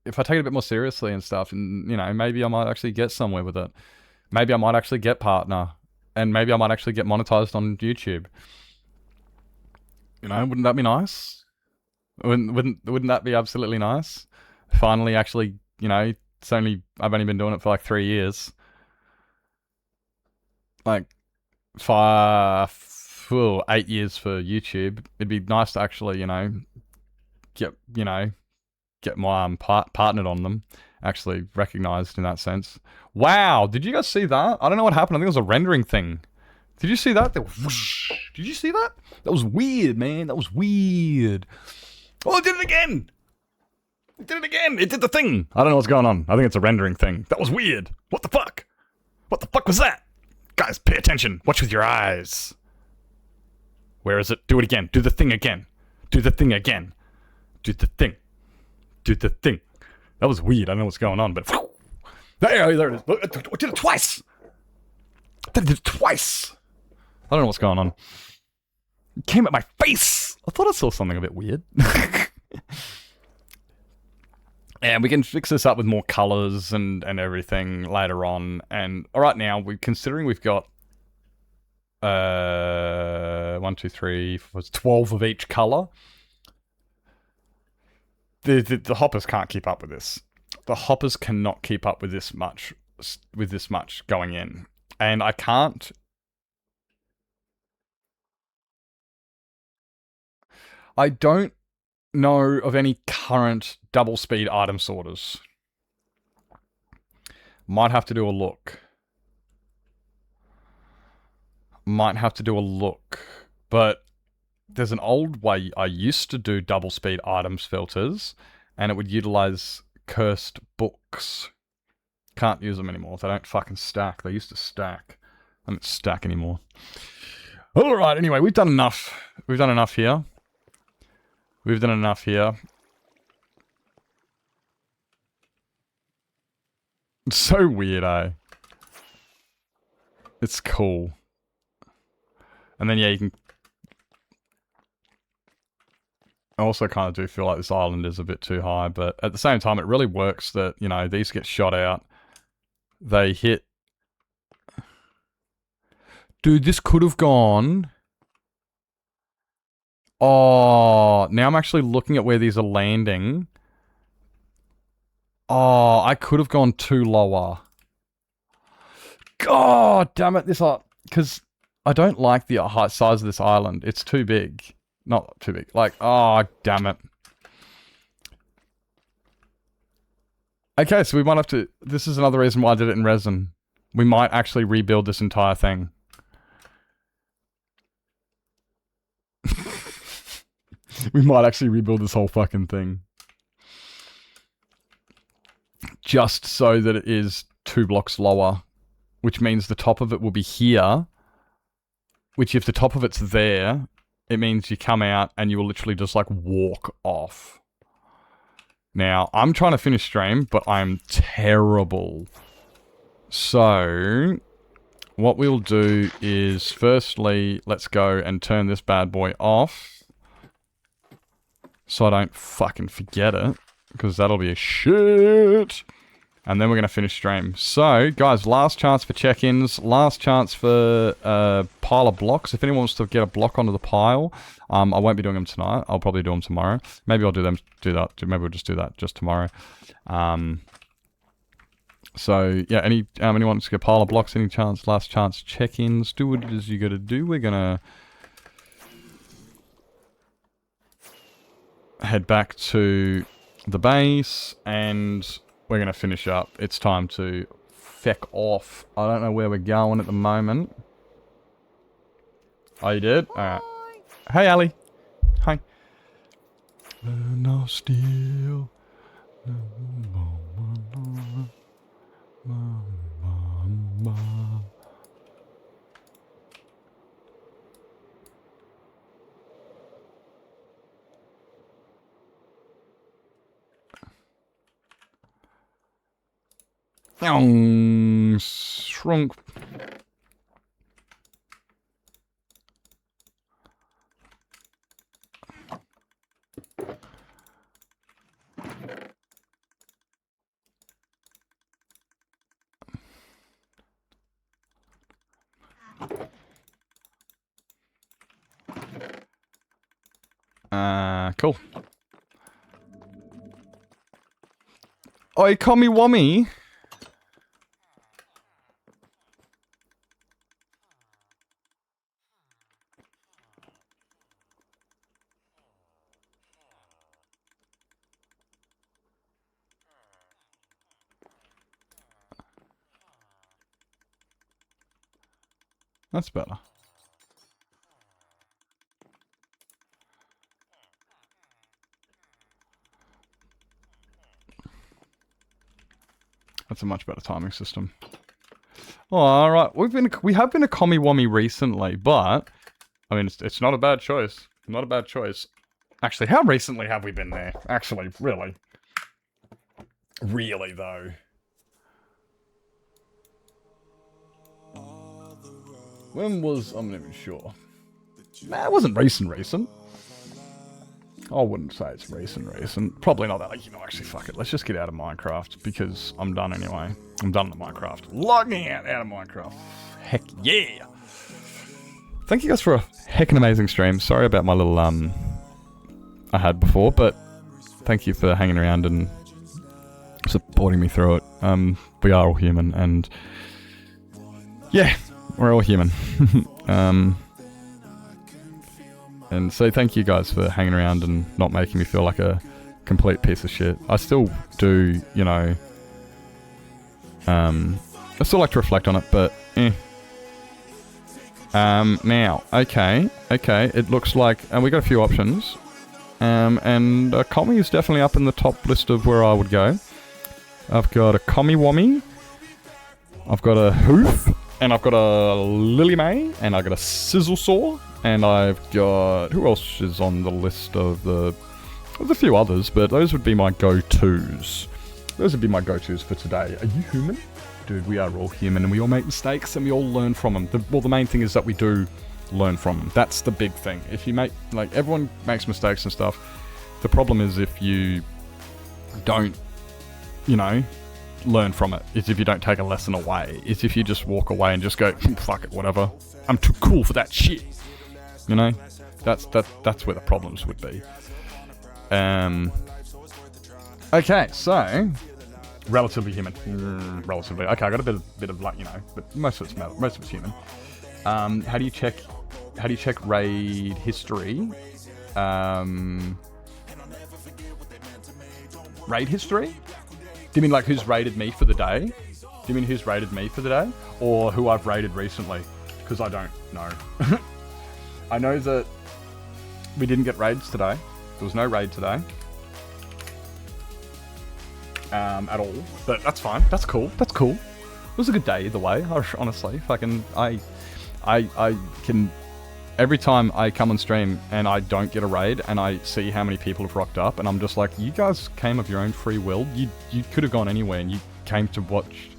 Speaker 2: if I take it a bit more seriously and stuff, and, you know, maybe I might actually get somewhere with it. Maybe I might actually get partner, and maybe I might actually get monetized on YouTube. You know, wouldn't that be nice? Wouldn't that be absolutely nice? Finally, actually, you know, I've only been doing it for like 3 years. Like 8 years for YouTube. It'd be nice to actually, you know, get my partnered on them, actually recognized in that sense. Wow, did you guys see that? I don't know what happened. I think it was a rendering thing. Did you see that? Did you see that? That was weird, man. That was weird. Oh, it did it again. It did it again. It did the thing. I don't know what's going on. I think it's a rendering thing. That was weird. What the fuck? What the fuck was that? Guys, pay attention. Watch with your eyes. Where is it? Do it again. Do the thing again. Do the thing again. Do the thing. Do the thing. That was weird. I don't know what's going on, but... There it is. I did it twice. I did it twice. I don't know what's going on. It came at my face. I thought I saw something a bit weird. And we can fix this up with more colors and everything later on. And right now, considering we've got 1, 2, 3, 4, 12 of each color. The hoppers can't keep up with this. The hoppers cannot keep up with this much going in. And I can't... I don't know of any current double speed item sorters. Might have to do a look. might have to do a look. But there's an old way I used to do double speed items filters, and it would utilize cursed books. Can't use them anymore. They don't fucking stack. They used to stack. They don't stack anymore. Alright, anyway, we've done enough. We've done enough here. We've done enough here. It's so weird, eh? It's cool. And then, yeah, you can... I also kind of do feel like this island is a bit too high, but at the same time, it really works that, you know, these get shot out. They hit... Dude, this could have gone... Oh, now I'm actually looking at where these are landing. Oh, I could have gone too lower. God damn it, this because I don't like the height size of this island. It's too big. Not too big. Like, oh, damn it. Okay, so we might have to... This is another reason why I did it in resin. We might actually rebuild this entire thing. We might actually rebuild this whole fucking thing. Just so that it is 2 blocks lower. Which means the top of it will be here. Which if the top of it's there, it means you come out and you will literally just like walk off. Now, I'm trying to finish stream, but I'm terrible. So, what we'll do is firstly, let's go and turn this bad boy off. So I don't fucking forget it. Because that'll be a shit. And then we're going to finish stream. So, guys, last chance for check-ins. Last chance for a pile of blocks. If anyone wants to get a block onto the pile, I won't be doing them tonight. I'll probably do them tomorrow. Maybe I'll do that. Maybe we'll just do that just tomorrow. So, yeah, anyone wants to get a pile of blocks, any chance, last chance check-ins. Do what it is you got to do. We're going to head back to the base and... We're going to finish up. It's time to feck off. I don't know where we're going at the moment. Oh, you did? Alright. Hey, Ali. Hi. No steel. Shrunk. Cool. Oi, Commie Wommy. That's better. That's a much better timing system. Oh, all right, we have been a commie wommy recently, but I mean it's not a bad choice. Not a bad choice. Actually, how recently have we been there? Actually, really, really though. When was... I'm not even sure. Nah, it wasn't recent. I wouldn't say it's recent. Probably not that. Like, you know, actually, fuck it. Let's just get out of Minecraft, because I'm done anyway. I'm done with Minecraft. Logging out of Minecraft. Heck yeah! Thank you guys for a heckin' amazing stream. Sorry about my little, I had before, but thank you for hanging around and supporting me through it. We are all human, and... yeah, we're all human. And so thank you guys for hanging around and not making me feel like a complete piece of shit. I still do, you know... I still like to reflect on it, but Now, okay, it looks like, and we got a few options. And Commie is definitely up in the top list of where I would go. I've got a Commie Wommy, I've got a Hoof, and I've got a Lily May, and I've got a Sizzle Saw, and I've got... Who else is on the list of the... There's a few others, but those would be my go-tos. Those would be my go-tos for today. Are you human? Dude, we are all human, and we all make mistakes, and we all learn from them. The main thing is that we do learn from them. That's the big thing. If you make... Like, everyone makes mistakes and stuff. The problem is if you don't, you know, learn from it. Is if you don't take a lesson away. Is if you just walk away and just go, fuck it, whatever. I'm too cool for that shit. You know? That's where the problems would be. Okay, so... Relatively human. Relatively. Okay, I got a bit of luck, you know, but most of it's human. How do you check raid history? Raid history? Do you mean like who's raided me for the day? Do you mean who's raided me for the day? Or who I've raided recently? Because I don't know. I know that we didn't get raids today. There was no raid today. At all, but that's fine. That's cool. That's cool. It was a good day either way. Honestly, I can. Every time I come on stream and I don't get a raid, and I see how many people have rocked up, and I'm just like, you guys came of your own free will. You could have gone anywhere, and you came to watch.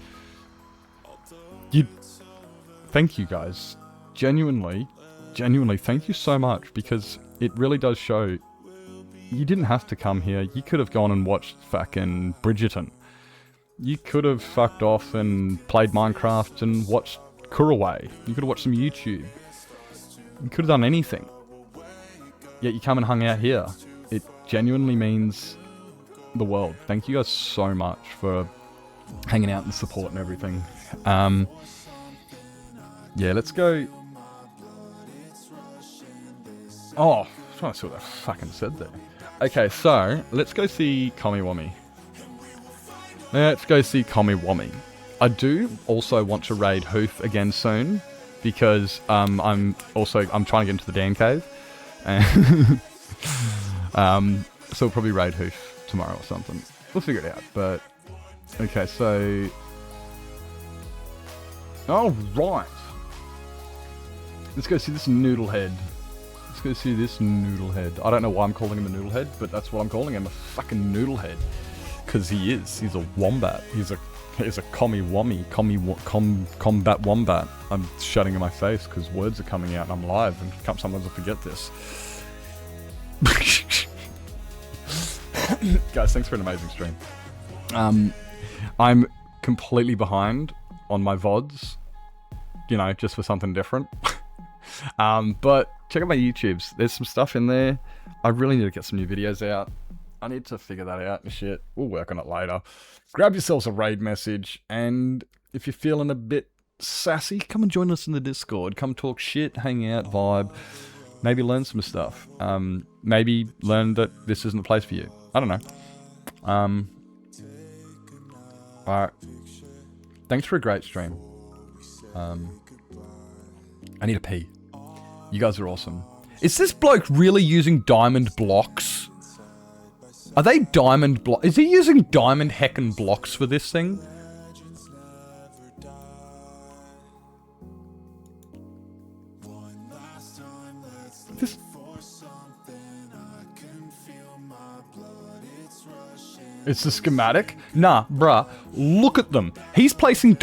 Speaker 2: Thank you guys. Genuinely, thank you so much, because it really does show. You didn't have to come here. You could have gone and watched fucking Bridgerton. You could have fucked off and played Minecraft and watched Kuraway. You could have watched some YouTube. You could have done anything. Yet you come and hung out here. It genuinely means the world. Thank you guys so much for hanging out and support and everything. Yeah, let's go... Oh, I'm trying to see what I fucking said there. Okay, so, let's go see Commie Wommy. Let's go see Commie Wommy. I do also want to raid Hoof again soon, because I'm trying to get into the Dan Cave. And so we'll probably raid Hoof tomorrow or something. We'll figure it out, but... Okay, so... Oh, right! Let's go see this Noodlehead. Let's go see this Noodlehead. I don't know why I'm calling him a Noodlehead, but that's what I'm calling him, a fucking Noodlehead. Because he is. He's a wombat. He's a Commie Wommy. Combat wombat. I'm shutting in my face because words are coming out and I'm live, and sometimes I forget this. Guys, thanks for an amazing stream. I'm completely behind on my VODs, you know, just for something different. But check out my YouTubes. There's some stuff in there. I really need to get some new videos out. I need to figure that out and shit. We'll work on it later. Grab yourselves a raid message, and if you're feeling a bit sassy, come and join us in the Discord. Come talk shit, hang out, vibe. Maybe learn some stuff. Maybe learn that this isn't the place for you. I don't know. Alright. Thanks for a great stream. I need a pee. You guys are awesome. Is this bloke really using diamond blocks? Are they diamond blocks? Is he using diamond heckin' blocks for this thing? It's the schematic? Nah, bruh. Look at them. He's placing